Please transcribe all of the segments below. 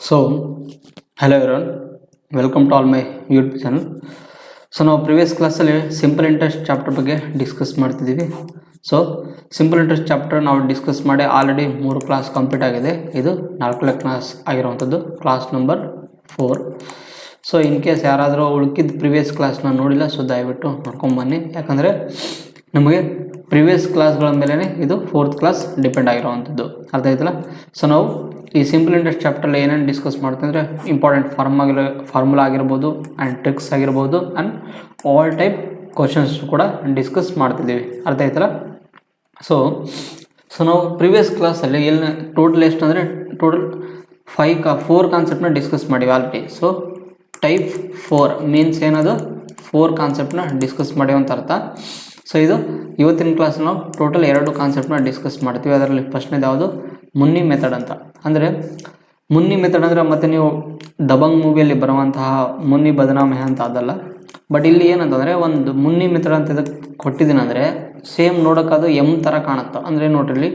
So, hello everyone, welcome to all my YouTube channel. So ನಾವು previous ಕ್ಲಾಸಲ್ಲಿ simple interest chapter ಬಗ್ಗೆ discuss ಮಾಡ್ತಿದ್ದೀವಿ. So simple interest chapter ನಾವು discuss ಮಾಡಿ already 3 class complete ಆಗಿದೆ. ಇದು 4ನೇ ಕ್ಲಾಸ್ ಆಗಿರುವಂಥದ್ದು, class number 4. So in case ಯಾರಾದರೂ ಉಳ್ಕಿದ ಪ್ರಿವಿಯಸ್ ಕ್ಲಾಸ್ನ ನೋಡಿಲ್ಲ, ಸೊ ದಯವಿಟ್ಟು ನೋಡ್ಕೊಂಬನ್ನಿ. ಯಾಕಂದರೆ ನಮಗೆ ಪ್ರಿವಿಯಸ್ ಕ್ಲಾಸ್ಗಳ ಮೇಲೆ ಇದು 4th ಕ್ಲಾಸ್ ಡಿಪೆಂಡ್ ಆಗಿರುವಂಥದ್ದು. ಅರ್ಥ ಆಯ್ತಲ್ಲ? ಸೊ ನಾವು ಈ ಸಿಂಪಲ್ ಇಂಟ್ರೆಸ್ಟ್ ಚಾಪ್ಟರ್ಲಿ ಏನೇನು ಡಿಸ್ಕಸ್ ಮಾಡ್ತಂದರೆ ಇಂಪಾರ್ಟೆಂಟ್ ಫಾರ್ಮುಲಾ ಆಗಿರ್ಬೋದು ಆ್ಯಂಡ್ ಟ್ರಿಕ್ಸ್ ಆಗಿರ್ಬೋದು ಆ್ಯಂಡ್ ಆಲ್ ಟೈಪ್ ಕ್ವಶನ್ಸ್ ಕೂಡ ಡಿಸ್ಕಸ್ ಮಾಡ್ತಿದ್ದೀವಿ. ಅರ್ಥ ಆಯ್ತಲ್ಲ? ಸೊ ನಾವು ಪ್ರಿವಿಯಸ್ ಕ್ಲಾಸಲ್ಲಿ ಎಲ್ಲಿ ಟೋಟಲ್ ಎಷ್ಟು ಅಂದರೆ ಟೋಟಲ್ 4 ಕಾನ್ಸೆಪ್ಟನ್ನ ಡಿಸ್ಕಸ್ ಮಾಡಿವಿ ಆಲ್ರೆಡಿ. ಸೊ ಟೈಪ್ 4 ಮೀನ್ಸ್ ಏನದು 4 ಕಾನ್ಸೆಪ್ಟನ್ನ ಡಿಸ್ಕಸ್ ಮಾಡಿವಿ ಅಂತ ಅರ್ಥ. ಸೊ ಇದು ಇವತ್ತಿನ ಕ್ಲಾಸ್ ನಾವು ಟೋಟಲ್ 2 ಕಾನ್ಸೆಪ್ಟನ್ನ ಡಿಸ್ಕಸ್ ಮಾಡ್ತೀವಿ. ಅದರಲ್ಲಿ ಫಸ್ಟ್ನೇದು ಯಾವುದು, ಮುನ್ನಿ ಮೆಥಡ್ ಅಂತ. ಅಂದರೆ ಮುನ್ನಿ ಮೆಥಡ್ ಅಂದರೆ ಮತ್ತು ನೀವು ದಬಂಗ್ ಮೂವಿಯಲ್ಲಿ ಬರುವಂತಹ ಮುನ್ನಿ ಬದನಾಮೆ ಅಂತ ಅದಲ್ಲ. ಬಟ್ ಇಲ್ಲಿ ಏನಂತಂದರೆ ಒಂದು ಮುನ್ನಿ ಮೆಥಡ್ ಅಂತ ಇದಕ್ಕೆ ಕೊಟ್ಟಿದ್ದೀನಿ ಅಂದರೆ ಸೇಮ್ ನೋಡೋಕ್ಕದು ಥರ ಕಾಣುತ್ತೆ. ಅಂದರೆ ನೋಡ್ರಿ,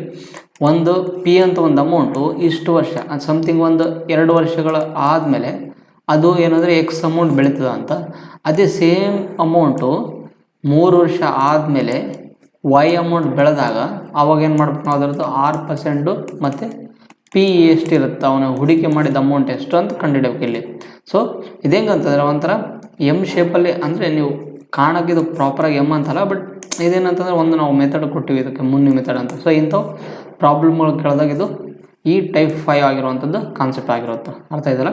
ಒಂದು ಪಿ ಅಂತ ಒಂದು ಅಮೌಂಟು ಇಷ್ಟು ವರ್ಷ ಸಮಥಿಂಗ್ ಒಂದು 2 ವರ್ಷಗಳ ಆದಮೇಲೆ ಅದು ಏನಂದರೆ ಎಕ್ಸ್ ಅಮೌಂಟ್ ಬೆಳೀತದ ಅಂತ. ಅದೇ ಸೇಮ್ ಅಮೌಂಟು 3 ವರ್ಷ ಆದಮೇಲೆ ವೈ ಅಮೌಂಟ್ ಬೆಳೆದಾಗ ಅವಾಗ ಏನು ಮಾಡ್ಬೇಕು ನಾವು, ಅದರದ್ದು 6% ಮತ್ತು ಪಿ ಎಷ್ಟಿರುತ್ತೆ, ಅವನು ಹೂಡಿಕೆ ಮಾಡಿದ ಅಮೌಂಟ್ ಎಷ್ಟು ಅಂತ ಕಂಡುಹಿಡಬೇಕು ಇಲ್ಲಿ. ಸೊ ಇದೇಂಗಂತಂದರೆ ಒಂಥರ ಎಮ್ ಶೇಪಲ್ಲಿ, ಅಂದರೆ ನೀವು ಕಾಣೋಕ್ಕೆ ಇದು ಪ್ರಾಪರಾಗಿ ಎಮ್ ಅಂತಲ್ಲ, ಬಟ್ ಇದೇನಂತಂದರೆ ಒಂದು ನಾವು ಮೆಥಡ್ ಕೊಟ್ಟಿವಿ ಇದಕ್ಕೆ, ಮುನ್ನಿ ಮೆಥಡ್ ಅಂತ. ಸೊ ಇಂಥವು ಪ್ರಾಬ್ಲಮ್ಗಳು ಕೇಳಿದಾಗ ಇದು ಈ ಟೈಪ್ 5 ಆಗಿರುವಂಥದ್ದು ಕಾನ್ಸೆಪ್ಟ್ ಆಗಿರುತ್ತೆ. ಅರ್ಥ ಆಯ್ತಲ್ಲ?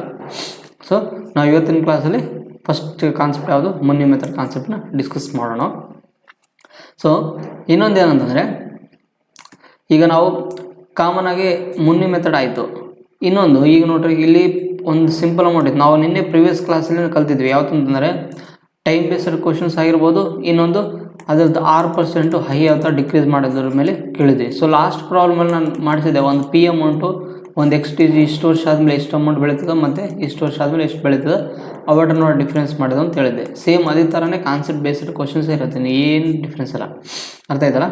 ಸೊ ನಾವು ಇವತ್ತಿನ ಕ್ಲಾಸಲ್ಲಿ ಫಸ್ಟ್ ಕಾನ್ಸೆಪ್ಟ್ ಯಾವುದು, ಮುನ್ನಿ ಮೆಥಡ್ ಕಾನ್ಸೆಪ್ಟನ್ನ ಡಿಸ್ಕಸ್ ಮಾಡೋಣ. ಸೊ ಇನ್ನೊಂದು ಏನಂತಂದರೆ, ಈಗ ನಾವು ಕಾಮನ್ ಆಗಿ ಮುನ್ನಿ ಮೆಥಡ್ ಆಯಿತು. ಇನ್ನೊಂದು ಈಗ ನೋಡ್ರಿ, ಇಲ್ಲಿ ಒಂದು ಸಿಂಪಲ್ ಅಮೌಂಟ್ ಇತ್ತು. ನಾವು ನಿನ್ನೆ ಪ್ರಿವಿಯಸ್ ಕ್ಲಾಸಲ್ಲಿ ಕಲ್ತಿದ್ವಿ ಯಾವತ್ತಂತಂದರೆ ಟೈಮ್ ಬೇಸ್ಡ್ ಕ್ವಶನ್ಸ್ ಆಗಿರ್ಬೋದು. ಇನ್ನೊಂದು ಅದರದ್ದು 6% ಹೈ ಯಾವ ಡಿಕ್ರೀಸ್ ಮಾಡೋದ್ರ ಮೇಲೆ ಕೇಳಿದ್ವಿ. ಸೊ ಲಾಸ್ಟ್ ಪ್ರಾಬ್ಲಮಲ್ಲಿ ನಾನು ಮಾಡಿಸಿದ್ದೆ, ಒಂದು ಪಿ ಅಮೌಂಟು ಒಂದು ಇಷ್ಟು ವರ್ಷ ಆದಮೇಲೆ ಎಷ್ಟು ಅಮೌಂಟ್ ಬೆಳೀತದೆ ಮತ್ತು ಇಷ್ಟು ವರ್ಷ ಆದಮೇಲೆ ಎಷ್ಟು ಬೆಳೀತದೆ ಅವಾರ್ಡ್ ನೋಡಿ ಡಿಫ್ರೆನ್ಸ್ ಮಾಡೋದು ಅಂತ ಹೇಳಿದ್ದೆ. ಸೇಮ್ ಅದೇ ಥರನೇ ಕಾನ್ಸೆಪ್ಟ್ ಬೇಸ್ಡ್ ಕ್ವಶನ್ಸ್ ಇರುತ್ತೆ, ಏನು ಡಿಫ್ರೆನ್ಸ್ ಇಲ್ಲ. ಅರ್ಥ ಆಯ್ತಲ್ಲ?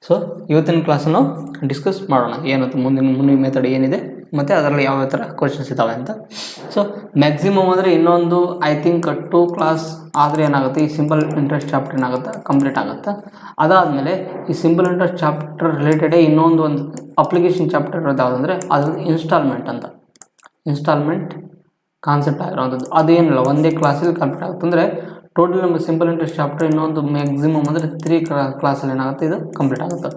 ಸೊ ಇವತ್ತಿನ ಕ್ಲಾಸನ್ನು ಡಿಸ್ಕಸ್ ಮಾಡೋಣ ಏನಂತ, ಮುನ್ನಿ ಮೆಥಡ್ ಏನಿದೆ ಮತ್ತು ಅದರಲ್ಲಿ ಯಾವ ಥರ ಕ್ವಶನ್ಸ್ ಇದ್ದಾವೆ ಅಂತ. ಸೊ ಮ್ಯಾಕ್ಸಿಮಮ್ ಅಂದರೆ ಇನ್ನೊಂದು ಐ ಥಿಂಕ್ 2 ಕ್ಲಾಸ್ ಆದರೆ ಏನಾಗುತ್ತೆ, ಈ ಸಿಂಪಲ್ ಇಂಟ್ರೆಸ್ಟ್ ಚಾಪ್ಟರ್ ಏನಾಗುತ್ತೆ ಕಂಪ್ಲೀಟ್ ಆಗುತ್ತೆ. ಅದಾದಮೇಲೆ ಈ ಸಿಂಪಲ್ ಇಂಟ್ರೆಸ್ಟ್ ಚಾಪ್ಟರ್ ರಿಲೇಟೆಡೇ ಇನ್ನೊಂದು ಅಪ್ಲಿಕೇಶನ್ ಚಾಪ್ಟರ್ ಇರೋದು ಯಾವುದಂದರೆ ಅದು ಇನ್ಸ್ಟಾಲ್ಮೆಂಟ್ ಅಂತ. ಇನ್ಸ್ಟಾಲ್ಮೆಂಟ್ ಕಾನ್ಸೆಪ್ಟ್ ಆಗಿರೋವಂಥದ್ದು ಅದೇನಿಲ್ಲ, ಒಂದೇ ಕ್ಲಾಸಲ್ಲಿ ಕಂಪ್ಲೀಟ್ ಆಗುತ್ತೆ. ಅಂದರೆ ಟೋಟಲ್ ನಮಗೆ ಸಿಂಪಲ್ ಇಂಟ್ರೆಸ್ಟ್ ಚಾಪ್ಟರ್ ಇನ್ನೊಂದು ಮ್ಯಾಕ್ಸಿಮಮ್ ಅಂದರೆ 3 ಕ್ಲಾಸಲ್ಲಿ ಏನಾಗುತ್ತೆ, ಇದು ಕಂಪ್ಲೀಟ್ ಆಗುತ್ತೆ.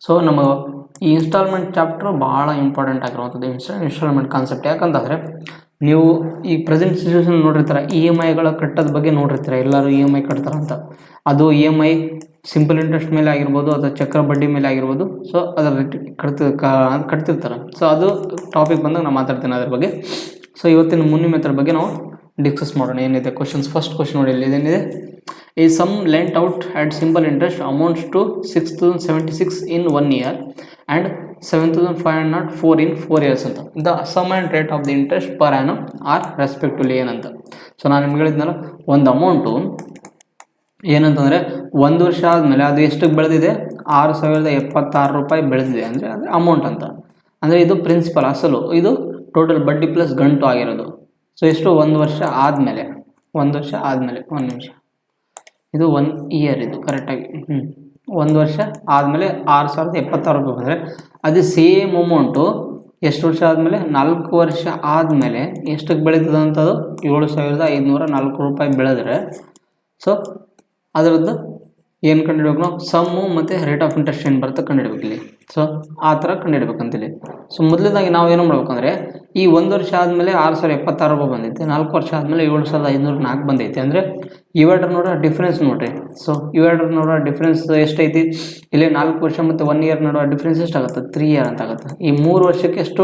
ಸೊ ನಮಗೆ ಈ ಇನ್ಸ್ಟಾಲ್ಮೆಂಟ್ ಚಾಪ್ಟರ್ ಭಾಳ ಇಂಪಾರ್ಟೆಂಟ್ ಆಗಿರುವಂಥದ್ದು, ಇನ್ಸ್ಟಾಲ್ಮೆಂಟ್ ಕಾನ್ಸೆಪ್ಟ್. ಯಾಕಂತಂದರೆ ನೀವು ಈ ಪ್ರೆಸೆಂಟ್ ಸಿಚುವೇಶನ್ ನೋಡಿರ್ತಾರೆ, EMIಗಳ ಕಟ್ಟೋದ ಬಗ್ಗೆ ನೋಡಿರ್ತಾರೆ, ಎಲ್ಲರೂ EMI ಕಟ್ತಾರಂತ. ಅದು EMI ಸಿಂಪಲ್ ಇಂಟ್ರೆಸ್ಟ್ ಮೇಲೆ ಆಗಿರ್ಬೋದು ಅಥವಾ ಚಕ್ರ ಬಡ್ಡಿ ಮೇಲೆ ಆಗಿರ್ಬೋದು. ಸೊ ಅದರ ಕಟ್ತಿರ್ತಾರೆ. ಸೊ ಅದು ಟಾಪಿಕ್ ಬಂದಾಗ ನಾನು ಮಾತಾಡ್ತೀನಿ ಅದ್ರ ಬಗ್ಗೆ. ಸೊ ಇವತ್ತಿನ ಮುನ್ನಿ ಮೆಥಡ್ ಬಗ್ಗೆ ನಾವು ಡಿಸ್ಕಸ್ ಮಾಡೋಣ. ಏನಿದೆ ಕ್ವಶನ್ಸ್, ಫಸ್ಟ್ ಕ್ವಶನ್ ನೋಡಿ ಇಲ್ಲಿ ಏನಿದೆ, ಈ sum lent out at simple interest amounts to 6076 in 1 year and 7504 in 4 years ಅಂತ. The sum and rate of the interest per annum are respectively ಏನಂತ. ಸೊ ನಾನು ನಿಮ್ಗೆ ಹೇಳಿದ್ನಲ್ಲ, ಒಂದು ಅಮೌಂಟು ಏನಂತಂದರೆ 1 ವರ್ಷ ಆದಮೇಲೆ ಅದು ಎಷ್ಟಕ್ಕೆ ಬೆಳೆದಿದೆ, 6076 ರೂಪಾಯಿ ಬೆಳೆದಿದೆ ಅಂದರೆ ಅಮೌಂಟ್ ಅಂತ. ಅಂದರೆ ಇದು ಪ್ರಿನ್ಸಿಪಲ್ ಅಸಲು, ಇದು ಟೋಟಲ್ ಬಡ್ಡಿ ಪ್ಲಸ್ ಗಂಟು ಆಗಿರೋದು. ಸೊ ಎಷ್ಟು, 1 ವರ್ಷ ಆದಮೇಲೆ 1 ನಿಮಿಷ, ಇದು 1 ಇಯರ್, ಇದು ಕರೆಕ್ಟಾಗಿ 1 ವರ್ಷ ಆದಮೇಲೆ 6076 ರೂಪಾಯಿ ಬಂದರೆ ಅದೇ ಸೇಮ್ ಅಮೌಂಟು ಎಷ್ಟು ವರ್ಷ ಆದಮೇಲೆ, 4 ವರ್ಷ ಆದಮೇಲೆ ಎಷ್ಟಕ್ಕೆ ಬೆಳೀತದೆ ಅಂತದು 7504 ರೂಪಾಯಿ ಬೆಳೆದ್ರೆ. ಸೊ ಅದರದ್ದು ಏನು ಕಂಡುಹಿಡ್ಬೇಕು ನಾವು, ಸಮ್ಮು ಮತ್ತು ರೇಟ್ ಆಫ್ ಇಂಟ್ರೆಸ್ಟ್ ಏನು ಬರುತ್ತೆ ಕಂಡುಹಿಡ್ಬೇಕು ಇಲ್ಲಿ. ಸೊ ಆ ಥರ ಕಂಡುಹಿಡ್ಬೇಕಂತೇಳಿ. ಸೊ ಮೊದಲನೇದಾಗಿ ನಾವು ಏನು ಮಾಡ್ಬೇಕಂದ್ರೆ, ಈ 1 ವರ್ಷ ಆದಮೇಲೆ 6076 ರೂಪಾಯಿ ಬಂದೈತೆ, 4 ವರ್ಷ ಆದಮೇಲೆ 7504 ಬಂದೈತೆ. ಅಂದರೆ ಇವೆರಡರ ನೋಡೋ ಡಿಫ್ರೆನ್ಸ್ ನೋಡಿರಿ. ಸೊ ಇವೆರಡರ ನೋಡೋ ಡಿಫ್ರೆನ್ಸ್ ಎಷ್ಟೈತಿ, ಇಲ್ಲಿ 4 ವರ್ಷ ಮತ್ತು 1 ಇಯರ್ ನೋಡೋ ಡಿಫ್ರೆನ್ಸ್ ಎಷ್ಟಾಗುತ್ತೆ, 3 ಇಯರ್ ಅಂತ ಆಗುತ್ತೆ. ಈ 3 ವರ್ಷಕ್ಕೆ ಎಷ್ಟು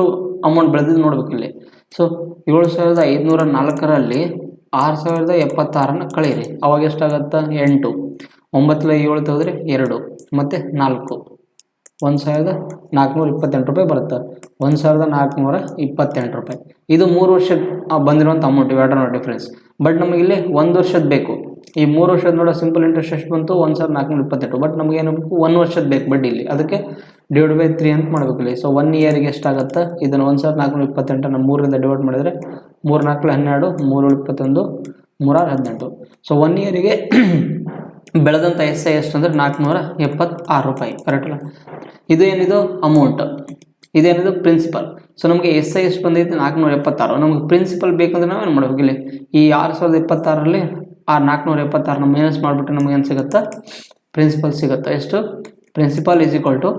ಅಮೌಂಟ್ ಬೆಳೆದಿದ್ದು ನೋಡ್ಬೇಕು ಇಲ್ಲಿ. ಸೊ 7504ರಲ್ಲಿ 6076 ಕಳೀರಿ, ಅವಾಗ ಎಷ್ಟಾಗುತ್ತೆ, 8, 9 7 ತೆಗೆದ್ರೆ 2 ಮತ್ತು 4, 1428 ರೂಪಾಯಿ ಬರುತ್ತೆ. 1428 ರೂಪಾಯಿ ಇದು 3 ವರ್ಷಕ್ಕೆ ಬಂದಿರುವಂಥ ಅಮೌಂಟ್, ಇವೆರಡರ ಡಿಫ್ರೆನ್ಸ್. ಬಟ್ ನಮಗಿಲ್ಲಿ 1 ವರ್ಷದ ಬೇಕು. ಈ 3 ವರ್ಷದ ನೋಡೋ ಸಿಂಪಲ್ ಇಂಟ್ರೆಸ್ಟ್ ಎಷ್ಟು ಬಂತು, 1428. ಬಟ್ ನಮಗೇನು ಬೇಕು, 1 ವರ್ಷದ ಬೇಕು ಬಡ್ಡಿ ಇಲ್ಲಿ. ಅದಕ್ಕೆ /3 ಅಂತ ಮಾಡಬೇಕು ಇಲ್ಲಿ. ಸೊ 1 ಇಯರ್ಗೆ ಎಷ್ಟಾಗುತ್ತೆ, ಇದನ್ನು 1428 3ರಿಂದ ಡಿವೈಡ್ ಮಾಡಿದರೆ 3 4 12 3 21 3 18. ಸೊ 1 ಇಯರಿಗೆ ಬೆಳೆದಂಥ ಎಸ್ ಐ ಎಷ್ಟು ಅಂದರೆ 476 ರೂಪಾಯಿ. ಕರೆಕ್ಟಲ್ಲ? ಇದು ಏನಿದು ಅಮೌಂಟ್, ಇದೇನಿದು ಪ್ರಿನ್ಸಿಪಲ್. ಸೊ ನಮಗೆ ಎಸ್ ಐ ಎಷ್ಟು ಬಂದೈತೆ 476. ನಮಗೆ ಪ್ರಿನ್ಸಿಪಲ್ ಬೇಕಂದ್ರೆ ನಾವು ಏನು ಮಾಡ್ಬೇಕು ಇಲ್ಲಿ, ಈ 6076ರಲ್ಲಿ ಆ 476ನ ಮೈನಸ್ ಮಾಡಿಬಿಟ್ರೆ ನಮಗೆ ಏನು ಸಿಗುತ್ತೆ, ಪ್ರಿನ್ಸಿಪಲ್ ಸಿಗುತ್ತೆ. ಎಷ್ಟು? Principal is equal to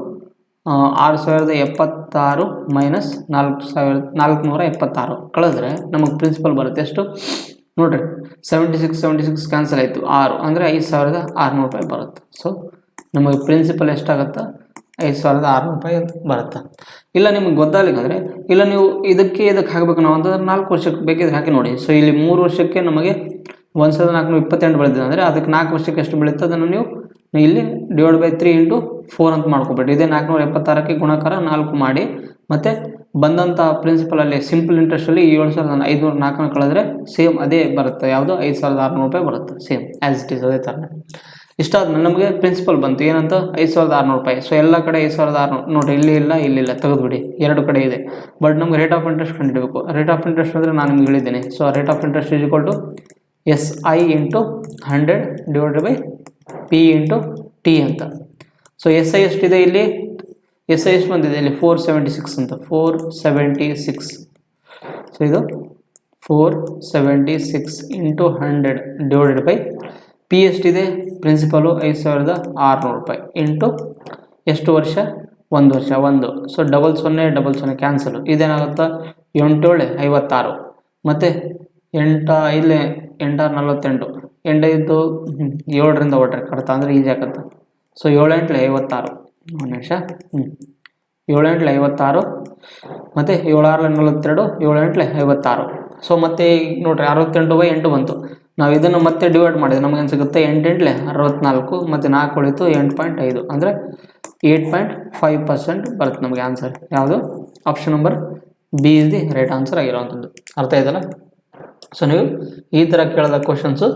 6076 minus 476 ಕಳೆದ್ರೆ ನಮಗೆ ಪ್ರಿನ್ಸಿಪಲ್ ಬರುತ್ತೆ. ಎಷ್ಟು ನೋಡಿರಿ, 76 ಕ್ಯಾನ್ಸಲ್ ಆಯಿತು, 6 ಅಂದರೆ 5600 ರೂಪಾಯಿ ಬರುತ್ತೆ. ಸೊ ನಮಗೆ ಪ್ರಿನ್ಸಿಪಲ್ ಎಷ್ಟಾಗುತ್ತೆ, 5600 ರೂಪಾಯಿ ಬರುತ್ತೆ. ಇಲ್ಲ ನಿಮಗೆ ಗೊತ್ತಾಗಲಿಲ್ಲ ಅಂದರೆ, ಇಲ್ಲ ನೀವು ಇದಕ್ಕೆ ಹಾಕಬೇಕು ನಾವು ಅಂತಂದ್ರೆ 4 ವರ್ಷಕ್ಕೆ ಬೇಕಿದ್ರೆ ಹಾಕಿ ನೋಡಿ. ಸೊ ಇಲ್ಲಿ 3 ವರ್ಷಕ್ಕೆ ನಮಗೆ 1428 ಬೆಳೆದಿದೆ ಅಂದರೆ ಅದಕ್ಕೆ 4 ವರ್ಷಕ್ಕೆ ಎಷ್ಟು ಬೆಳೀತದೆ ಅದನ್ನು ನೀವು ಇಲ್ಲಿ /3 × 4 ಅಂತ ಮಾಡ್ಕೊಬೇಡಿ. ಇದೇ 476ಕ್ಕೆ ಗುಣಾಕಾರ 4 ಮಾಡಿ ಮತ್ತು ಬಂದಂಥ ಪ್ರಿನ್ಸಿಪಲಲ್ಲಿ ಸಿಂಪಲ್ ಇಂಟ್ರೆಸ್ಟಲ್ಲಿ 7504 ಕಳೆದ್ರೆ ಸೇಮ್ ಅದೇ ಬರುತ್ತೆ. ಯಾವುದು 5600 ರೂಪಾಯಿ ಬರುತ್ತೆ, ಸೇಮ್ ಆ್ಯಸ್ ಇಟ್ ಈಸ್ ಅದೇ ಥರನೇ. ಇಷ್ಟಾದ್ಮೇಲೆ ನಮಗೆ ಪ್ರಿನ್ಸಿಪಲ್ ಬಂತು ಏನಂತ 5600 ರೂಪಾಯಿ. ಸೊ ಎಲ್ಲ ಕಡೆ 5600 ನೋಡಿರಿ, ಇಲ್ಲಿ ಇಲ್ಲ ತೆಗೆದುಬಿಡಿ, 2 ಕಡೆ ಇದೆ. ಬಟ್ ನಮ್ಗೆ ರೇಟ್ ಆಫ್ ಇಂಟ್ರೆಸ್ಟ್ ಕಂಡುಹಿಡಬೇಕು. ರೇಟ್ ಆಫ್ ಇಂಟ್ರೆಸ್ಟ್ ಅಂದರೆ ನಾನು ನಿಮ್ಗೆ ಹೇಳಿದ್ದೀನಿ. So rate of interest is equal to SI × 100 / P × T ಅಂತ. ಸೊ SI ಎಷ್ಟಿದೆ ಇಲ್ಲಿ, SI ಎಷ್ಟು ಬಂದಿದೆ ಇಲ್ಲಿ 476 ಅಂತ, 476. ಸೊ ಇದು 476 × 100 / P ಎಷ್ಟಿದೆ, ಪ್ರಿನ್ಸಿಪಲು 5600 ರೂಪಾಯಿ ಇಂಟು ಎಷ್ಟು ವರ್ಷ, 1 ವರ್ಷ 1. ಸೊ 0000 ಕ್ಯಾನ್ಸಲು, ಇದೇನಾಗುತ್ತೆ 8 7 56 ಮತ್ತು 8 5 8 48 8 5 7ರಿಂದ ಹೊಟ್ರೆ ಕಡ್ತ ಅಂದರೆ ಈಸಿ ಆಗುತ್ತೆ. ಸೊ 7 8 56, ಒಂದು ನಿಮಿಷ, 7 8 56 ಮತ್ತು 7 6 42 7 8 56. ಸೊ ಮತ್ತೆ ನೋಡಿರಿ 68/8 ಬಂತು. ನಾವು ಇದನ್ನು ಮತ್ತೆ ಡಿವೈಡ್ ಮಾಡಿದ್ರೆ ನಮಗೆ ಏನು ಸಿಗುತ್ತೆ, 8 8 64 ಮತ್ತು 4 ಉಳಿತು 8.5 ಅಂದರೆ 8.5% ಬರುತ್ತೆ ನಮಗೆ ಆನ್ಸರ್. ಯಾವುದು? Option number B is the right answer ಆಗಿರೋವಂಥದ್ದು. ಅರ್ಥ ಆಯ್ತಲ್ಲ? ಸೊ ನೀವು ಈ ಥರ ಕೇಳಿದ ಕ್ವಶನ್ಸು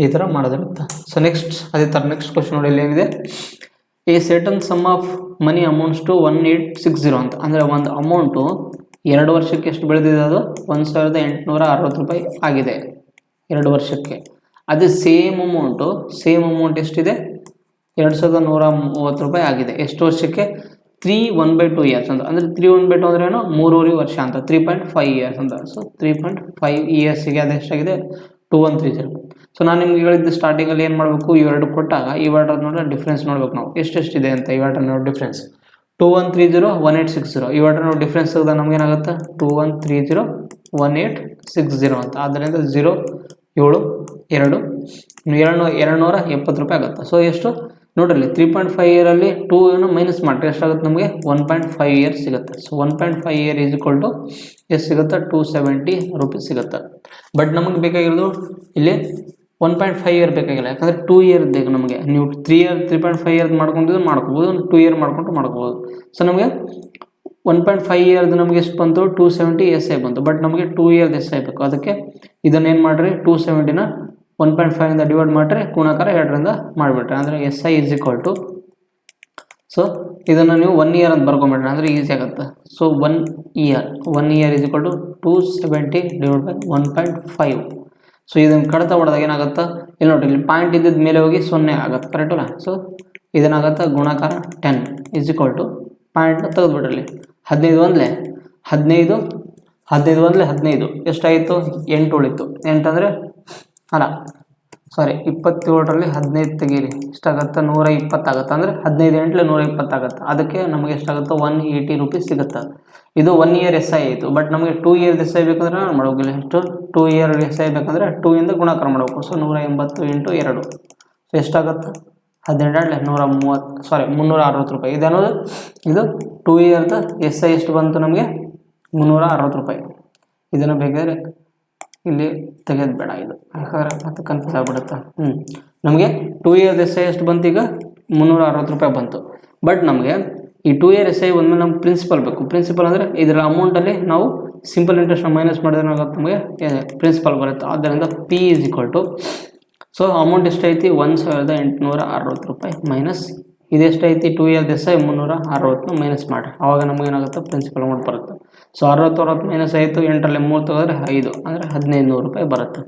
ಈ ಥರ ಮಾಡೋದಿರುತ್ತೆ. ಸೊ ಅದೇ ಥರ ನೆಕ್ಸ್ಟ್ ಕ್ವಶನ್ ನೋಡಿ, ಇಲ್ಲಿ ಏನಿದೆ, a certain sum of money amounts to 1860 ಅಂತ. ಅಂದರೆ ಒಂದು ಅಮೌಂಟು 2 ವರ್ಷಕ್ಕೆ ಎಷ್ಟು ಬೆಳೆದಿದೆ, ಅದು 1860 ರೂಪಾಯಿ ಆಗಿದೆ 2 ವರ್ಷಕ್ಕೆ. ಅದೇ ಸೇಮ್ ಅಮೌಂಟ್ ಎಷ್ಟಿದೆ, 2130 ರೂಪಾಯಿ ಆಗಿದೆ ಎಷ್ಟು ವರ್ಷಕ್ಕೆ, 3 1/2 ಇಯರ್ಸ್ ಅಂತ. ಅಂದರೆ 3 1/2 ಅಂದ್ರೆ ಏನು, 3.5 ವರ್ಷ ಅಂತ, 3.5 ಇಯರ್ಸ್ ಅಂತ. ಸೊ 3.5 ಇಯರ್ಸಿಗೆ ಅದು ಎಷ್ಟಾಗಿದೆ, 2130. ಸೊ ನಾನು ನಿಮ್ಗೆ ಹೇಳಿದ್ದು ಸ್ಟಾರ್ಟಿಂಗಲ್ಲಿ ಏನು ಮಾಡಬೇಕು, ಇವೆರಡು ಕೊಟ್ಟಾಗ ಇವೆರಡು ನೋಡಿದ್ರೆ ಡಿಫ್ರೆನ್ಸ್ ನೋಡ್ಬೇಕು ನಾವು ಎಷ್ಟೆಷ್ಟಿದೆ ಅಂತ. ಇವೆರಡು ನೋಡಿ ಡಿಫ್ರೆನ್ಸ್ 2130 1860, ಇವೆರಡು ನೋಡಿ ಡಿಫ್ರೆನ್ಸ್ ತೆಗೆದಾಗ ನಮಗೇನಾಗುತ್ತೆ 2130 1860 ಅಂತ. ಆದ್ದರಿಂದ 0 7 2 270 ರೂಪಾಯಿ ಆಗುತ್ತೆ. ಸೊ ಎಷ್ಟು ನೋಡ್ರಿ, 3.5 ಇಯರಲ್ಲಿ 2 ಮೈನಸ್ ಮಾಡಿದ್ರೆ ಎಷ್ಟಾಗುತ್ತೆ ನಮಗೆ 1.5 ಇಯರ್ ಸಿಗುತ್ತೆ. So 1.5 year is equal to ಎಷ್ಟು ಸಿಗುತ್ತೆ, 270 ರೂಪೀಸ್ ಸಿಗುತ್ತೆ. ಬಟ್ ನಮಗೆ ಬೇಕಾಗಿರೋದು ಇಲ್ಲಿ 1.5 ಇಯರ್ ಬೇಕಾಗಿಲ್ಲ, ಯಾಕಂದರೆ 2 ಇಯರ್ ಬೇಕು ನಮಗೆ. ನೀವು 3.5 ಇಯರ್ ಮಾಡ್ಕೊಂಡಿದ್ದು ಮಾಡ್ಕೋಬೋದು, 2 ಇಯರ್ ಮಾಡ್ಕೋಬೋದು. ಸೊ ನಮಗೆ 1.5 ಇಯರ್ದು ನಮಗೆ ಎಷ್ಟು ಬಂತು, 270 SI ಬಂತು. ಬಟ್ ನಮಗೆ 2 ಇಯರ್ದು SI ಬೇಕು. ಅದಕ್ಕೆ ಇದನ್ನೇನು ಮಾಡಿರಿ, 270ನ 1.5ಇಂದ ಡಿವೈಡ್ ಮಾಡಿರಿ, ಗುಣಾಕಾರ 2ರಿಂದ ಮಾಡಿಬಿಟ್ರೆ ಅಂದರೆ SI is equal to, so ಇದನ್ನು ನೀವು 1 ಇಯರ್ ಅಂತ ಬರ್ಕೊಂಬಿಟ್ರೆ ಅಂದರೆ ಈಸಿ ಆಗುತ್ತೆ. So 1 year is equal to 270 / 1.5. So ಇದನ್ನು ಕಡಿತ ಹೊಡೆದಾಗ ಏನಾಗುತ್ತೆ, ಇಲ್ಲಿ ನೋಡಿ, ಇಲ್ಲಿ ಪಾಯಿಂಟ್ ಇದ್ದಿದ್ದ ಮೇಲೆ ಹೋಗಿ 0 ಆಗುತ್ತೆ, ಕರೆಕ್ಟಲ್ಲ? ಸೊ ಇದೇನಾಗುತ್ತೆ, ಗುಣಾಕಾರ 10 ಈಸ್ ಈಕ್ವಲ್ ಟು ಪಾಯಿಂಟ್ನ ತೆಗೆದುಬಿಡ್ರಲ್ಲಿ 15 1 15 15 1 15 ಎಷ್ಟಾಯಿತು, 8 ಉಳಿತು. 8 ಅಂದರೆ ಅಲ್ಲ ಸಾರಿ 27ರಲ್ಲಿ 15 ತೆಗೀರಿ, ಎಷ್ಟಾಗುತ್ತೆ 120 ಆಗುತ್ತೆ. ಅಂದರೆ 15 8 120 ಆಗುತ್ತೆ. ಅದಕ್ಕೆ ನಮಗೆ ಎಷ್ಟಾಗುತ್ತೆ 180 ರೂಪೀಸ್ ಸಿಗುತ್ತೆ. ಇದು 1 ಇಯರ್ SI ಆಯಿತು. ಬಟ್ ನಮಗೆ 2 ಇಯರ್ SI ಬೇಕಂದ್ರೆ ನಾನು ಮಾಡೋಗಿಲ್ಲ, ಎಷ್ಟು 2 ಇಯರ್ SI ಬೇಕಂದರೆ 2 ಇಂದ ಗುಣಾಕಾರ ಮಾಡಬೇಕು. ಸೊ 180 × 2 ಸೊ ಎಷ್ಟಾಗುತ್ತೆ 18 130 ಸಾರಿ 360 ರೂಪಾಯಿ. ಇದೇನೋದು ಇದು 2 ಇಯರ್ದು SI ಎಷ್ಟು ಬಂತು ನಮಗೆ 360 ರೂಪಾಯಿ. ಇದನ್ನು ಬೇಕಾದರೆ ಇಲ್ಲಿ ತೆಗೆದು ಬೇಡ, ಇದು ಯಾಕಂದರೆ ಮತ್ತೆ ಕನ್ಫ್ಯೂಸ್ ಆಗಿಬಿಡುತ್ತೆ. ನಮಗೆ 2 ಇಯರ್ದು SI ಎಷ್ಟು ಬಂತು, ಈಗ 360 ರೂಪಾಯಿ ಬಂತು. ಬಟ್ ನಮಗೆ ಈ 2 ಇಯರ್ SI ಬಂದಮೇಲೆ ನಮ್ಗೆ ಪ್ರಿನ್ಸಿಪಲ್ ಬೇಕು. ಪ್ರಿನ್ಸಿಪಲ್ ಅಂದರೆ ಇದರ ಅಮೌಂಟಲ್ಲಿ ನಾವು ಸಿಂಪಲ್ ಇಂಟ್ರೆಸ್ಟ್ ಮೈನಸ್ ಮಾಡಿದ್ರೆ ಏನಾಗುತ್ತೆ, ನಮಗೆ ಪ್ರಿನ್ಸಿಪಲ್ ಬರುತ್ತೆ. ಆದ್ದರಿಂದ P is equal to, so amount ಎಷ್ಟೈತಿ 1860 ರೂಪಾಯಿ ಮೈನಸ್ ಇದೆಷ್ಟೈತಿ 2 ಇಯರ್ ಎಸ್ ಐ 360 ಮೈನಸ್ ಮಾಡಿ, ಆವಾಗ ನಮಗೆ ಏನಾಗುತ್ತೆ ಪ್ರಿನ್ಸಿಪಲ್ ಅಮೌಂಟ್ ಬರುತ್ತೆ. ಸೊ 60 ಮೈನಸ್ ಆಯಿತು, 8ರಲ್ಲಿ 3 ತೆಗೆದ್ರೆ 5 ಅಂದರೆ 1500 ರೂಪಾಯಿ ಬರುತ್ತೆ.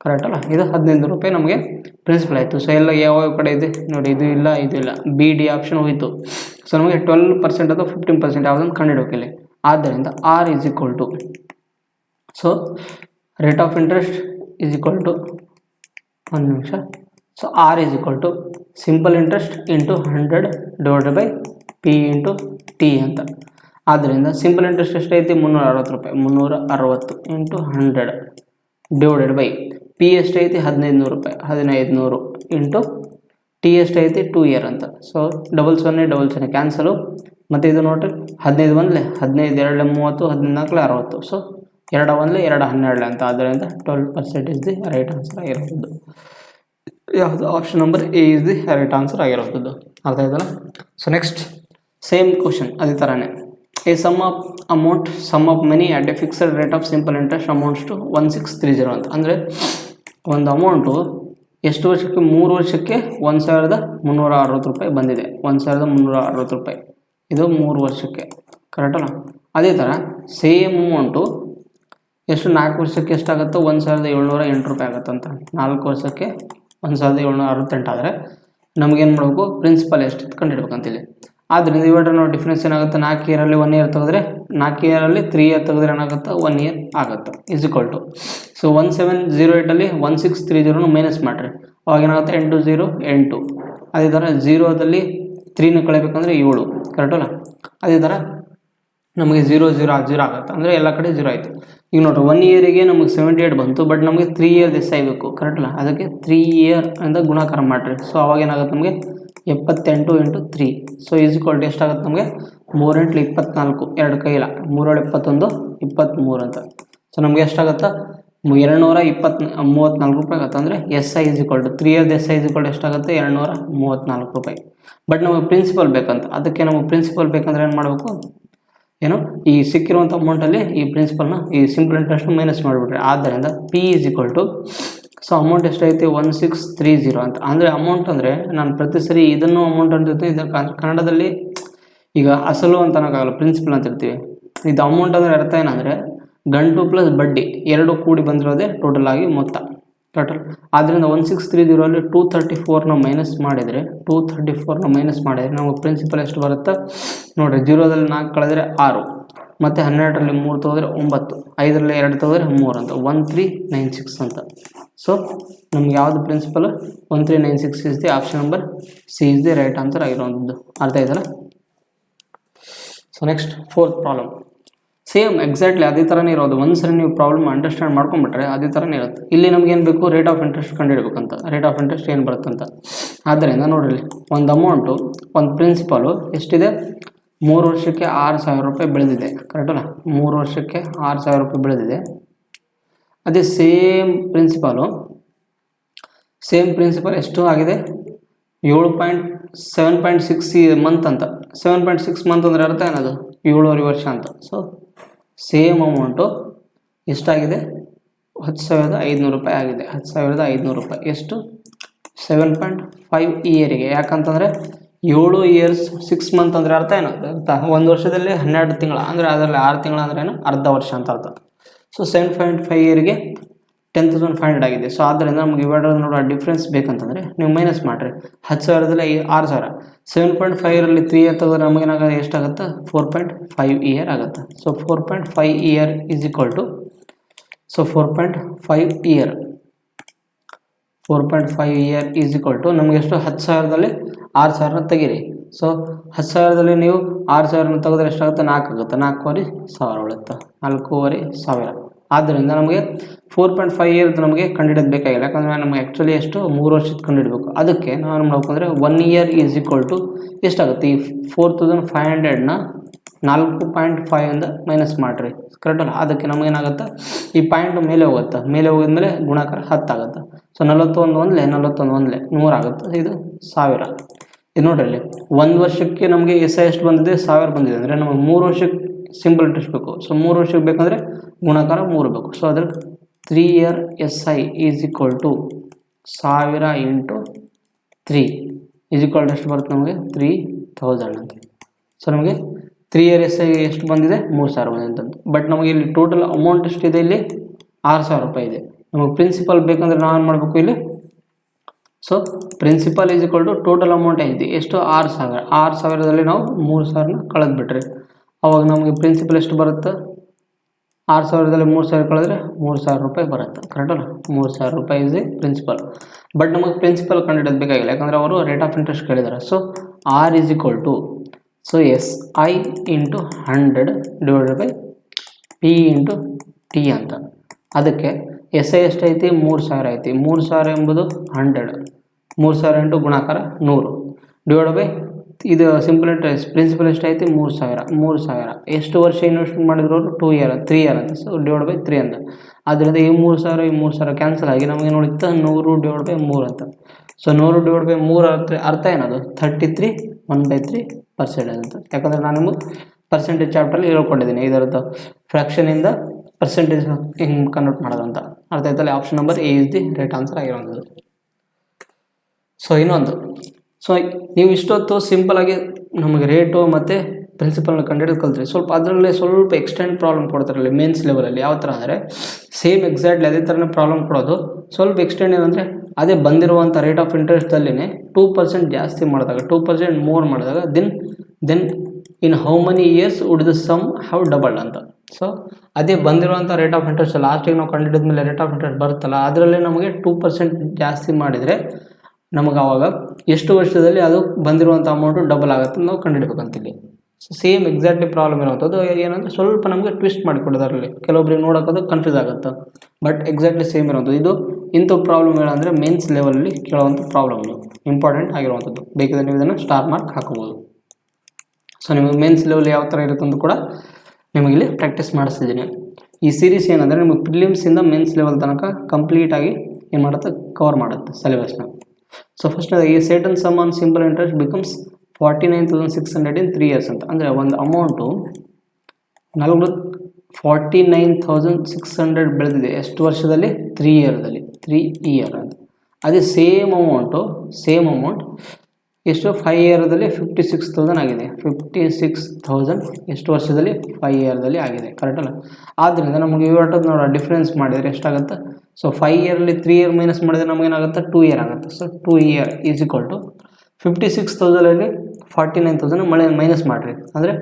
ಕರೆಕ್ಟ್ ಅಲ್ಲ, ಇದು 1500 ರೂಪಾಯಿ ನಮಗೆ ಪ್ರಿನ್ಸಿಪಲ್ ಆಯಿತು. ಸೊ ಎಲ್ಲ ಯಾವ ಕಡೆ ಇದೆ ನೋಡಿ, ಇದು ಇಲ್ಲ ಇದು ಇಲ್ಲ, ಬಿ ಡಿ ಆಪ್ಷನ್ ಹೋಯಿತು. ಸೊ ನಮಗೆ 12% ಅಥವಾ 15% ಯಾವುದನ್ನು ಕಂಡುಹಿಡಬೇಕು ಇಲ್ಲಿ. ಆದ್ದರಿಂದ R is equal to, so rate of interest is equal to, ಒಂದು ನಿಮಿಷ, so R is equal to simple interest into 100 divided by P into T ಅಂತ. ಆದ್ದರಿಂದ ಸಿಂಪಲ್ ಇಂಟ್ರೆಸ್ಟ್ ಎಷ್ಟೈತಿ 360 ರೂಪಾಯಿ, 360 ಇಂಟು 100 ಡಿವೈಡೆಡ್ ಬೈ ಪಿ ಎಷ್ಟೈತಿ 1500 ರೂಪಾಯಿ, 1500 ಇಂಟು ಟಿ ಎಷ್ಟೈತಿ 2 year ಅಂತ. ಸೊ 0 ಕ್ಯಾನ್ಸಲು, ಮತ್ತು ಇದು ನೋಡಿರಿ 15 ಒಂದಲೇ 15, 2 30, 14 60. ಸೊ 2 ಒಂದಲೇ 2 12 ಅಂತ. ಆದ್ದರಿಂದ 12% ಇಸ್ ದಿ ರೈಟ್ ಆನ್ಸರ್ ಆಗಿರೋದು. ಯಾವುದು option number A is the right answer ಆಗಿರೋದು. ಅರ್ಥ ಆಯ್ತಲ್ಲ. ಸೊ ನೆಕ್ಸ್ಟ್ ಸೇಮ್ ಕ್ವಶನ್ ಅದೇ ಥರನೇ. A sum of money at a fixed rate of simple interest amounts to 1630 ಅಂತ. ಅಂದರೆ ಒಂದು ಅಮೌಂಟು ಎಷ್ಟು ವರ್ಷಕ್ಕೆ, 3 ವರ್ಷಕ್ಕೆ 1360 ರೂಪಾಯಿ ಬಂದಿದೆ. 1360 ರೂಪಾಯಿ ಇದು 3 ವರ್ಷಕ್ಕೆ, ಕರೆಕ್ಟಲ್ಲ. ಅದೇ ಥರ ಸೇಮ್ ಅಮೌಂಟು ಎಷ್ಟು 4 ವರ್ಷಕ್ಕೆ ಎಷ್ಟಾಗುತ್ತೋ 1708 ರೂಪಾಯಿ ಆಗುತ್ತಂತ. 4 ವರ್ಷಕ್ಕೆ 1768 ಆದರೆ ನಮಗೇನು ಮಾಡಬೇಕು, ಪ್ರಿನ್ಸಿಪಲ್ ಎಷ್ಟು ಕಂಡುಹಿಡ್ಬೇಕಂತಿಲ್ಲಿ. ಆದ್ದರಿಂದ ಇವೆರಡರ ನಾವು ಡಿಫ್ರೆನ್ಸ್ ಏನಾಗುತ್ತೆ, 4 ಇಯರಲ್ಲಿ 1 ಇಯರ್ ತೆಗೆದ್ರೆ, 4 ಇಯರಲ್ಲಿ 3 ಇಯರ್ ತೆಗೆದ್ರೆ ಏನಾಗುತ್ತೆ 1 ಇಯರ್ ಆಗುತ್ತೆ. ಇಸ್ ಈಕ್ವಲ್ ಟು, ಸೊ 1708ಅಲ್ಲಿ 1630 ಮೈನಸ್ ಮಾಡಿರಿ, ಅವಾಗ ಏನಾಗುತ್ತೆ 8 0 8. ಅದೇ ಥರ 0ದಲ್ಲಿ 3ನ ಕಳಿಬೇಕಂದ್ರೆ 7, ಕರೆಕ್ಟಲ್ಲ. ಅದೇ ಥರ ನಮಗೆ 0 0 0 ಆಗುತ್ತೆ, ಅಂದರೆ ಎಲ್ಲ ಕಡೆ 0 ಆಯಿತು. ಈಗ ನೋಡ್ರಿ 1 ಇಯರಿಗೆ ನಮಗೆ 78 ಬಂತು, ಬಟ್ ನಮಗೆ 3 ಇಯರ್ ಎಸ್ ಆಗಬೇಕು, ಕರೆಕ್ಟಲ್ಲ. ಅದಕ್ಕೆ 3 ಇಯರ್ ಅಂತ ಗುಣಾಕಾರ ಮಾಡಿರಿ. ಸೊ ಅವಾಗ ಏನಾಗುತ್ತೆ ನಮಗೆ 78 into 3. So is equal to ಎಷ್ಟಾಗುತ್ತೆ ನಮಗೆ 3 × 24, 2 ಕೈಯಿಲ್ಲ, 3 × 21 23 ಅಂತ. ಸೊ ನಮಗೆ ಎಷ್ಟಾಗುತ್ತೆ 234 ರೂಪಾಯಿ ಆಗುತ್ತೆ. ಅಂದರೆ S I is equal to 3 ಇಯರ್ದು S I is equal to ಎಷ್ಟಾಗುತ್ತೆ 234 ರೂಪಾಯಿ. ಬಟ್ ನಮಗೆ ಪ್ರಿನ್ಸಿಪಲ್ ಬೇಕಂತ, ಅದಕ್ಕೆ ನಮಗೆ ಪ್ರಿನ್ಸಿಪಲ್ ಬೇಕಂದ್ರೆ ಏನು ಮಾಡಬೇಕು, ಏನು ಈ ಸಿಕ್ಕಿರುವಂಥ ಅಮೌಂಟಲ್ಲಿ ಈ ಪ್ರಿನ್ಸಿಪಲ್ನ ಈ ಸಿಂಪಲ್ ಇಂಟ್ರೆಸ್ಟ್ನ ಮೈನಸ್ ಮಾಡಿಬಿಟ್ರೆ. ಆದ್ದರಿಂದ P is equal to, so amount ಎಷ್ಟೈತೆ 1630 ಅಂತ. ಅಂದರೆ ಅಮೌಂಟ್ ಅಂದರೆ ನಾನು ಪ್ರತಿ ಸರಿ ಇದನ್ನು ಅಮೌಂಟ್ ಅಂತಿರ್ತೀನಿ, ಇದು ಕನ್ನಡದಲ್ಲಿ ಈಗ ಅಸಲು ಅಂತ ಅನ್ನೋಕ್ಕಾಗಲ್ಲ, ಪ್ರಿನ್ಸಿಪಲ್ ಅಂತ ಇರ್ತೀವಿ. ಇದು ಅಮೌಂಟ್ ಅಂದರೆ ಅರ್ಥ ಏನಂದರೆ ಗಂಟು ಪ್ಲಸ್ ಬಡ್ಡಿ ಎರಡು ಕೂಡಿ ಬಂದಿರೋದೇ ಟೋಟಲ್ ಆಗಿ ಮೊತ್ತ, ಟೋಟಲ್. ಆದ್ದರಿಂದ 1630ಅಲ್ಲಿ 234ನ ಮೈನಸ್ ಮಾಡಿದರೆ, 234ನ ಮೈನಸ್ ಮಾಡಿದರೆ ನಮಗೆ ಪ್ರಿನ್ಸಿಪಲ್ ಎಷ್ಟು ಬರುತ್ತೆ ನೋಡಿರಿ. 0ದಲ್ಲಿ 4 ಕಳೆದರೆ 6, ಮತ್ತು 12ರಲ್ಲಿ 3 ತೆಗೆದ್ರೆ 9, 5ರಲ್ಲಿ 2 ತೆಗೆದ್ರೆ 3 ಅಂತ, 1396 ಅಂತ. ಸೊ ನಮ್ಗೆ ಯಾವುದು principal 1396 is the option number C is the right answer ಆಗಿರೋದು. ಅರ್ಥ ಆಯ್ತಲ್ಲ. So next 4th problem. Same exactly ಅದೇ ಥರನೇ ಇರೋದು. ಒಂದು ಸರಿ ನೀವು ಪ್ರಾಬ್ಲಮ್ ಅಂಡರ್ಸ್ಟ್ಯಾಂಡ್ ಮಾಡ್ಕೊಂಡ್ಬಿಟ್ರೆ ಅದೇ ಥರನೇ ಇರುತ್ತೆ. ಇಲ್ಲಿ ನಮ್ಗೆ ಏನು ಬೇಕು, ರೇಟ್ ಆಫ್ ಇಂಟ್ರೆಸ್ಟ್ ಕಂಡುಹಿಡಬೇಕಂತ. ರೇಟ್ ಆಫ್ ಇಂಟ್ರೆಸ್ಟ್ ಏನು ಬರುತ್ತಂತ. ಆದ್ದರಿಂದ ನೋಡಿರಿ, ಒಂದು ಅಮೌಂಟು, ಒಂದು ಪ್ರಿನ್ಸಿಪಲು ಎಷ್ಟಿದೆ, 3 ವರ್ಷಕ್ಕೆ 6000 ರೂಪಾಯಿ ಬೆಳೆದಿದೆ, ಕರೆಕ್ಟಲ್ಲ. 3 ವರ್ಷಕ್ಕೆ 6000 ರೂಪಾಯಿ ಬೆಳೆದಿದೆ. ಅದೇ ಸೇಮ್ ಪ್ರಿನ್ಸಿಪಲ್ ಎಷ್ಟು ಆಗಿದೆ 7.6 ಮಂತ್ ಅಂತ. 7.6 ಮಂತ್ ಅಂದರೆ ಅರ್ಥ ಏನದು 7.5 ವರ್ಷ ಅಂತ. ಸೊ ಸೇಮ್ ಅಮೌಂಟು ಎಷ್ಟಾಗಿದೆ 10,500 ರೂಪಾಯಿ ಆಗಿದೆ. 10,500 ರೂಪಾಯಿ ಎಷ್ಟು 7.5 ಇಯರಿಗೆ. ಯಾಕಂತಂದರೆ 7 ಇಯರ್ಸ್ 6 ಮಂತ್ ಅಂದರೆ ಅರ್ಥ ಏನದು, ಅರ್ಥ 1 ವರ್ಷದಲ್ಲಿ 12 ತಿಂಗಳ, ಅಂದರೆ ಅದರಲ್ಲಿ 6 ತಿಂಗಳ ಅಂದ್ರೆ ಏನು, ಅರ್ಧ ವರ್ಷ ಅಂತ ಅರ್ಥ. ಸೊ 7.5 ಇಯರಿಗೆ 10,500 ಆಗಿದೆ. ಸೊ ಆದ್ದರಿಂದ ನಮ್ಗೆ ಇವೆರಡು ನೋಡೋ ಡಿಫ್ರೆನ್ಸ್ ಬೇಕಂತಂದರೆ ನೀವು ಮೈನಸ್ ಮಾಡಿರಿ. 10,000ದಲ್ಲಿ 6,000, 7.5ರಲ್ಲಿ 3 ಇಯರ್ ತೆಗೆದ್ರೆ ನಮಗೇನಾಗುತ್ತೆ ಎಷ್ಟಾಗುತ್ತೆ 4.5 ಇಯರ್ ಆಗುತ್ತೆ. So 4.5 year is equal to, so 4.5 year is equal to ನಮಗೆ ಎಷ್ಟು 10,000ದಲ್ಲಿ 6,000 ತೆಗೀರಿ. ಸೊ 10,000ದಲ್ಲಿ ನೀವು 6,000 ತೆಗೆದ್ರೆ ಎಷ್ಟಾಗುತ್ತೆ 4 ಆಗುತ್ತೆ. 4,500 ಉಳುತ್ತೆ, 4,500. ಆದ್ದರಿಂದ ನಮಗೆ 4.5 ಇಯರ್ದು ನಮಗೆ ಕಂಡುಹಿಡೋದು ಬೇಕಾಗಿಲ್ಲ. ಯಾಕಂದರೆ ನಮಗೆ ಆ್ಯಕ್ಚುಲಿ ಎಷ್ಟು 3 ವರ್ಷದ ಕಂಡುಹಿಡಬೇಕು. ಅದಕ್ಕೆ ನಾವು ಮಾಡ್ಬೇಕಂದ್ರೆ 1 ಇಯರ್ ಈಸ್ ಈಕ್ವಲ್ ಟು ಎಷ್ಟಾಗುತ್ತೆ, ಈ 4,500ನ 4.5 ಇಂದ ಮೈನಸ್ ಮಾಡಿರಿ, ಕರೆಕ್ಟಲ್ಲ. ಅದಕ್ಕೆ ನಮಗೇನಾಗುತ್ತೆ ಈ ಪಾಯಿಂಟ್ ಮೇಲೆ ಹೋಗುತ್ತೆ, ಮೇಲೆ ಹೋಗಿದ್ಮೇಲೆ ಗುಣಾಕಾರ 10 ಆಗುತ್ತೆ. ಸೊ 41 ಒಂದಲೇ 100 ಆಗುತ್ತೆ. ಇದು 1000. ಇದು ನೋಡ್ರಿ, ಇಲ್ಲಿ 1 ವರ್ಷಕ್ಕೆ ನಮಗೆ ಎಸ್ ಐ ಎಷ್ಟು ಬಂದಿದೆ 1000 ಬಂದಿದೆ. ಅಂದರೆ ನಮಗೆ 3 ವರ್ಷಕ್ಕೆ ಸಿಂಪಲ್ ಇಂಟ್ರೆಸ್ಟ್ ಬೇಕು. ಸೊ 3 ವರ್ಷಕ್ಕೆ ಬೇಕಂದರೆ ಗುಣಾಕಾರ 3 ಬೇಕು. ಸೊ ಅದ್ರ 3 year S I is equal to 1000 × 3. Is equal to ಎಷ್ಟು ಬರುತ್ತೆ ನಮಗೆ 3000 ಅಂತ. ಸೊ ನಮಗೆ 3 ಇಯರ್ ಎಸ್ ಐ ಎಷ್ಟು ಬಂದಿದೆ 3000 ಬಂದಿದೆ ಅಂತ. ಬಟ್ ನಮಗೆ ಇಲ್ಲಿ ಟೋಟಲ್ ಅಮೌಂಟ್ ಎಷ್ಟಿದೆ, ಇಲ್ಲಿ 6000 ರೂಪಾಯಿ ಇದೆ. ನಮಗೆ ಪ್ರಿನ್ಸಿಪಲ್ ಬೇಕಂದ್ರೆ ನಾವು ಏನು ಮಾಡಬೇಕು ಇಲ್ಲಿ, so principal is equal to total amount ಐತಿ ಎಷ್ಟು 6000. 6000ದಲ್ಲಿ ನಾವು 3000ನ ಕಳೆದ್ಬಿಟ್ರಿ, ಅವಾಗ ನಮಗೆ ಪ್ರಿನ್ಸಿಪಲ್ ಎಷ್ಟು ಬರುತ್ತೆ, 6000ದಲ್ಲಿ 3000 ಕಳೆದ್ರೆ 3000 ರೂಪಾಯಿ ಬರುತ್ತೆ. ಕರೆಕ್ಟಲ್ಲ, 3000 ರೂಪಾಯಿ ಇಸ್ ಪ್ರಿನ್ಸಿಪಲ್. ಬಟ್ ನಮಗೆ ಪ್ರಿನ್ಸಿಪಲ್ ಕಂಡುಹಿಡಿಯೋದು ಬೇಕಾಗಿಲ್ಲ, ಯಾಕಂದರೆ ಅವರು ರೇಟ್ ಆಫ್ ಇಂಟ್ರೆಸ್ಟ್ ಕೇಳಿದ್ದಾರೆ. So R is equal to so S I into 100 divided by P into T ಅಂತ. ಅದಕ್ಕೆ ಎಸ್ ಐ ಎಷ್ಟೈತಿ 3000 ಐತಿ. 3000 ಎಂಬುದು 100, 3000 ಇಂಟು ಗುಣಾಕಾರ 100 ಡಿವೈಡ್ ಬೈ ಇದು ಸಿಂಪಲ್ ಇಂಟ್ರೆಸ್ಟ್ ಪ್ರಿನ್ಸಿಪಲ್ ಎಷ್ಟೈತಿ 3000 ಎಷ್ಟು ವರ್ಷ ಇನ್ವೆಸ್ಟ್ಮೆಂಟ್ ಮಾಡಿದ್ರು ಅವರು 2 ಇಯರ್ 3 ಇಯರ್ ಅಂತ. ಸೊ ಡಿವೈಡ್ ಬೈ 3 ಅಂತ. ಆದ್ದರಿಂದ ಈ 3000 ಕ್ಯಾನ್ಸಲ್ ಆಗಿ ನಮಗೆ ನೋಡಿತ್ತು 100 ಡಿವೈಡ್ ಬೈ 3 ಅಂತ. ಸೊ 100 ಡಿವೈಡ್ ಬೈ 3 ಅರ್ಥ ಏನದು 33 1/3% ಅಂತ. ಯಾಕಂದರೆ ನಾನು ನಿಮಗೆ ಪರ್ಸೆಂಟೇಜ್ ಚಾಪ್ಟರ್ಲಿ ಹೇಳ್ಕೊಂಡಿದ್ದೀನಿ ಇದರದ್ದು ಫ್ರ್ಯಾಕ್ಷನಿಂದ ಪರ್ಸೆಂಟೇಜ್ ಹಿಂಗೆ ಕನ್ವರ್ಟ್ ಮಾಡೋದಂತ. ಅರ್ಥ ಆಯ್ತಲ್ಲ. Option number A is the right answer ಆಗಿರೋದು. ಸೊ ಇನ್ನೊಂದು, ಸೊ ನೀವು ಇಷ್ಟೊತ್ತು ಸಿಂಪಲಾಗಿ ನಮಗೆ ರೇಟು ಮತ್ತು ಪ್ರಿನ್ಸಿಪಲ್ನ ಕಂಡುಹಿಡಿದು ಕಲ್ತ್ರಿ. ಅದರಲ್ಲೇ ಸ್ವಲ್ಪ ಎಕ್ಸ್ಟೆಂಡ್ ಪ್ರಾಬ್ಲಮ್ ಕೊಡ್ತಾರಲ್ಲಿ ಮೇನ್ಸ್ ಲೆವೆಲಲ್ಲಿ. ಯಾವ ಥರ ಅಂದರೆ ಸೇಮ್ ಎಕ್ಸಾಕ್ಟ್ಲಿ ಅದೇ ಥರನೇ ಪ್ರಾಬ್ಲಮ್ ಕೊಡೋದು. ಸ್ವಲ್ಪ ಎಕ್ಸ್ಟೆಂಡ್ ಏನಂದರೆ ಅದೇ ಬಂದಿರುವಂಥ ರೇಟ್ ಆಫ್ ಇಂಟ್ರೆಸ್ಟಲ್ಲಿನೇ 2% ಜಾಸ್ತಿ ಮಾಡಿದಾಗ 2% ಮೋರ್ ಮಾಡಿದಾಗ then in how many years would the sum have doubled ಅಂತ. ಸೊ ಅದೇ ಬಂದಿರುವಂಥ ರೇಟ್ ಆಫ್ ಇಂಟ್ರೆಸ್ಟ್ ಲಾಸ್ಟಿಗೆ ನಾವು ಕಂಡುಹಿಡಿದ ಮೇಲೆ ರೇಟ್ ಆಫ್ ಇಂಟ್ರೆಸ್ಟ್ ಬರುತ್ತಲ್ಲ, ಅದರಲ್ಲೇ ನಮಗೆ 2% ಜಾಸ್ತಿ ಮಾಡಿದರೆ ನಮಗೆ ಆವಾಗ ಎಷ್ಟು ವರ್ಷದಲ್ಲಿ ಅದು ಬಂದಿರುವಂಥ ಅಮೌಂಟು ಡಬಲ್ ಆಗುತ್ತೆ ನಾವು ಕಂಡುಹಿಡ್ಬೇಕಂತಿಲ್ಲಿ. ಸೊ ಸೇಮ್ ಎಕ್ಸಾಕ್ಟ್ಲಿ ಪ್ರಾಬ್ಲಮ್ ಇರುವಂಥದ್ದು ಏನಂದರೆ ಸ್ವಲ್ಪ ನಮಗೆ ಟ್ವಿಸ್ಟ್ ಮಾಡಿಕೊಡೋದ್ರಲ್ಲಿ ಕೆಲವೊಬ್ರಿಗೆ ನೋಡೋಕ್ಕದು ಕನ್ಫ್ಯೂಸ್ ಆಗುತ್ತೆ. ಬಟ್ ಎಕ್ಸಾಕ್ಟ್ಲಿ ಸೇಮ್ ಇರುವಂಥದ್ದು. ಇದು ಇಂಥ ಪ್ರಾಬ್ಲಮ್ ಏನಂದರೆ ಮೇನ್ಸ್ ಲೆವೆಲಲ್ಲಿ ಕೇಳುವಂಥ ಪ್ರಾಬ್ಲಮ್ ಇಂಪಾರ್ಟೆಂಟ್ ಆಗಿರುವಂಥದ್ದು. ಬೇಕಿದ್ರೆ ನೀವು ಇದನ್ನು ಸ್ಟಾರ್ ಮಾರ್ಕ್ ಹಾಕೋಬೋದು. ಸೊ ನಿಮಗೆ ಮೇನ್ಸ್ ಲೆವೆಲ್ ಯಾವ ಥರ ಇರುತ್ತೆ ಅಂತ ಕೂಡ ನಿಮಗಿಲ್ಲಿ ಪ್ರಾಕ್ಟೀಸ್ ಮಾಡಿಸ್ತಿದ್ದೀನಿ. ಈ ಸೀರೀಸ್ ಏನಂದರೆ ನಿಮಗೆ ಪ್ರಿಲಿಮ್ಸಿಂದ ಮೇನ್ಸ್ ಲೆವೆಲ್ ತನಕ ಕಂಪ್ಲೀಟಾಗಿ ಏನು ಮಾಡುತ್ತೆ, ಕವರ್ ಮಾಡುತ್ತೆ ಸಿಲೆಬಸ್ನ. ಸೊ ಫಸ್ಟ್ ಈ certain some on simple interest becomes 49,600 in 3 years ಅಂತ. ಅಂದರೆ ಒಂದು ಅಮೌಂಟು 49,600 ಬೆಳೆದಿದೆ ಎಷ್ಟು ವರ್ಷದಲ್ಲಿ 3 ಇಯರ್ದಲ್ಲಿ 3 ಇಯರ್ ಅಂತ. ಅದೇ ಸೇಮ್ ಅಮೌಂಟ್ ಎಷ್ಟು 5 ಇಯರ್ದಲ್ಲಿ 56,000 ಆಗಿದೆ. 56,000 ಎಷ್ಟು ವರ್ಷದಲ್ಲಿ 5 ಇಯರ್ದಲ್ಲಿ ಆಗಿದೆ. ಕರೆಕ್ಟಲ್ಲ. ಆದ್ದರಿಂದ ನಮಗೆ ಇವತ್ತದ್ದು ನೋಡೋ ಡಿಫ್ರೆನ್ಸ್ ಮಾಡಿದರೆ ಎಷ್ಟಾಗುತ್ತೆ. ಸೊ 5 ಇಯರಲ್ಲಿ 3 ಇಯರ್ ಮೈನಸ್ ಮಾಡಿದರೆ ನಮಗೇನಾಗುತ್ತೆ 2 ಇಯರ್ ಆಗುತ್ತೆ. So 2 year is equal to 56,000ಅಲ್ಲಿ 49,000 ಮೈನಸ್ ಮಾಡಿರಿ. ಅಂದರೆ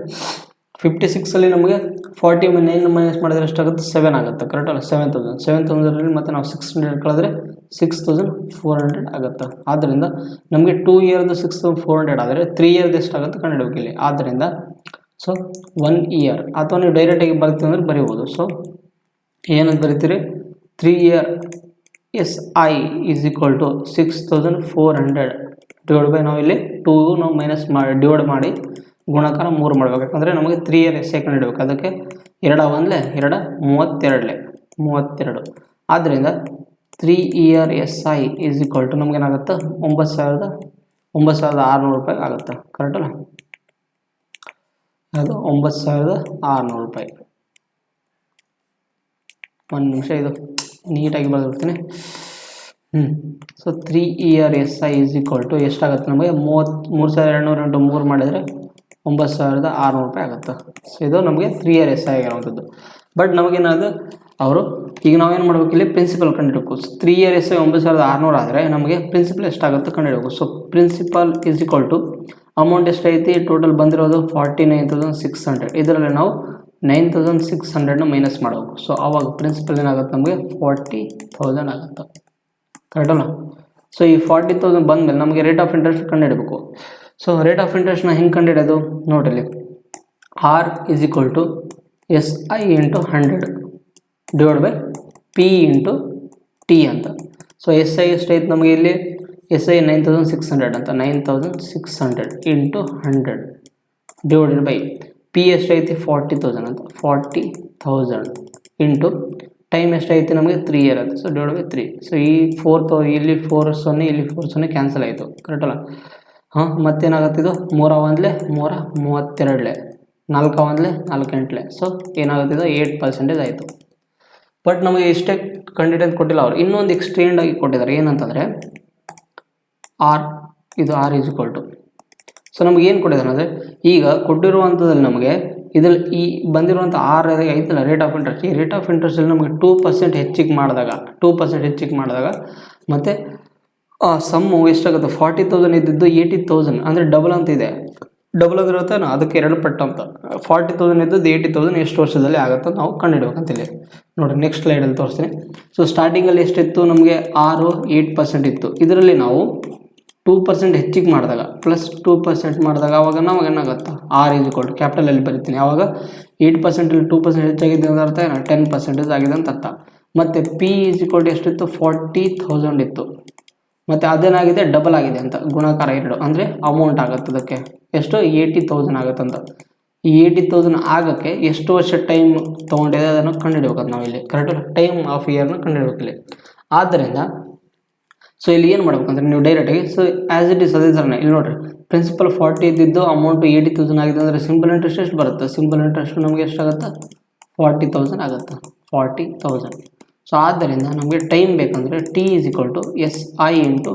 56ಅಲ್ಲಿ ನಮಗೆ 49 ಮೈನಸ್ ಮಾಡಿದರೆ ಎಷ್ಟಾಗುತ್ತೆ 7 ಆಗುತ್ತೆ. ಕರೆಕ್ಟಲ್ಲ. 7,000 ಮತ್ತು ನಾವು 600 ಕಳೆದ್ರೆ 6,400 ಆಗುತ್ತೆ. ಆದ್ದರಿಂದ ನಮಗೆ 2 ಇಯರ್ದು 6,400 ಆದರೆ 3 ಇಯರ್ದು ಎಷ್ಟಾಗುತ್ತೆ ಕಂಡುಹಿಡಬೇಕು ಇಲ್ಲಿ. ಆದ್ದರಿಂದ ಸೊ 1 ಇಯರ್ ಅಥವಾ ನೀವು ಡೈರೆಕ್ಟಾಗಿ ಬರ್ತೀವಿ ಅಂದರೆ ಬರೀಬೋದು. ಸೊ ಏನಂತ ಬರೀತೀರಿ 3 year S I is equal to 6,400 divide by ನಾವು ಇಲ್ಲಿ 2 ನಾವು ಮೈನಸ್ ಮಾಡಿ ಡಿವೈಡ್ ಮಾಡಿ ಗುಣಾಕಾರ 3 ಮಾಡಬೇಕು. ಯಾಕಂದರೆ ನಮಗೆ 3 ಇಯರ್ ಎಸ್ ಐ ಕಂಡುಹಿಡಬೇಕು. ಅದಕ್ಕೆ 2 32. ಆದ್ದರಿಂದ 3 year S I is equal to ನಮಗೇನಾಗುತ್ತೆ 9,600 ರೂಪಾಯಿ ಆಗುತ್ತೆ. ಕರೆಕ್ಟಲ್ಲ. ಅದು 9,600 ರೂಪಾಯಿ. ಒಂದು ನಿಮಿಷ ಇದು ನೀಟಾಗಿ ಬರೆದಿರ್ತೀನಿ. So 3 year S I is equal to ಎಷ್ಟಾಗುತ್ತೆ ನಮಗೆ 3,200 ಇಂಟು 3 ಮಾಡಿದರೆ 9,600 ರೂಪಾಯಿ ಆಗುತ್ತೆ. ಸೊ ಇದು ನಮಗೆ 3 ಇಯರ್ ಎಸ್ ಐ ಆಗಿರುವಂಥದ್ದು. ಬಟ್ ನಮಗೇನಾದ್ರು ಅವರು ಈಗ ನಾವೇನು ಮಾಡಬೇಕು ಇಲ್ಲಿ ಪ್ರಿನ್ಸಿಪಲ್ ಕಂಡುಹಿಡಬೇಕು. 3 ಇಯರ್ ಎಸ್ ಐ 9,600 ಆದರೆ ನಮಗೆ ಪ್ರಿನ್ಸಿಪಲ್ ಎಷ್ಟಾಗುತ್ತೆ ಕಂಡುಹಿಡಬೇಕು. So principal is equal to amount ಎಷ್ಟೈತಿ ಟೋಟಲ್ ಬಂದಿರೋದು 49,600. ಇದರಲ್ಲಿ ನಾವು 9,600ನ ಮೈನಸ್ ಮಾಡಬೇಕು. ಸೊ ಆವಾಗ ಪ್ರಿನ್ಸಿಪಲ್ ಏನಾಗುತ್ತೆ ನಮಗೆ 40,000 ಆಗುತ್ತೆ. ಕರೆಕ್ಟಲ್ಲ. ಸೊ ಈ 40,000 ಬಂದಮೇಲೆ ನಮಗೆ ರೇಟ್ ಆಫ್ ಇಂಟ್ರೆಸ್ಟ್ ಕಂಡುಹಿಡಬೇಕು. ಸೊ ರೇಟ್ ಆಫ್ ಇಂಟ್ರೆಸ್ಟ್ನ ಹೆಂಗೆ ಕಂಡುಹಿಡೋದು ನೋಡಿರಿ. R is equal to S I into 100 divide by P into T ಅಂತ. ಸೊ ಎಸ್ ಐ ಎಷ್ಟೈತೆ ನಮಗೆ ಇಲ್ಲಿ ಎಸ್ ಐ 9,600 ಅಂತ. 9,600 ಇಂಟು 100 ಡಿವೈಡೆಡ್ ಬೈ ಪಿ ಎಷ್ಟೈತಿ 40,000 ಅಂತ. 40,000 ಇಂಟು ಟೈಮ್ ಎಷ್ಟೈತಿ ನಮಗೆ 3 ಇಯರ್ ಅಂತ. So divide by 3. ಸೊ ಈ 4 ಇಲ್ಲಿ 4 0 ಇಲ್ಲಿ 4 0 ಕ್ಯಾನ್ಸಲ್ ಆಯಿತು. ಕರೆಕ್ಟಲ್ಲ. ಮತ್ತೇನಾಗುತ್ತೆ ಇದು 3 1 32 4 1 4 8. ಸೊ ಏನಾಗುತ್ತೆ ಇದು 8% ಆಯಿತು. ಬಟ್ ನಮಗೆ ಇಷ್ಟೇ ಕಂಡಿಡೆಂಟ್ ಕೊಟ್ಟಿಲ್ಲ ಅವರು. ಇನ್ನೊಂದು ಎಕ್ಸ್ಟೆಂಡ್ ಆಗಿ ಕೊಟ್ಟಿದ್ದಾರೆ. ಏನಂತಂದರೆ ಆರ್ ಇದು R is equal to. So ನಮ್ಗೆ ಏನು ಕೊಟ್ಟಿದ್ದಾನೆ ಅಂದರೆ ಈಗ ಕೊಟ್ಟಿರುವಂಥದ್ದಲ್ಲಿ ನಮಗೆ ಇದ್ರಲ್ಲಿ ಈ ಬಂದಿರುವಂಥ ಆರ್ ಐತಲ್ಲ ರೇಟ್ ಆಫ್ ಇಂಟ್ರೆಸ್ಟ್, ಈ ರೇಟ್ ಆಫ್ ಇಂಟ್ರೆಸ್ಟಲ್ಲಿ ನಮಗೆ 2% ಹೆಚ್ಚಿಗೆ ಮಾಡಿದಾಗ ಮತ್ತು ಸಮ್ಮು ಎಷ್ಟಾಗುತ್ತೆ 40,000 ಇದ್ದಿದ್ದು 80,000 ಅಂದರೆ ಡಬಲ್ ಅಂತ ಇದೆ. ಡಬಲ್ ಆಗಿರುತ್ತೆ ಅದಕ್ಕೆ 2 ಪಟ್ಟು ಅಂತ 40,000 ಇದ್ದದ್ದು 80,000 ಎಷ್ಟು ವರ್ಷದಲ್ಲಿ ಆಗುತ್ತೆ ನಾವು ಕಂಡುಹಿಡ್ಬೇಕಂತಿಲ್ಲಿ ನೋಡಿ. ನೆಕ್ಸ್ಟ್ ಸ್ಲೈಡಲ್ಲಿ ತೋರಿಸ್ತೀನಿ. ಸೊ ಸ್ಟಾರ್ಟಿಂಗಲ್ಲಿ ಎಷ್ಟಿತ್ತು ನಮಗೆ 8% ಇತ್ತು. ಇದರಲ್ಲಿ ನಾವು 2% ಹೆಚ್ಚಿಗೆ ಮಾಡಿದಾಗ +2% ಮಾಡಿದಾಗ ಆವಾಗ ನಾವು ಏನಾಗುತ್ತೆ ಆರ್ ಈಸ್ ಈಕ್ವಲ್ ಟು ಕ್ಯಾಪಿಟಲಲ್ಲಿ ಬರಿತೀನಿ. ಆವಾಗ 8%ಅಲ್ಲಿ 2% ಹೆಚ್ಚಾಗಿದೆ ಅಂತ ಅರ್ಥ 10% ಆಗಿದೆ ಅಂತ ಅರ್ಥ. ಮತ್ತು ಪಿ ಈಸ್ ಈಕ್ವಲ್ ಟು ಎಷ್ಟಿತ್ತು 40,000 ಇತ್ತು. ಮತ್ತು ಅದೇನಾಗಿದೆ ಡಬಲ್ ಆಗಿದೆ ಅಂತ ಗುಣಾಕಾರ 2 ಅಂದರೆ ಅಮೌಂಟ್ ಆಗುತ್ತೆ ಅದಕ್ಕೆ ಎಷ್ಟು 80,000 ಆಗುತ್ತಂತ. ಈ 80,000 ಆಗೋಕ್ಕೆ ಎಷ್ಟು ವರ್ಷ ಟೈಮ್ ತೊಗೊಂಡಿದೆ ಅದನ್ನು ಕಂಡುಹಿಡ್ಬೇಕು ನಾವಿಲ್ಲಿ ಕರೆಕ್ಟ್ ಟೈಮ್ ಆಫ್ ಇಯರ್ನ ಕಂಡುಹಿಡ್ಬೇಕಿಲ್ಲಿ. ಆದ್ದರಿಂದ ಸೊ ಇಲ್ಲಿ ಏನು ಮಾಡ್ಬೇಕಂದ್ರೆ ನೀವು ಡೈರೆಕ್ಟಾಗಿ ಸೊ ಆ್ಯಸ್ ಇಟ್ ಈಸ್ ಅದೇ ಥರನೇ ಇಲ್ಲಿ ನೋಡಿರಿ ಪ್ರಿನ್ಸಿಪಲ್ 40 ಇದ್ದಿದ್ದು ಅಮೌಂಟು 80,000 ಆಗಿದೆ ಅಂದರೆ ಸಿಂಪಲ್ ಇಂಟ್ರೆಸ್ಟ್ ಎಷ್ಟು ಬರುತ್ತೆ, ಸಿಂಪಲ್ ಇಂಟ್ರೆಸ್ಟ್ ನಮಗೆ ಎಷ್ಟಾಗುತ್ತೆ 40,000 ಆಗುತ್ತೆ 40,000. ಸೊ ಆದ್ದರಿಂದ ನಮಗೆ ಟೈಮ್ ಬೇಕಂದರೆ T is equal to SI ×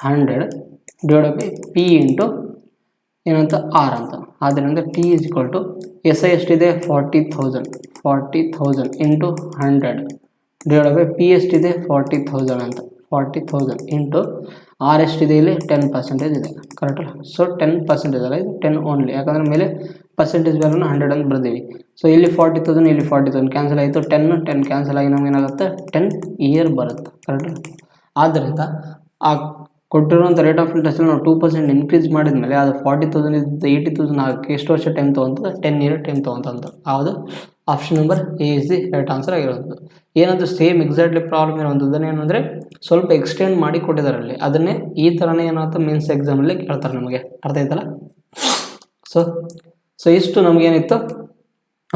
100 divided by P into ಏನಂತ ಆರ್ ಅಂತ. ಆದ್ದರಿಂದ T is equal to SI ಎಷ್ಟಿದೆ 40,000 ಇಂಟು 100 ಡಿವೈಡೆಡ್ ಬೈ ಪಿ ಎಷ್ಟಿದೆ 40,000 ಅಂತ 40,000 ಇಂಟು ಆರ್ ಎಷ್ಟಿದೆ ಇಲ್ಲಿ 10% ಇದೆ ಕರೆಕ್ಟಲ್ಲ. ಸೊ 10% ಅಲ್ಲ ಇದು 10 ಓನ್ಲಿ, ಯಾಕಂದರೆ ಮೇಲೆ ಪರ್ಸೆಂಟೇಜ್ ವ್ಯಾಲ್ಯೂನ 100 ಅಂತ ಬರ್ತೀವಿ. ಸೊ ಇಲ್ಲಿ 40,000 ಇಲ್ಲಿ 40,000 ಕ್ಯಾನ್ಸಲ್ ಆಯಿತು, 10 ಕ್ಯಾನ್ಸಲ್ ಆಗಿ ನಮ್ಗೆ ಏನಾಗುತ್ತೆ 10 ಇಯರ್ ಬರುತ್ತೆ ಕರೆಕ್ಟ್. ಆದ್ದರಿಂದ ಆ ಕೊಟ್ಟಿರುವಂಥ ರೇಟ್ ಆಫ್ ಇಂಟ್ರೆಸ್ಟ್ ನಾವು 2% ಇನ್ಕ್ರೀಸ್ ಮಾಡಿದ ಮೇಲೆ ಅದು 40,000 ಇದ್ದು 80,000 ಆಗಕ್ಕೆ ಎಷ್ಟು ವರ್ಷ ಟೈಮ್ ತೊಗೊಂತದೆ 10 ಇಯರ್ ಟೈಮ್ ತೊಗೊಂತಂತ. ಯಾವುದು option number A is the right answer ಆಗಿರೋದು. ಏನಂದ್ರೆ ಸೇಮ್ ಎಕ್ಸಾಕ್ಟ್ಲಿ ಪ್ರಾಬ್ಲಮ್ ಇರುವಂಥದ್ದನ್ನೇ ಏನಂದರೆ ಸ್ವಲ್ಪ ಎಕ್ಸ್ಟೆಂಡ್ ಮಾಡಿ ಕೊಟ್ಟಿದ್ದಾರಲ್ಲಿ ಅದನ್ನೇ ಈ ಥರನೇ ಏನಾಗುತ್ತೆ ಮೀನ್ಸ್ ಎಕ್ಸಾಮಲ್ಲಿ ಕೇಳ್ತಾರೆ ನಮಗೆ, ಅರ್ಥ ಆಯ್ತಲ್ಲ. ಸೊ ಇಷ್ಟು ನಮಗೇನಿತ್ತು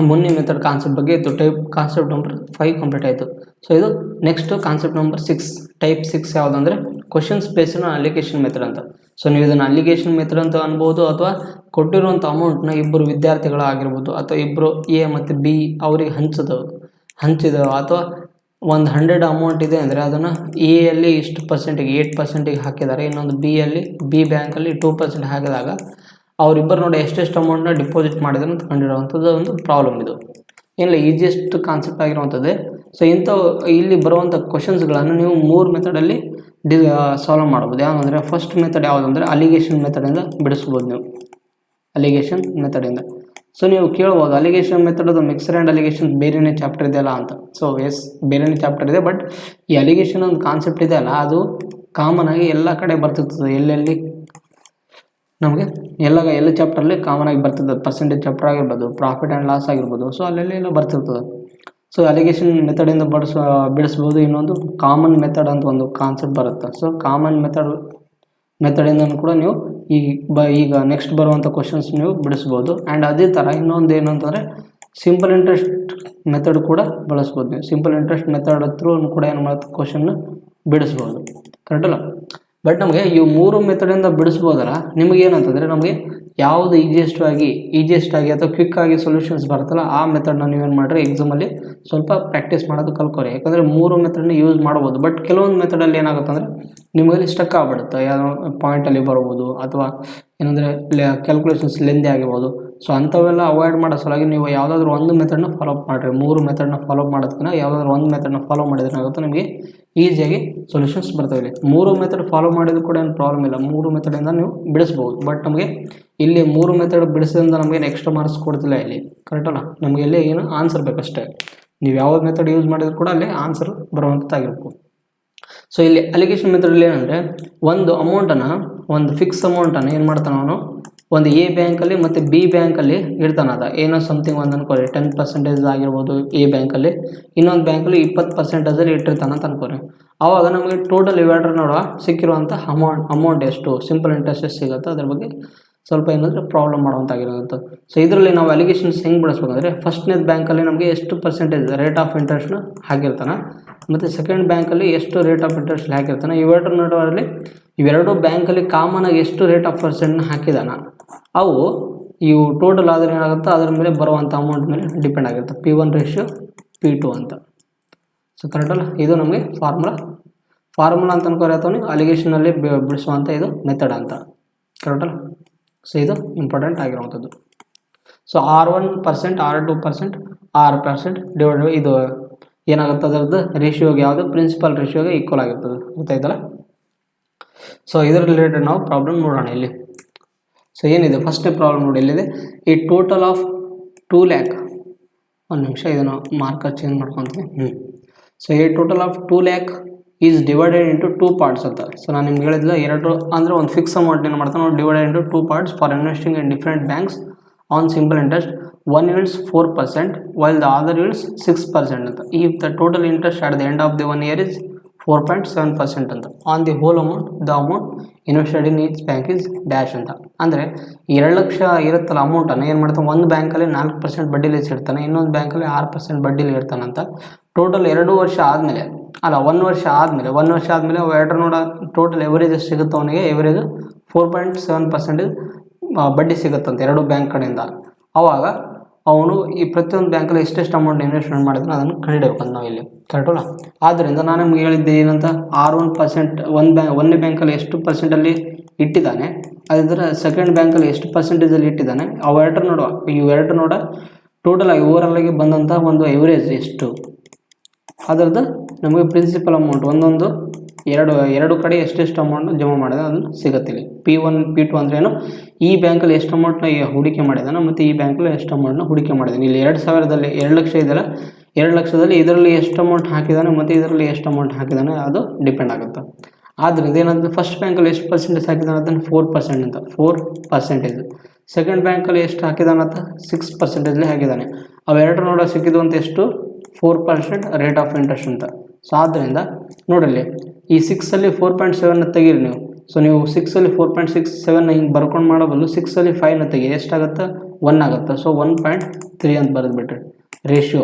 ಮುಂದಿನ ಮೆಥಡ್ ಕಾನ್ಸೆಪ್ಟ್ ಬಗ್ಗೆ ಇತ್ತು. ಟೈಪ್ ಕಾನ್ಸೆಪ್ಟ್ ನಂಬರ್ 5 ಕಂಪ್ಲೀಟ್ ಆಯಿತು. ಸೊ ಇದು ನೆಕ್ಸ್ಟ್ ಕಾನ್ಸೆಪ್ಟ್ ನಂಬರ್ 6 ಟೈಪ್ 6 ಯಾವುದಂದರೆ ಕ್ವಶನ್ಸ್ ಬೇಸ್ಡ್ ಅಲಿಗೇಷನ್ ಮೆಥಡ್ ಅಂತ. ಸೊ ನೀವು ಇದನ್ನು ಅಲಿಗೇಷನ್ ಮೆಥಡ್ ಅಂತ ಅನ್ಬೋದು ಅಥವಾ ಕೊಟ್ಟಿರುವಂಥ ಅಮೌಂಟ್ನ ಇಬ್ಬರು ವಿದ್ಯಾರ್ಥಿಗಳಾಗಿರ್ಬೋದು ಅಥವಾ ಇಬ್ಬರು ಎ ಮತ್ತು ಬಿ ಅವರಿಗೆ ಹಂಚಿದವು ಅಥವಾ ಒಂದು 100 ಅಮೌಂಟ್ ಇದೆ ಅಂದರೆ ಅದನ್ನು ಎಯಲ್ಲಿ ಇಷ್ಟು ಪರ್ಸೆಂಟಿಗೆ 8% ಹಾಕಿದ್ದಾರೆ, ಇನ್ನೊಂದು ಬಿ ಬ್ಯಾಂಕಲ್ಲಿ 2% ಹಾಕಿದಾಗ ಅವರಿಬ್ಬರು ನೋಡಿ ಎಷ್ಟೆಷ್ಟು ಅಮೌಂಟ್ನ ಡಿಪಾಸಿಟ್ ಮಾಡಿದ್ರು ಅಂತ ಕಂಡಿರುವಂಥದ್ದು ಒಂದು ಪ್ರಾಬ್ಲಮ್. ಇದು ಏನಿಲ್ಲ ಈಸಿಯೆಸ್ಟ್ ಕಾನ್ಸೆಪ್ಟ್ ಆಗಿರುವಂಥದ್ದೇ. ಸೊ ಇಲ್ಲಿ ಬರುವಂಥ ಕ್ವಶನ್ಸ್ಗಳನ್ನು ನೀವು 3 ಮೆಥಡಲ್ಲಿ ಸಾಲ್ವ್ ಮಾಡ್ಬೋದು. ಯಾವುದಂದರೆ ಫಸ್ಟ್ ಮೆಥಡ್ ಯಾವುದಂದರೆ ಅಲಿಗೇಷನ್ ಮೆಥಡಿಂದ ಬಿಡಿಸ್ಬೋದು ನೀವು ಅಲಿಗೇಷನ್ ಮೆಥಡಿಂದ. ಸೊ ನೀವು ಕೇಳ್ಬೋದು ಅಲಿಗೇಷನ್ ಮೆಥಡ್ ಅದು ಮಿಕ್ಸರ್ ಆ್ಯಂಡ್ ಅಲಿಗೇಷನ್ ಬೇರೆಯೇ ಚಾಪ್ಟರ್ ಇದೆಯಲ್ಲ ಅಂತ. ಸೊ ಎಸ್ ಬೇರೆಯೇ ಚಾಪ್ಟರ್ ಇದೆ, ಬಟ್ ಈ ಅಲಿಗೇಷನ್ ಒಂದು ಕಾನ್ಸೆಪ್ಟ್ ಇದೆ ಅಲ್ಲ ಅದು ಕಾಮನ್ ಆಗಿ ಎಲ್ಲ ಕಡೆ ಬರ್ತಿರ್ತದೆ. ಎಲ್ಲೆಲ್ಲಿ ನಮಗೆ ಎಲ್ಲ ಚಾಪ್ಟರ್ಲಿ ಕಾಮನ್ ಆಗಿ ಬರ್ತದೆ. ಪರ್ಸೆಂಟೇಜ್ ಚಾಪ್ಟರ್ ಆಗಿರ್ಬೋದು, ಪ್ರಾಫಿಟ್ ಆ್ಯಂಡ್ ಲಾಸ್ ಆಗಿರ್ಬೋದು, ಸೊ ಅಲ್ಲೆಲ್ಲ ಬರ್ತಿರ್ತದೆ. So allegation ಮೆಥಡಿಂದ ಬಿಡಿಸ್ಬೋದು. ಇನ್ನೊಂದು ಕಾಮನ್ ಮೆಥಡ್ ಅಂತ ಒಂದು ಕಾನ್ಸೆಪ್ಟ್ ಬರುತ್ತೆ. ಸೊ ಕಾಮನ್ ಮೆಥಡಿಂದ ಕೂಡ ನೀವು ಈಗ ನೆಕ್ಸ್ಟ್ ಬರುವಂಥ ಕ್ವಶನ್ಸ್ ನೀವು ಬಿಡಿಸ್ಬೋದು. ಆ್ಯಂಡ್ ಅದೇ ಥರ ಇನ್ನೊಂದು ಏನು ಅಂತಂದರೆ ಸಿಂಪಲ್ ಇಂಟ್ರೆಸ್ಟ್ ಮೆಥಡ್ ಕೂಡ ಬಳಸ್ಬೋದು. ನೀವು ಸಿಂಪಲ್ ಇಂಟ್ರೆಸ್ಟ್ ಮೆಥಡ್ ಥ್ರೂ ಕೂಡ ಏನು ಮಾಡುತ್ತೆ ಕ್ವಶನ್ನ ಬಿಡಿಸ್ಬೋದು ಕರೆಕ್ಟಲ್ಲ. ಬಟ್ ನಮಗೆ ಈ 3 ಮೆಥಡಿಂದ ಬಿಡಿಸ್ಬೋದಲ್ಲ, ನಿಮಗೇನಂತಂದರೆ ನಮಗೆ ಯಾವುದು ಈಜಿಯೆಸ್ಟ್ ಆಗಿ ಅಥವಾ ಕ್ವಿಕ್ ಆಗಿ ಸೊಲ್ಯೂಷನ್ಸ್ ಬರುತ್ತಲ್ಲ ಆ ಮೆಥಡ್ನ ನೀವೇನು ಮಾಡಿರಿ ಎಕ್ಸಾಮಲ್ಲಿ ಸ್ವಲ್ಪ ಪ್ರಾಕ್ಟೀಸ್ ಮಾಡೋದು ಕಲ್ಕೋರಿ. ಯಾಕಂದರೆ 3 ಮೆಥಡ್ನ ಯೂಸ್ ಮಾಡ್ಬೋದು, ಬಟ್ ಕೆಲವೊಂದು ಮೆಥಡಲ್ಲಿ ಏನಾಗುತ್ತೆ ಅಂದರೆ ನಿಮಗೆ ಸ್ಟಕ್ ಆಗ್ಬಿಡುತ್ತೆ. ಯಾವುದೋ ಪಾಯಿಂಟಲ್ಲಿ ಬರ್ಬೋದು ಅಥವಾ ಏನಂದರೆ ಕ್ಯಾಲ್ಕುಲೇಷನ್ಸ್ ಲೆಂದಿ ಆಗಿರ್ಬೋದು. ಸೊ ಅಂಥವೆಲ್ಲ ಅವಾಯ್ಡ್ ಮಾಡೋ ಸಲುವಾಗಿ ನೀವು ಯಾವುದಾದ್ರೂ ಒಂದು ಮೆಥಡ್ನ ಫಾಲೋಅಪ್ ಮಾಡಿರಿ. 3 ಮೆಥಡ್ನ ಫಾಲೋಅಪ್ ಮಾಡೋದಕ್ಕಿಂತ ಯಾವುದಾದ್ರೂ ಒಂದು ಮೆಥಡ್ನ ಫಾಲೋ ಮಾಡಿದ್ರೆ ಆಗುತ್ತೆ ನಿಮಗೆ ಈಸಿಯಾಗಿ ಸೊಲ್ಯೂಷನ್ಸ್ ಬರ್ತವೆ. 3 ಮೆಥಡ್ ಫಾಲೋ ಮಾಡಿದ್ರು ಕೂಡ ಏನು ಪ್ರಾಬ್ಲಮ್ ಇಲ್ಲ, 3 ಮೆಥಡಿಂದ ನೀವು ಬಿಡಿಸ್ಬೋದು. ಬಟ್ ನಮಗೆ ಇಲ್ಲಿ 3 ಮೆಥಡ್ ಬಿಡಿಸೋದ್ರಿಂದ ನಮಗೇನು ಎಕ್ಸ್ಟ್ರಾ ಮಾರ್ಕ್ಸ್ ಕೊಡ್ತಿಲ್ಲ ಇಲ್ಲಿ ಕರೆಕ್ಟಲ್ಲ. ನಮಗೆ ಇಲ್ಲಿ ಏನು ಆನ್ಸರ್ ಬೇಕಷ್ಟೇ. ನೀವು ಯಾವ ಮೆಥಡ್ ಯೂಸ್ ಮಾಡಿದ್ರು ಕೂಡ ಅಲ್ಲಿ ಆನ್ಸರ್ ಬರುವಂಥದ್ದಾಗಿರ್ಬೇಕು. ಸೊ ಇಲ್ಲಿ ಅಲಿಗೇಷನ್ ಮೆಥಡಲ್ಲಿ ಏನಂದರೆ ಒಂದು ಫಿಕ್ಸ್ ಅಮೌಂಟನ್ನು ಏನು ಮಾಡ್ತಾನೆ ಅವನು ಒಂದು ಎ ಬ್ಯಾಂಕಲ್ಲಿ ಮತ್ತು ಬಿ ಬ್ಯಾಂಕಲ್ಲಿ ಇಡ್ತಾನೆ. ಅದ ಏನೋ ಸಮಥಿಂಗ್ ಒಂದು ಅನ್ಕೋರಿ 10% ಆಗಿರ್ಬೋದು ಎ ಬ್ಯಾಂಕಲ್ಲಿ, ಇನ್ನೊಂದು ಬ್ಯಾಂಕಲ್ಲಿ 20% ಇಟ್ಟಿರ್ತಾನೆ ಅಂತ ಅನ್ಕೋರಿ. ಆವಾಗ ನಮಗೆ ಟೋಟಲ್ ಇವಾಡ್ರ್ ನೋಡುವ ಸಿಕ್ಕಿರುವಂಥ ಅಮೌಂಟ್ ಎಷ್ಟು ಸಿಂಪಲ್ ಇಂಟ್ರೆಸ್ಟ್ ಎಷ್ಟು ಸಿಗುತ್ತೆ ಅದ್ರ ಬಗ್ಗೆ ಸ್ವಲ್ಪ ಏನಂದರೆ ಪ್ರಾಬ್ಲಮ್ ಮಾಡುವಂತಾಗಿರೋದು. ಸೊ ಇದರಲ್ಲಿ ನಾವು ಅಲಿಗೇಷನ್ಸ್ ಹೆಂಗೆ ಬಿಡಿಸ್ಬೇಕಂದ್ರೆ ಫಸ್ಟ್ನೇದು ಬ್ಯಾಂಕಲ್ಲಿ ನಮಗೆ ಎಷ್ಟು ಪರ್ಸೆಂಟೇಜ್ ರೇಟ್ ಆಫ್ ಇಂಟ್ರೆಸ್ಟ್ನ ಹಾಕಿರ್ತಾನೆ ಮತ್ತು ಸೆಕೆಂಡ್ ಬ್ಯಾಂಕಲ್ಲಿ ಎಷ್ಟು ರೇಟ್ ಆಫ್ ಇಂಟ್ರೆಸ್ಟ್ ಹಾಕಿರ್ತಾನೆ. ಇವೆರಡು ಬ್ಯಾಂಕಲ್ಲಿ ಕಾಮನ್ ಆಗಿ ಎಷ್ಟು ರೇಟ್ ಆಫ್ ಪರ್ಸೆಂಟ್ನ ಹಾಕಿದಾನ ಇವು ಟೋಟಲ್ ಆದರೆ ಏನಾಗುತ್ತೆ ಅದರ ಮೇಲೆ ಬರುವಂಥ ಅಮೌಂಟ್ ಮೇಲೆ ಡಿಪೆಂಡ್ ಆಗಿರುತ್ತೆ. P1 ರೇಷಿಯೋ P2 ಅಂತ. ಸೊ ಕರೆಕ್ಟಲ್ಲ, ಇದು ನಮಗೆ ಫಾರ್ಮುಲಾ ಅಂತ ಕರೆಯತ್ತವನಿ ಅಲಿಗೇಷನಲ್ಲಿ ಬಿಡಿಸುವಂಥ ಇದು ಮೆಥಡ್ ಅಂತ ಕರೆಕ್ಟಲ್ಲ. ಸೊ ಇದು ಇಂಪಾರ್ಟೆಂಟ್ ಆಗಿರುವಂಥದ್ದು. So R1%, R2%, R% divide ಇದು ಏನಾಗುತ್ತೆ ಅದರದ್ದು ರೇಷಿಯೋಗೆ ಯಾವುದು ಪ್ರಿನ್ಸಿಪಲ್ ರೇಷಿಯೋಗೆ ಈಕ್ವಲ್ ಆಗಿರ್ತದೆ, ಗೊತ್ತಾಯ್ತಲ್ಲ. ಸೊ ಇದರ ರಿಲೇಟೆಡ್ ನಾವು ಪ್ರಾಬ್ಲಮ್ ನೋಡೋಣ ಇಲ್ಲಿ. ಸೊ ಏನಿದೆ ಫಸ್ಟ್ನೇ ಪ್ರಾಬ್ಲಮ್ ನೋಡಿ ಎಲ್ಲಿದೆ, ಈ ಟೋಟಲ್ ಆಫ್ 2 lakh, ಒಂದು ನಿಮಿಷ ಇದನ್ನು ಮಾರ್ಕರ್ ಚೇಂಜ್ ಮಾಡ್ಕೊತೀನಿ. ಸೊ ಈ total of 2 lakh is divided into 2 parts ಅಂತ. ಸೊ ನಾನು ನಿಮ್ಗೆ ಹೇಳಿದ್ಲ ಎರಡು ಅಂದರೆ ಒಂದು ಫಿಕ್ಸ್ ಅಮೌಂಟ್ ಏನು ಮಾಡ್ತಾನೆ ನಾವು divided into 2 parts for investing in different banks on simple interest. One yields 4% while the other yields 6% ಅಂತ. if the total interest at the end of the 1 year is 4.7% ಅಂತ. On the whole amount the amount invested in each bank is dash ಅಂತ. ಅಂದರೆ 2 ಲಕ್ಷ ಇರುತ್ತಲ್ಲ ಅಮೌಂಟನ್ನು ಏನು ಮಾಡ್ತಾನೆ, ಒಂದು ಬ್ಯಾಂಕಲ್ಲಿ 4% ಬಡ್ಡಿಲಿ ಇಡ್ತಾನೆ, ಇನ್ನೊಂದು ಬ್ಯಾಂಕಲ್ಲಿ 6% ಬಡ್ಡಿಲಿ ಇಡ್ತಾನಂತ. ಟೋಟಲ್ 2 ವರ್ಷ ಆದಮೇಲೆ ಅಲ್ಲ 1 ವರ್ಷ ಆದಮೇಲೆ ಅವು ಎರಡರ ನೋಡ ಟೋಟಲ್ ಎವರೇಜ್ ಎಷ್ಟು ಸಿಗುತ್ತೆ ಅವನಿಗೆ, ಎವರೇಜ್ 4.7% ಬಡ್ಡಿ ಸಿಗುತ್ತಂತೆ ಎರಡು ಬ್ಯಾಂಕ್ ಕಡೆಯಿಂದ. ಆವಾಗ ಅವನು ಈ ಪ್ರತಿಯೊಂದು ಬ್ಯಾಂಕಲ್ಲಿ ಎಷ್ಟೆಷ್ಟು ಅಮೌಂಟ್ ಇನ್ವೆಸ್ಟ್ಮೆಂಟ್ ಮಾಡಿದ್ರೆ ಅದನ್ನು ಕಂಡುಹಿಡಬೇಕು ನಾವು ಇಲ್ಲಿ, ಕರೆಕ್ಟಲ್ಲ. ಆದ್ದರಿಂದ ನಾನು ನಿಮ್ಗೆ ಹೇಳಿದ್ದೆ ಏನಂತ, R1% ಒಂದನೇ ಬ್ಯಾಂಕಲ್ಲಿ ಎಷ್ಟು ಪರ್ಸೆಂಟಲ್ಲಿ ಇಟ್ಟಿದ್ದಾನೆ, ಅದರ ಸೆಕೆಂಡ್ ಬ್ಯಾಂಕಲ್ಲಿ ಎಷ್ಟು ಪರ್ಸೆಂಟೇಜಲ್ಲಿ ಇಟ್ಟಿದ್ದಾನೆ, ಇವೆರಡು ನೋಡ ಟೋಟಲ್ ಆಗಿ ಓವರಾಲ್ ಆಗಿ ಬಂದಂಥ ಒಂದು ಎವರೇಜ್ ಎಷ್ಟು, ಅದರದ್ದು ನಮಗೆ ಪ್ರಿನ್ಸಿಪಲ್ ಅಮೌಂಟ್ ಒಂದೊಂದು ಎರಡು ಕಡೆ ಎಷ್ಟೆಷ್ಟು ಅಮೌಂಟ್ ಜಮಾ ಮಾಡಿದೆ ಅದನ್ನು ಸಿಗುತ್ತೆ ಇಲ್ಲಿ. P1 P2 ಅಂದ್ರೇನು, ಈ ಬ್ಯಾಂಕಲ್ಲಿ ಎಷ್ಟು ಅಮೌಂಟ್ನ ಹೂಡಿಕೆ ಮಾಡಿದಾನೆ ಮತ್ತು ಈ ಬ್ಯಾಂಕಲ್ಲಿ ಎಷ್ಟು ಅಮೌಂಟ್ನ ಹೂಡಿಕೆ ಮಾಡಿದ್ದಾನೆ. ಇಲ್ಲಿ 2000ದಲ್ಲಿ 2 ಲಕ್ಷ ಇದೆಯಲ್ಲ, 2 ಲಕ್ಷದಲ್ಲಿ ಇದರಲ್ಲಿ ಎಷ್ಟು ಅಮೌಂಟ್ ಹಾಕಿದ್ದಾನೆ ಮತ್ತು ಇದರಲ್ಲಿ ಎಷ್ಟು ಅಮೌಂಟ್ ಹಾಕಿದ್ದಾನೆ ಅದು ಡಿಪೆಂಡ್ ಆಗುತ್ತೆ. ಆದ್ದರಿಂದ ಏನಾದರೂ ಫಸ್ಟ್ ಬ್ಯಾಂಕಲ್ಲಿ ಎಷ್ಟು ಪರ್ಸೆಂಟೇಜ್ ಹಾಕಿದಾನೆ ಅದನ್ನು 4% ಅಂತ, 4%. ಸೆಕೆಂಡ್ ಬ್ಯಾಂಕಲ್ಲಿ ಎಷ್ಟು ಹಾಕಿದಾನೆ ಅಂತ 6% ಹಾಕಿದ್ದಾನೆ. ಅವೆರಡರ ನೋಡ ಸಿಕ್ಕಿದ್ದು ಎಷ್ಟು 4% ರೇಟ್ ಆಫ್ ಇಂಟ್ರೆಸ್ಟ್ ಅಂತ. ಸೊ ಆದ್ದರಿಂದ ನೋಡಲಿ ಈ 6ಅಲ್ಲಿ 4.7ನ ತೆಗೀರಿ ನೀವು. ಸೊ ನೀವು 6ಅಲ್ಲಿ 4.67ನ ಹಿಂಗೆ ಬರ್ಕೊಂಡು ಮಾಡಬಲ್ಲ, 6ಅಲ್ಲಿ 5ನ ತೆಗಿ ಎಷ್ಟಾಗುತ್ತೆ 1 ಆಗುತ್ತೆ. ಸೊ 1.3 ಅಂತ ಬರೆದ್ಬಿಟ್ರಿ ರೇಷಿಯೋ.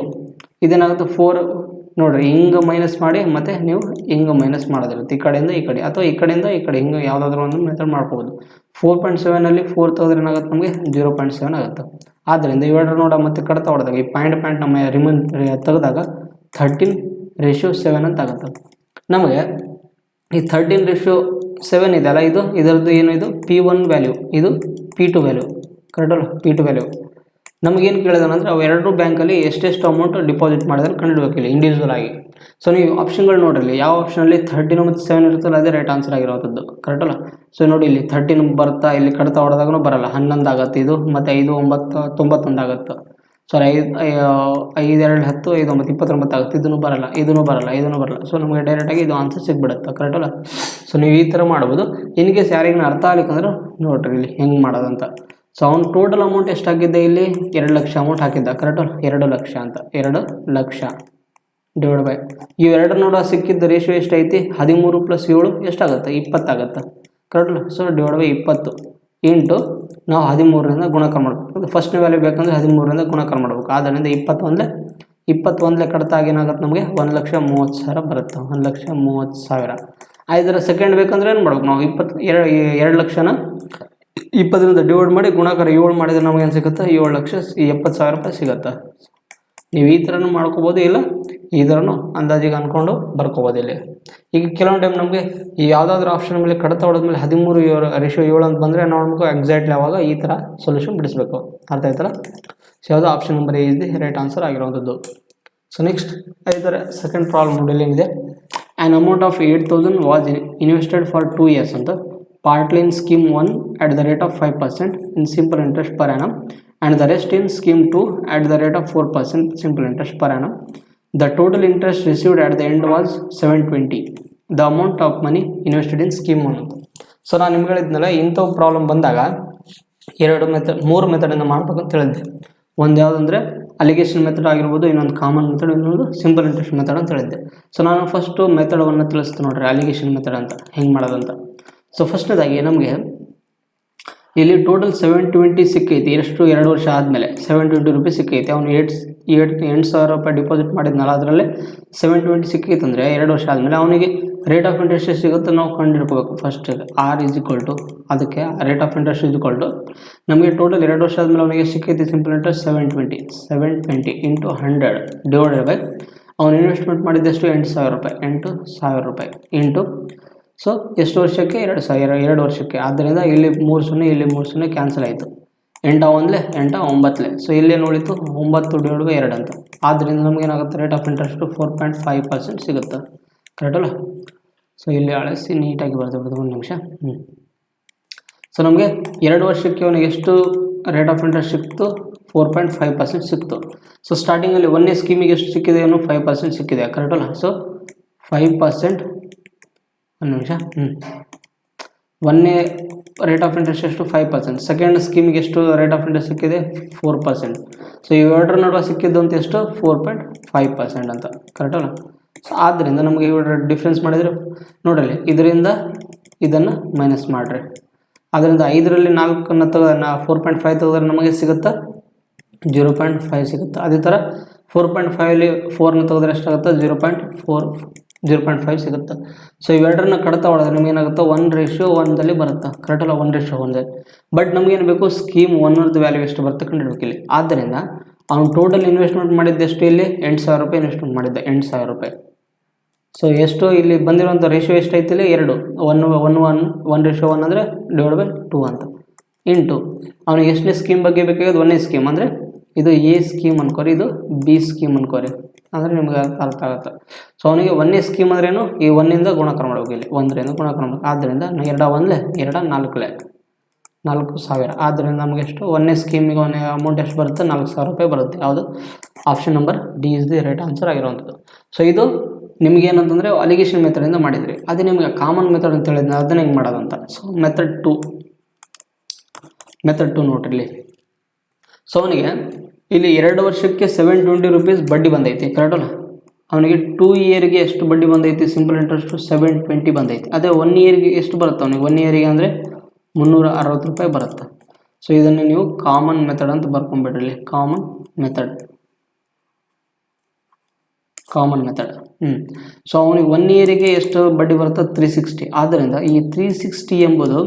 ಇದೇನಾಗುತ್ತೆ 4 ನೋಡಿರಿ ಹಿಂಗೆ ಮೈನಸ್ ಮಾಡಿ ಮತ್ತು ನೀವು ಹಿಂಗೆ ಮೈನಸ್ ಮಾಡೋದಿರುತ್ತೆ, ಈ ಕಡೆಯಿಂದ ಈ ಕಡೆ ಅಥವಾ ಈ ಕಡೆಯಿಂದ ಈ ಕಡೆ ಹಿಂಗೆ ಯಾವುದಾದ್ರೂ ಒಂದು ಮೆಥಡ್ ಮಾಡ್ಕೋಬೋದು. 4.7ಅಲ್ಲಿ 4 ತೆಗೆದ್ರೆ ಏನಾಗುತ್ತೆ ನಮಗೆ 0.7 ಆಗುತ್ತೆ. ಆದ್ದರಿಂದ ಇವೆರಡು ನೋಡ ಮತ್ತೆ ಕಡ್ತಾ ಹೊಡೆದಾಗ ಈ ಪಾಯಿಂಟ್ ನಮ್ಮ ತೆಗೆದಾಗ 13:7 ಅಂತ ಆಗುತ್ತೆ. ನಮಗೆ ಈ 13:7 ಇದೆಯಲ್ಲ, ಇದರದ್ದು ಏನು, ಇದು P1 ವ್ಯಾಲ್ಯೂ, ಇದು P2 ವ್ಯಾಲ್ಯೂ, ಕರೆಕ್ಟಲ್ಲ. P2 ವ್ಯಾಲ್ಯೂ ನಮಗೇನು ಕೇಳಿದಾನಂದರೆ ಅವು ಎರಡು ಬ್ಯಾಂಕಲ್ಲಿ ಎಷ್ಟೆಷ್ಟು ಅಮೌಂಟ್ ಡಿಪಾಸಿಟ್ ಮಾಡಿದ್ರೆ ಕಂಡುಹಿಡಬೇಕಿಲ್ಲ ಇಂಡಿವಿಜುವಲ್ ಆಗಿ. ಸೊ ನೀವು ಆಪ್ಷನ್ಗಳು ನೋಡಿರಲಿ, ಯಾವ ಆಪ್ಷನಲ್ಲಿ 13 ಮತ್ತು 7 ಇರುತ್ತಲ್ಲ ಅದೇ ರೈಟ್ ಆನ್ಸರ್ ಆಗಿರೋವಂಥದ್ದು, ಕರೆಕ್ಟಲ್ಲ. ಸೊ ನೋಡಿ ಇಲ್ಲಿ 13 ಬರ್ತಾ ಇಲ್ಲಿ ಕಡ್ತಾ ಹೊಡೆದಾಗೂ ಬರಲ್ಲ, 11 ಆಗುತ್ತೆ ಇದು, ಮತ್ತು 5 9 91 ಆಗುತ್ತೆ. ಸಾರಿ 5 2 10 5 9 29 ಆಗುತ್ತೆ. ಇದನ್ನು ಬರಲ್ಲ. ಸೊ ನಮಗೆ ಡೈರೆಕ್ಟಾಗಿ ಇದು ಆನ್ಸರ್ ಸಿಗ್ಬಿಡುತ್ತೆ, ಕರೆಕ್ಟಲ್ಲ. ಸೊ ನೀವು ಈ ಥರ ಮಾಡ್ಬೋದು. ಇನ್ ಕೇಸ್ ಯಾರಿಗಿನ ಅರ್ಥ ಆಗ್ಲಿಕ್ಕಂದ್ರೆ ನೋಡ್ರಿ ಇಲ್ಲಿ ಹೆಂಗೆ ಮಾಡೋದಂತ. ಸೊ ಅವ್ನು ಟೋಟಲ್ ಅಮೌಂಟ್ ಎಷ್ಟಾಗಿದ್ದೆ ಇಲ್ಲಿ 2 ಲಕ್ಷ ಅಮೌಂಟ್ ಹಾಕಿದ್ದ, ಕರೆಕ್ಟಲ್ಲ. 2 ಲಕ್ಷ ಅಂತ, 2 ಲಕ್ಷ ಡಿವೈಡ್ ಬೈ ಇವೆರಡು ನೋಡ ಸಿಕ್ಕಿದ್ದ ರೇಷಿಯೋ ಎಷ್ಟೈತಿ 13 + 7 ಎಷ್ಟಾಗುತ್ತೆ 20 ಆಗುತ್ತೆ, ಕರೆಕ್ಟಲ್ಲ. ಸೊ ಡಿವೈಡ್ ಬೈ 20 ಇಂಟು ನಾವು 13ರಿಂದ ಗುಣಾಕಾರ ಮಾಡಬೇಕು. ಫಸ್ಟ್ನೇ ವ್ಯಾಲ್ಯೂ ಬೇಕಂದರೆ 13ರಿಂದ ಗುಣಾಕಾರ ಮಾಡಬೇಕು. ಆದ್ದರಿಂದ 21 ಕಡ್ತಾಗ ಏನಾಗುತ್ತೆ ನಮಗೆ 1,30,000 ಬರುತ್ತೆ, 1,30,000. ಇದರ ಸೆಕೆಂಡ್ ಬೇಕಂದ್ರೆ ಏನು ಮಾಡ್ಬೇಕು ನಾವು 2 ಲಕ್ಷನ 20ರಿಂದ ಡಿವೈಡ್ ಮಾಡಿ ಗುಣಾಕಾರ 7 ಮಾಡಿದರೆ ನಮಗೆ ಏನು ಸಿಗುತ್ತೆ 7,70,000 ರೂಪಾಯಿ ಸಿಗುತ್ತೆ. ನೀವು ಈ ಥರನೂ ಮಾಡ್ಕೋಬೋದು, ಇಲ್ಲ ಈ ಥರನೂ ಅಂದಾಜಿಗೆ ಅಂದ್ಕೊಂಡು ಬರ್ಕೋಬೋದು ಇಲ್ಲಿ. ಈಗ ಕೆಲವೊಂದು ಟೈಮ್ ನಮಗೆ ಈ ಯಾವುದಾದ್ರೂ ಆಪ್ಷನ್ ಮೇಲೆ ಕಡಿತ ಹೊಡೆದ್ಮೇಲೆ 13:7 ಅಂತ ಬಂದರೆ ನೋಡ್ಬೇಕು ಎಕ್ಸಾಕ್ಟ್ಲಿ ಆವಾಗ ಈ ಥರ ಸೊಲ್ಯೂಷನ್ ಬಿಡಿಸ್ಬೇಕು, ಅರ್ಥ ಆಯ್ತಲ್ಲ. ಸೊ ಯಾವುದೋ option number is the right answer ಆಗಿರುವಂಥದ್ದು. ಸೊ ನೆಕ್ಸ್ಟ್ ಇದರ ಸೆಕೆಂಡ್ ಪ್ರಾಬ್ಲಮ್ ನೋಡಿ ಏನಿದೆ, an amount of 8,000 was invested for 2 years ಅಂತ, partly in scheme 1 at the rate of 5% in simple interest per annum and the rest in scheme 2 at the rate of 4% simple interest per annum. The total interest received at the end was 720. The amount of money invested in scheme 1. So ನಾನು ನಿಮ್ಗೆ ಹೇಳಿದ್ನಲ್ಲ, ಇಂಥವು problem ಬಂದಾಗ 3 ಮೆಥಡಿಂದ ಮಾಡ್ಬೇಕಂತ ಹೇಳಿದ್ದೆ. ಒಂದು ಯಾವುದಂದರೆ allegation method ಆಗಿರ್ಬೋದು, ಇನ್ನೊಂದು ಕಾಮನ್ ಮೆಥಡ್, ಇನ್ನೊಂದು ಸಿಂಪಲ್ ಇಂಟ್ರೆಸ್ಟ್ ಮೆಥಡ್ ಅಂತ ಹೇಳಿದ್ದೆ. ಸೊ ನಾನು ಫಸ್ಟು ಮೆಥಡನ್ನು ತಿಳಿಸ್ತೀನಿ ನೋಡ್ರಿ, ಅಲಿಗೇಷನ್ ಮೆಥಡ್ ಅಂತ ಹೆಂಗೆ ಮಾಡೋದಂತ. ಸೊ ಫಸ್ಟ್ನೇದಾಗಿ ನಮಗೆ ಇಲ್ಲಿ ಟೋಟಲ್ 720 ಸಿಕ್ಕೈತಿ. ಎಷ್ಟು 2 ವರ್ಷ ಆದಮೇಲೆ 720 ರೂಪಾಯಿ ಸಿಕ್ಕೈತಿ. ಅವನು 8,000 ರೂಪಾಯಿ ಡಿಪಾಸಿಟ್ ಮಾಡಿದ್ನಲ್ಲ, ಅದರಲ್ಲಿ 720 ಸಿಕ್ಕೈತೆ ಅಂದರೆ 2 ವರ್ಷ ಆದಮೇಲೆ ಅವನಿಗೆ ರೇಟ್ ಆಫ್ ಇಂಟ್ರೆಸ್ಟ್ ಎಷ್ಟು ಸಿಗುತ್ತೆ ನಾವು ಕಂಡುಹಿಡ್ಕೋಬೇಕು. ಫಸ್ಟ್ R ಅದಕ್ಕೆ ರೇಟ್ ಆಫ್ ಇಂಟ್ರೆಸ್ಟ್ ನಮಗೆ ಟೋಟಲ್ 2 ವರ್ಷ ಆದಮೇಲೆ ಅವನಿಗೆ ಸಿಕ್ಕೈತಿ simple interest 720 into 100 divided by ಅವನು ಇನ್ವೆಸ್ಟ್ಮೆಂಟ್ ಮಾಡಿದ್ದೆಷ್ಟು 8,000 ರೂಪಾಯಿ, 8,000 ರೂಪಾಯಿ ಇಂಟು ಸೊ ಎಷ್ಟು ವರ್ಷಕ್ಕೆ 2,000, 2 ವರ್ಷಕ್ಕೆ. ಆದ್ದರಿಂದ ಇಲ್ಲಿ 3 0 ಇಲ್ಲಿ 3 0 ಕ್ಯಾನ್ಸಲ್ ಆಯಿತು. 8 1 8 9. ಸೊ ಇಲ್ಲೇನು ಉಳಿತು 9/2 ಅಂತ. ಆದ್ದರಿಂದ ನಮಗೇನಾಗುತ್ತೆ ರೇಟ್ ಆಫ್ ಇಂಟ್ರೆಸ್ಟು 4.5% ಸಿಗುತ್ತೆ. ಕರೆಕ್ಟ್ ಅಲ್ಲ? ಸೊ ಇಲ್ಲಿ ಅಳಿಸಿ ನೀಟಾಗಿ ಬರ್ದು ಒಂದು ನಿಮಿಷ. ಸೊ ನಮಗೆ 2 ವರ್ಷಕ್ಕೆ ಅವನಿಗೆ ಎಷ್ಟು ರೇಟ್ ಆಫ್ ಇಂಟ್ರೆಸ್ಟ್ ಸಿಕ್ತು? 4.5% ಸಿಕ್ತು. ಸೊ ಸ್ಟಾರ್ಟಿಂಗಲ್ಲಿ 1ನೇ ಸ್ಕೀಮಿಗೆ ಎಷ್ಟು ಸಿಕ್ಕಿದೆ? ಅವನು 5% ಸಿಕ್ಕಿದೆ. ಕರೆಕ್ಟ್ ಅಲ್ಲ? ಸೊ 5%, ಒಂದು ನಿಮಿಷ. 1ನೇ ರೇಟ್ ಆಫ್ ಇಂಟ್ರೆಸ್ಟ್ ಎಷ್ಟು? 5%. ಸೆಕೆಂಡ್ ಸ್ಕೀಮಿಗೆ ಎಷ್ಟು ರೇಟ್ ಆಫ್ ಇಂಟ್ರೆಸ್ಟ್ ಸಿಕ್ಕಿದೆ? 4%. ಸೊ ಇವೆರಡರ ನಡುವೆ ಸಿಕ್ಕಿದ್ದು ಅಂತ ಎಷ್ಟು? 4.5% ಅಂತ. ಕರೆಕ್ಟ್ ಅಲ್ಲ? ಸೊ ಆದ್ದರಿಂದ ನಮಗೆ ಇವೆರಡು ಡಿಫ್ರೆನ್ಸ್ ಮಾಡಿದರೆ ನೋಡಲಿ, ಇದರಿಂದ ಇದನ್ನು ಮೈನಸ್ ಮಾಡಿರಿ. ಅದರಿಂದ 5ರಲ್ಲಿ 4 ತೆಗೆದ್ರೆ 4.5 ತೆಗೆದ್ರೆ ನಮಗೆ ಸಿಗುತ್ತಾ 0.5 ಸಿಗುತ್ತೆ. ಅದೇ ಥರ 4.5ಅಲ್ಲಿ 4ನ ತೆಗೆದ್ರೆ ಎಷ್ಟಾಗುತ್ತೆ? 0.5 ಸಿಗುತ್ತೆ. ಸೊ ಇವೆರಡರನ್ನ ಕಡಿತಾ ಹೊಡೆದ್ರೆ ನಿಮಗೇನಾಗುತ್ತೆ 1:1 ಬರುತ್ತೆ. ಕರೆಕ್ಟ್ ಅಲ್ಲ? 1:1. ಬಟ್ ನಮಗೇನು ಬೇಕು? ಸ್ಕೀಮ್ 1 ವ್ಯಾಲ್ಯೂ ಎಷ್ಟು ಬರುತ್ತೆ ಕಂಡುಹಿಡಬೇಕು ಇಲ್ಲಿ. ಆದ್ದರಿಂದ ಅವನು ಟೋಟಲ್ ಇನ್ವೆಸ್ಟ್ಮೆಂಟ್ ಮಾಡಿದ್ದೆಷ್ಟು? ಇಲ್ಲಿ 8,000 ರೂಪಾಯಿ ಇನ್ವೆಸ್ಟ್ಮೆಂಟ್ ಮಾಡಿದ್ದ, 8,000 ರೂಪಾಯಿ. ಸೊ ಎಷ್ಟು ಇಲ್ಲಿ ಬಂದಿರುವಂಥ ರೇಷಿಯೋ ಎಷ್ಟೈತಿ? ಇಲ್ಲಿ 2 1:1 ಅಂದರೆ /2 ಅಂತ ಇಂಟು ಅವನಿಗೆ ಎಷ್ಟನೇ ಸ್ಕೀಮ್ ಬಗ್ಗೆ ಬೇಕಾಗಿದೆ? 1ನೇ ಸ್ಕೀಮ್ ಅಂದರೆ ಇದು ಎ ಸ್ಕೀಮ್ ಅನ್ಕೋರಿ, ಇದು ಬಿ ಸ್ಕೀಮ್ ಅನ್ಕೋರಿ, ಅಂದರೆ ನಿಮ್ಗೆ ಅರ್ಥ ಆಗುತ್ತೆ. ಸೊ ಅವನಿಗೆ 1ನೇ ಸ್ಕೀಮ್ ಅಂದ್ರೇನು? ಈ 1ಇಂದ ಗುಣಾಕಾರ ಮಾಡಬೇಕು. ಇಲ್ಲಿ 1ರಿಂದ ಗುಣಾಕಾರ ಮಾಡಬೇಕು. ಆದ್ದರಿಂದ 2 1 2 4,000. ಆದ್ದರಿಂದ ನಮಗೆ ಎಷ್ಟು 1ನೇ ಸ್ಕೀಮಿಗೆ ಅವನಿಗೆ ಅಮೌಂಟ್ ಎಷ್ಟು ಬರುತ್ತೆ? 4,000 ರೂಪಾಯಿ ಬರುತ್ತೆ. ಯಾವುದು? Option number D is the right answer ಆಗಿರುವಂಥದ್ದು. ಸೊ ಇದು ನಿಮಗೇನಂತಂದರೆ ಅಲಿಗೇಷನ್ ಮೆಥಡಿಂದ ಮಾಡಿದ್ರಿ. ಅದೇ ನಿಮಗೆ ಕಾಮನ್ ಮೆಥಡ್ ಅಂತ ಹೇಳಿದ್ರೆ ಅದನ್ನ ಹೆಂಗೆ ಮಾಡೋದಂತ. ಸೊ ಮೆಥಡ್ 2 ನೋಡ್ರಿ. ಸೊ ಅವನಿಗೆ ಇಲ್ಲಿ 2 ವರ್ಷಕ್ಕೆ 720 ರೂಪೀಸ್ ಬಡ್ಡಿ ಬಂದೈತಿ. ಕರೆಕ್ಟ್ ಅಲ್ಲ? ಅವನಿಗೆ 2 ಇಯರ್ಗೆ ಎಷ್ಟು ಬಡ್ಡಿ ಬಂದೈತಿ? ಸಿಂಪಲ್ ಇಂಟ್ರೆಸ್ಟು 720 ಬಂದೈತಿ. ಅದೇ 1 ಇಯರ್ಗೆ ಎಷ್ಟು ಬರುತ್ತೆ ಅವನಿಗೆ? 1 ಇಯರಿಗೆ ಅಂದರೆ 360 ರೂಪಾಯಿ ಬರುತ್ತೆ. ಸೊ ಇದನ್ನು ನೀವು ಕಾಮನ್ ಮೆಥಡ್ ಅಂತ ಬರ್ಕೊಂಡ್ಬಿಡ್ರಿ. Common method. ಸೊ ಅವನಿಗೆ 1 ಇಯರಿಗೆ ಎಷ್ಟು ಬಡ್ಡಿ ಬರುತ್ತೆ? 360. ಆದ್ದರಿಂದ ಈ 360 ಎಂಬುದು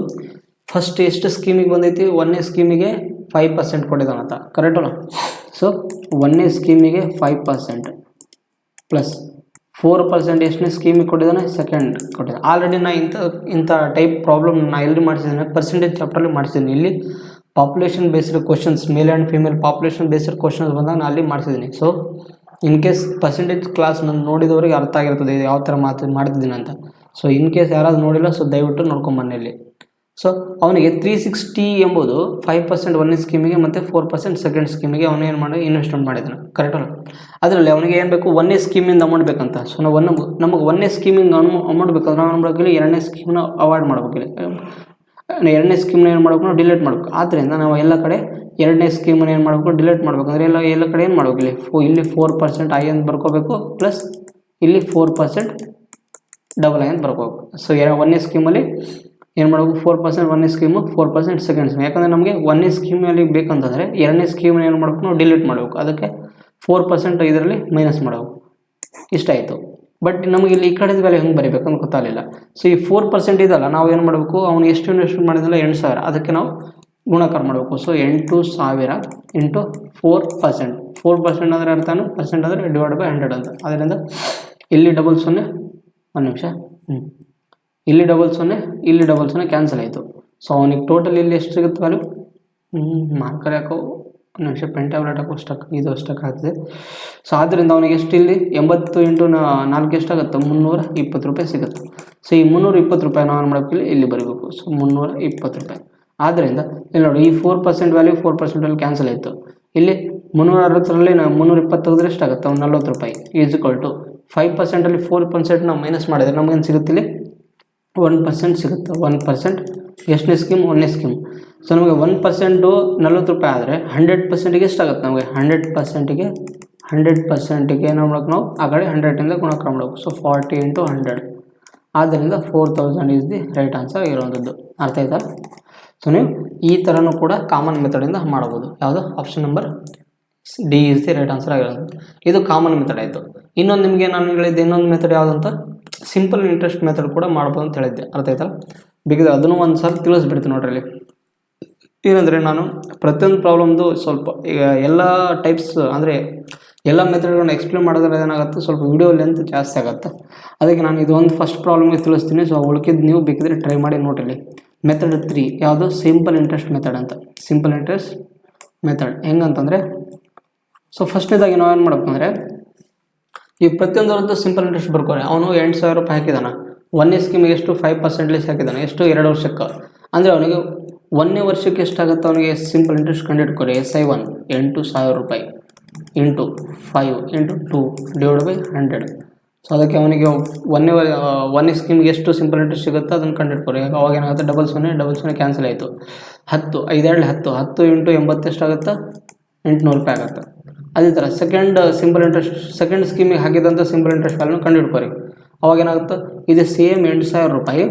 ಫಸ್ಟ್ ಎಷ್ಟು ಸ್ಕೀಮಿಗೆ ಬಂದೈತಿ? 1ನೇ ಸ್ಕೀಮಿಗೆ 5% ಕೊಟ್ಟಿದ್ದಾನಂತ. ಕರೆಕ್ಟ್ ಅಲ್ಲ? ಸೊ 1ನೇ ಸ್ಕೀಮಿಗೆ 5% ಪ್ಲಸ್ 4% ಎಷ್ಟನೇ ಸ್ಕೀಮಿಗೆ ಕೊಟ್ಟಿದ್ದಾನೆ? ಸೆಕೆಂಡ್ ಕೊಟ್ಟಿದ್ದಾನೆ. ಆಲ್ರೆಡಿ ನಾ ಇಂಥ ಟೈಪ್ ಪ್ರಾಬ್ಲಮ್ ನಾ ಎಲ್ಲಿ ಮಾಡಿಸಿದ್ದೇನೆ? ಪರ್ಸೆಂಟೇಜ್ ಚಾಪ್ಟರ್ಲಿ ಮಾಡಿಸಿದ್ದೀನಿ. ಇಲ್ಲಿ population based questions, male and female population based questions ಬಂದಾಗ ನಾನು ಅಲ್ಲಿ ಮಾಡಿಸಿದ್ದೀನಿ. So in case percentage class ನಾನು ನೋಡಿದವರಿಗೆ ಅರ್ಥ ಆಗಿರ್ತದೆ ಇದು ಯಾವ ಥರ ಮಾಡ್ತಿದ್ದೀನಿ ಅಂತ. ಸೊ ಇನ್ ಕೇಸ್ ಯಾರಾದ್ರು ನೋಡಿಲ್ಲ, ಸೊ ದಯವಿಟ್ಟು ನೋಡ್ಕೊಂಬನ್ನಿ ಇಲ್ಲಿ. ಸೊ ಅವನಿಗೆ 360 ಎಂಬುದು 5% 1ನೇ ಸ್ಕೀಮಿಗೆ ಮತ್ತು 4% ಸೆಕೆಂಡ್ ಸ್ಕೀಮಿಗೆ ಅವನು ಏನು ಮಾಡಿ ಇನ್ವೆಸ್ಟ್ಮೆಂಟ್ ಮಾಡಿದ್ದಾನೆ. ಕರೆಕ್ಟ್ ಅಲ್ಲ? ಅದರಲ್ಲಿ ಅವನಿಗೆ ಏನು ಬೇಕು? 1ನೇ ಸ್ಕೀಮಿಂದ ಅಮೌಂಟ್ ಬೇಕಂತ. ಸೊ ನಾವು ನಮಗೆ 1ನೇ ಸ್ಕೀಮಿಂದ ಅಮೌಂಟ್ ಬೇಕಂದ್ರೆ ನಾವು ಏನು ಮಾಡಬೇಕಿಲ್ಲ? 2ನೇ ಸ್ಕೀಮ್ನ ಅವಾಯ್ಡ್ ಮಾಡಬೇಕಿಲ್ಲ. 2ನೇ ಸ್ಕೀಮ್ನ ಏನು ಮಾಡಬೇಕು? ನಾವು ಡಿಲೀಟ್ ಮಾಡಬೇಕು. ಆದ್ದರಿಂದ ನಾವು ಎಲ್ಲ ಕಡೆ 2ನೇ ಸ್ಕೀಮನ್ನು ಏನು ಮಾಡಬೇಕು? ಡಿಲೀಟ್ ಮಾಡಬೇಕು. ಅಂದರೆ ಎಲ್ಲ ಕಡೆ ಏನು ಮಾಡಬೇಕು? ಇಲ್ಲಿ 4% ಐ ಅಂತ ಬರ್ಕೋಬೇಕು, ಪ್ಲಸ್ ಇಲ್ಲಿ 4% ಡಬಲ್ ಐ ಅಂತ ಬರ್ಕೋಬೇಕು. ಸೊ 1ನೇ ಸ್ಕೀಮಲ್ಲಿ ಏನು ಮಾಡಬೇಕು? 4% 1ನೇ ಸ್ಕೀಮು, 4% ಸೆಕೆಂಡ್ ಸ್ಕೀಮ್. ಯಾಕಂದರೆ ನಮಗೆ 1ನೇ ಸ್ಕೀಮಲ್ಲಿ ಬೇಕಂತಂದರೆ 2ನೇ ಸ್ಕೀಮನ್ನು ಏನು ಮಾಡಬೇಕು? ನಾವು ಡಿಲೀಟ್ ಮಾಡಬೇಕು. ಅದಕ್ಕೆ 4% ಇದರಲ್ಲಿ ಮೈನಸ್ ಮಾಡಬೇಕು. ಇಷ್ಟ ಆಯಿತು. ಬಟ್ ನಮಗೆ ಇಲ್ಲಿ ಈ ಕಡೆದ ವ್ಯಾಲ್ಯೂ ಹೆಂಗೆ ಬರೀಬೇಕು ಅಂತ ಗೊತ್ತಾಗಲಿಲ್ಲ. ಸೊ ಈ 4% ಇದಲ್ಲ, ನಾವು ಏನು ಮಾಡಬೇಕು? ಅವನು ಎಷ್ಟು ಇನ್ವೆಸ್ಟ್ಮೆಂಟ್ ಮಾಡಿದ್ರಲ್ಲ 8,000, ಅದಕ್ಕೆ ನಾವು ಗುಣಾಕಾರ ಮಾಡಬೇಕು. So 8,000 into 4%. 4% ಅಂದರೆ ಅರ್ಥನು, ಪರ್ಸೆಂಟ್ ಅಂದರೆ /100 ಅಂತ. ಅದರಿಂದ ಇಲ್ಲಿ 0 ಒಂದು ನಿಮಿಷ. ಇಲ್ಲಿ 0 ಇಲ್ಲಿ 0 ಕ್ಯಾನ್ಸಲ್ ಆಯಿತು. ಸೊ ಅವನಿಗೆ ಟೋಟಲ್ ಇಲ್ಲಿ ಎಷ್ಟು ಸಿಗುತ್ತೆ ವ್ಯಾಲ್ಯೂ? ಮಾರ್ಕರ್ ಯಾಕೋ ಒಂದು ನಿಮಿಷ, ಪೆನ್ ಟ್ಯಾಬ್ಲೆಟ್ ಹಾಕೋ ಸ್ಟಕ್ ಆಗ್ತದೆ. ಸೊ ಆದ್ದರಿಂದ ಅವನಿಗೆ ಎಷ್ಟು ಇಲ್ಲಿ 80 ಇಂಟು 4 ಎಷ್ಟಾಗುತ್ತೆ? 320 ರೂಪಾಯಿ ಸಿಗುತ್ತೆ. ಸೊ ಈ 320 ರೂಪಾಯಿ ನಾವು ಏನು ಮಾಡಬೇಕು? ಇಲ್ಲಿ ಬರೀಬೇಕು. ಸೊ 320 ರೂಪಾಯಿ. ಆದ್ದರಿಂದ ಇಲ್ಲಿ ನೋಡಿ, ಈ 4% ವ್ಯಾಲ್ಯೂ 4% ವ್ಯಾಲ್ಯೂ ಕ್ಯಾನ್ಸಲ್ ಆಯಿತು. ಇಲ್ಲಿ 360ರಲ್ಲಿ 320 ತೆಗೆದ್ರೆ ಎಷ್ಟಾಗುತ್ತೆ? 40 ರೂಪಾಯಿ. ಈಸ್ ಈಕ್ವಲ್ ಟು 5%ಅಲ್ಲಿ 4% ನಾವು ಮೈನಸ್ ಮಾಡಿದರೆ ನಮಗೇನು ಸಿಗುತ್ತೆ? ಇಲ್ಲಿ 1% ಸಿಗುತ್ತೆ. 1% ಎಷ್ಟನೇ ಸ್ಕೀಮ್? 1ನೇ ಸ್ಕೀಮ್. ಸೊ ನಮಗೆ 1% 40 ರೂಪಾಯಿ ಆದರೆ 100%ಗೆ ಎಷ್ಟಾಗುತ್ತೆ? ನಮಗೆ 100%ಗೆ ಏನು ಮಾಡ್ಬೇಕು? ನಾವು ಆ ಕಡೆ 100ಇಂದ ಗುಣಾಕಾರ ಮಾಡಬೇಕು. So 40 into 100. ಆದ್ದರಿಂದ 4,000 ಈಸ್ ದಿ ರೈಟ್ ಆನ್ಸರ್ ಆಗಿರುವಂಥದ್ದು. ಅರ್ಥ ಆಯ್ತಾ? ಸೊ ನೀವು ಈ ಥರನೂ ಕೂಡ ಕಾಮನ್ ಮೆಥಡಿಂದ ಮಾಡ್ಬೋದು. ಯಾವುದು? Option number D is the right answer ಆಗಿರೋದು. ಇದು ಕಾಮನ್ ಮೆಥಡ್ ಆಯಿತು. ಇನ್ನೊಂದು ನಿಮಗೆ ನಾನು ಹೇಳಿದ್ದೆ ಇನ್ನೊಂದು ಮೆಥಡ್ ಯಾವುದಂತ? ಸಿಂಪಲ್ ಇಂಟ್ರೆಸ್ಟ್ ಮೆಥಡ್ ಕೂಡ ಮಾಡ್ಬೋದು ಅಂತ ಹೇಳಿದ್ದೆ. ಅರ್ಥ ಆಯ್ತಲ್ಲ? ಬೇಕಿದ್ರೆ ಅದನ್ನು ಒಂದು ಸಲ ತಿಳಿಸ್ಬಿಡ್ತೀನಿ ನೋಡ್ರಿ. ಇಲ್ಲಿ ಏನಂದರೆ ನಾನು ಪ್ರತಿಯೊಂದು ಪ್ರಾಬ್ಲಮ್ದು ಸ್ವಲ್ಪ ಈಗ ಎಲ್ಲ ಟೈಪ್ಸ್ ಅಂದರೆ ಎಲ್ಲ ಮೆಥಡ್ಗಳನ್ನ ಎಕ್ಸ್ಪ್ಲೇನ್ ಮಾಡೋದ್ರಲ್ಲಿ ಏನಾಗುತ್ತೆ, ಸ್ವಲ್ಪ ವಿಡಿಯೋ ಲೆಂತ್ ಜಾಸ್ತಿ ಆಗುತ್ತೆ. ಅದಕ್ಕೆ ನಾನು ಇದೊಂದು ಫಸ್ಟ್ ಪ್ರಾಬ್ಲಮ್ಗೆ ತಿಳಿಸ್ತೀನಿ. ಸೊ ಉಳ್ಕಿದ್ದು ನೀವು ಬೇಕಿದ್ರೆ ಟ್ರೈ ಮಾಡಿ ನೋಡಿರಿ. ಮೆಥಡ್ 3 ಯಾವುದು, ಸಿಂಪಲ್ ಇಂಟ್ರೆಸ್ಟ್ ಮೆಥಡ್ ಅಂತ. ಸಿಂಪಲ್ ಇಂಟ್ರೆಸ್ಟ್ ಮೆಥಡ್ ಹೆಂಗಂತಂದರೆ, ಸೊ ಫಸ್ಟ್ನೇದಾಗಿ ನಾವೇನು ಮಾಡಬೇಕಂದ್ರೆ, ಈ ಪ್ರತಿಯೊಂದರದ್ದು ಸಿಂಪಲ್ ಇಂಟ್ರೆಸ್ಟ್ ಬರ್ಕೋರೆ. ಅವನು 8,000 ರೂಪಾಯಿ ಹಾಕಿದಾನ. 1ನೇ ಸ್ಕೀಮಿಗೆ ಎಷ್ಟು 5% ಹಾಕಿದಾನೆ, ಎಷ್ಟು 2 ವರ್ಷಕ್ಕೆ. ಅಂದರೆ ಅವನಿಗೆ 1ನೇ ವರ್ಷಕ್ಕೆ ಎಷ್ಟಾಗುತ್ತೆ, ಅವನಿಗೆ ಸಿಂಪಲ್ ಇಂಟ್ರೆಸ್ಟ್ ಕಂಡುಹಿಡ್ಕೊರಿ. SI1 8,000 ರೂಪಾಯಿ into 5 into 2 divide by 100. So ಅದಕ್ಕೆ ಅವನಿಗೆ 1ನೇ ಸ್ಕೀಮ್ಗೆ ಎಷ್ಟು ಸಿಂಪಲ್ ಇಂಟ್ರೆಸ್ಟ್ ಸಿಗುತ್ತೆ ಅದನ್ನು ಕಂಡುಹಿಡ್ಕೊರಿ. ಅವಾಗ ಏನಾಗುತ್ತೆ, ಡಬಲ್ ಸೊನ್ನೆ ಕ್ಯಾನ್ಸಲ್ ಆಯಿತು. 10 5 2 10 10 ಇಂಟು 80 ಎಷ್ಟಾಗುತ್ತೆ, 800 ರೂಪಾಯಿ ಆಗುತ್ತೆ. ಅದೇ ಥರ ಸೆಕೆಂಡ್ ಸ್ಕೀಮಿಗೆ ಹಾಕಿದಂಥ ಸಿಂಪಲ್ ಇಂಟ್ರೆಸ್ಟ್ ವ್ಯಾಲ್ಯೂನ ಕಂಡುಹಿಡ್ಕೊರಿ. ಅವಾಗ ಏನಾಗುತ್ತೆ, ಇದು ಸೇಮ್ 8,000 ರೂಪಾಯಿ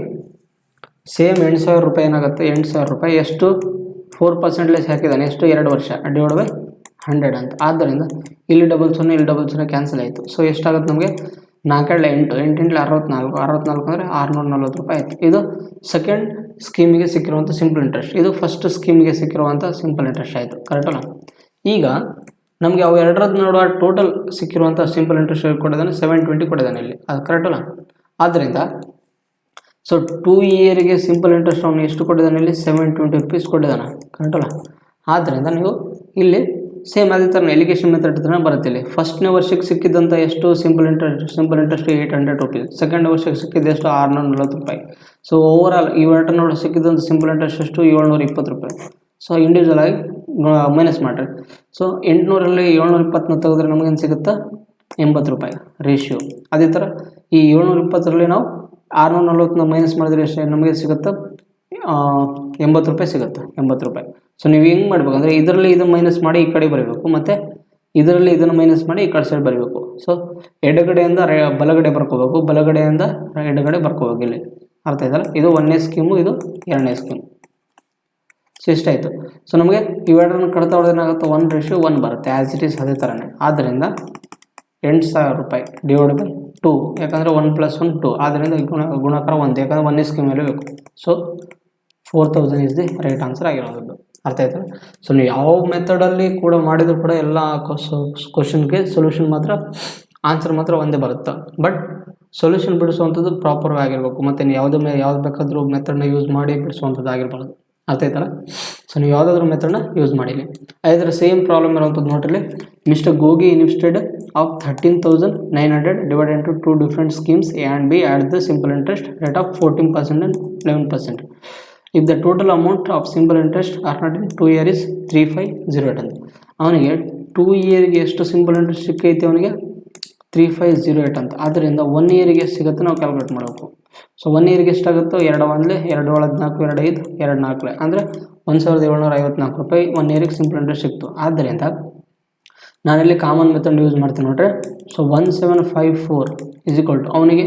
ಏನಾಗುತ್ತೆ, 8,000 ರೂಪಾಯಿ ಎಷ್ಟು 4% ಹಾಕಿದ್ದಾನೆ, ಎಷ್ಟು 2 ವರ್ಷ ಡಿವೈಡ್ ಬೈ 100 ಅಂತ. ಆದ್ದರಿಂದ ಇಲ್ಲಿ ಡಬಲ್ ಸೊನ್ನೆ ಕ್ಯಾನ್ಸಲ್ ಆಯಿತು. ಸೊ ಎಷ್ಟಾಗುತ್ತೆ ನಮಗೆ, 4 8 8 64 ಅಂದರೆ 640 ರೂಪಾಯಿ ಆಯಿತು. ಇದು ಸೆಕೆಂಡ್ ಸ್ಕೀಮಿಗೆ ಸಿಕ್ಕಿರುವಂಥ ಸಿಂಪಲ್ ಇಂಟ್ರೆಸ್ಟ್. ಇದು ಫಸ್ಟ್ ಸ್ಕೀಮಿಗೆ ಸಿಕ್ಕಿರುವಂಥ ಸಿಂಪಲ್ ಇಂಟ್ರೆಸ್ಟ್ ಆಯಿತು. ಕರೆಕ್ಟಲ್ಲ. ಈಗ ನಮಗೆ ಅವು ಎರಡರದ್ದು ನೋಡುವ ಟೋಟಲ್ ಸಿಕ್ಕಿರುವಂಥ ಸಿಂಪಲ್ ಇಂಟ್ರೆಸ್ಟ್ ಕೊಟ್ಟಿದ್ದಾನೆ 720 ಕೊಟ್ಟಿದ್ದಾನೆ ಇಲ್ಲಿ, ಅದು ಕರೆಕ್ಟಲ್ಲ. ಆದ್ದರಿಂದ ಸೊ 2 ಇಯರಿಗೆ ಸಿಂಪಲ್ ಇಂಟ್ರೆಸ್ಟ್ ಅವನು ಎಷ್ಟು ಕೊಟ್ಟಿದ್ದಾನೆ, ಇಲ್ಲಿ 720 ರೂಪೀಸ್ ಕೊಟ್ಟಿದ್ದಾನೆ, ಕರೆಕ್ಟಲ್ಲ. ಆದ್ದರಿಂದ ನೀವು ಇಲ್ಲಿ ಸೇಮ್ ಅದೇ ಥರ ಎಲಿಗೇಷನ್ ಮೆಥಡ್ ಹತ್ರ ಬರುತ್ತೆ. ಇಲ್ಲಿ ಫಸ್ಟ್ನೇ ವರ್ಷಕ್ಕೆ ಸಿಕ್ಕಿದ್ದಂಥ ಎಷ್ಟು ಸಿಂಪಲ್ ಇಂಟ್ರೆಸ್ಟ್ 800 ರೂಪೀಸ್, ಸೆಕೆಂಡ್ ವರ್ಷಕ್ಕೆ ಸಿಕ್ಕಿದ್ದು ಎಷ್ಟು 640 ರೂಪಾಯಿ. ಸೊ ಓವರಾಲ್ ಈ ಎರಡು ನೋಡಿ ಸಿಕ್ಕಿದ್ದಂಥ ಸಿಂಪಲ್ ಇಂಟ್ರೆಸ್ಟ್ ಎಷ್ಟು 720 ರೂಪಾಯಿ. ಸೊ ಇಂಡಿವಿಜುವಲ್ ಆಗಿ ಮೈನಸ್ ಮಾಡಿರಿ. ಸೊ 800ರಲ್ಲಿ 720ನ ತೆಗೆದ್ರೆ ನಮಗೇನು ಸಿಗುತ್ತೆ, 80 ರೂಪಾಯಿ ರೇಷಿಯೋ. ಅದೇ ಥರ ಈ 720ರಲ್ಲಿ ನಾವು 640ನ ಮೈನಸ್ ಮಾಡಿದ್ರೆ ಎಷ್ಟು ನಮಗೆ ಸಿಗುತ್ತೆ, 80 ರೂಪಾಯಿ ಸಿಗುತ್ತೆ, 80 ರೂಪಾಯಿ. ಸೊ ನೀವು ಹೆಂಗೆ ಮಾಡ್ಬೇಕಂದ್ರೆ, ಇದರಲ್ಲಿ ಇದು ಮೈನಸ್ ಮಾಡಿ ಈ ಕಡೆ ಬರೀಬೇಕು, ಮತ್ತು ಇದರಲ್ಲಿ ಇದನ್ನು ಮೈನಸ್ ಮಾಡಿ ಈ ಕಡೆ ಸೈಡ್ ಬರೀಬೇಕು. ಸೊ ಎಡಗಡೆಯಿಂದ ಬಲಗಡೆ ಬರ್ಕೋಬೇಕು, ಬಲಗಡೆಯಿಂದ ಎಡಗಡೆ ಬರ್ಕೋಬೇಕು. ಇಲ್ಲಿ ಅರ್ಥ ಆಯ್ತಲ್ಲ. ಇದು 1ನೇ ಸ್ಕೀಮು, ಇದು 2ನೇ ಸ್ಕೀಮು. ಸೊ ಇಷ್ಟಾಯಿತು. ಸೊ ನಮಗೆ ಇವೆರಡನ್ನು ಕಡ್ತಾ ಹೊಡೆದ್ರೆ ಏನಾಗುತ್ತೆ, 1:1 ಬರುತ್ತೆ ಆ್ಯಸ್ ಇಟ್ ಈಸ್ ಅದೇ ಥರನೇ. ಆದ್ದರಿಂದ 8,000 ರೂಪಾಯಿ ಡಿವೈಡ್ ಬೈ 2, ಯಾಕಂದರೆ 1 + 1 2, ಆದ್ದರಿಂದ ಗುಣಾಕಾರ 1, ಯಾಕಂದರೆ 1ನೇ ಸ್ಕೀಮಲ್ಲಿ ಬೇಕು. So 4,000 is the right answer ಆಗಿರೋದು. ಅರ್ಥ ಆಯ್ತು. ಸೊ ನೀವು ಯಾವ ಮೆಥಡಲ್ಲಿ ಕೂಡ ಮಾಡಿದರೂ ಕೂಡ ಎಲ್ಲ ಕ್ವಶನ್ಗೆ ಸೊಲ್ಯೂಷನ್ ಮಾತ್ರ ಆನ್ಸರ್ ಮಾತ್ರ ಒಂದೇ ಬರುತ್ತೆ. ಬಟ್ ಸೊಲ್ಯೂಷನ್ ಬಿಡಿಸುವಂಥದ್ದು ಪ್ರಾಪರ್ ಆಗಿರಬೇಕು. ಮತ್ತು ನೀವು ಯಾವ್ದು ಬೇಕಾದರೂ ಮೆಥಡ್ನ ಯೂಸ್ ಮಾಡಿ ಬಿಡಿಸುವಂಥದ್ದು ಆಗಿರ್ಬಾರ್ದು. ಅರ್ಥ ಆಯ್ತಲ್ಲ. ಸೊ ನೀವು ಯಾವುದಾದ್ರೂ ಮೆಥಡ್ನ ಯೂಸ್ ಮಾಡಿಲಿ. ಅದೇ ಥರ ಸೇಮ್ ಪ್ರಾಬ್ಲಮ್ ಇರೋವಂಥದ್ದು ನೋಡ್ರಿ. Mister Gogi invested of 13,900 divided into 2 different schemes A and B at the simple interest rate of 14% and 11%. If the total amount of simple interest earned in 2 years is 3,508 ಅಂತ. ಅವನಿಗೆ 2 ಇಯರ್ಗೆ ಎಷ್ಟು simple interest ಸಿಕ್ಕೈತಿ, ಅವನಿಗೆ 3,508 ಅಂತ. ಆದ್ದರಿಂದ 1 ಇಯರ್ಗೆ ಎಷ್ಟು ಸಿಗುತ್ತೆ ನಾವು ಕ್ಯಾಲ್ಕುಲೇಟ್ ಮಾಡಬೇಕು. ಸೊ 1 ಇಯರ್ಗೆ ಎಷ್ಟಾಗುತ್ತೋ 2 1 2 14 2 5 2 4 ಅಂದರೆ 1,754 ರೂಪಾಯಿ 1 ಇಯರ್ಗೆ ಸಿಂಪಲ್ ಇಂಟ್ರೆಸ್ಟ್ ಸಿಕ್ತು. ಆದ್ದರಿಂದ ನಾನಿಲ್ಲಿ ಕಾಮನ್ ಮೆಥಡ್ ಯೂಸ್ ಮಾಡ್ತೀನಿ ನೋಡ್ರಿ. ಸೊ 1754 ಇಸ್ ಈಕ್ವಲ್ ಟು ಅವನಿಗೆ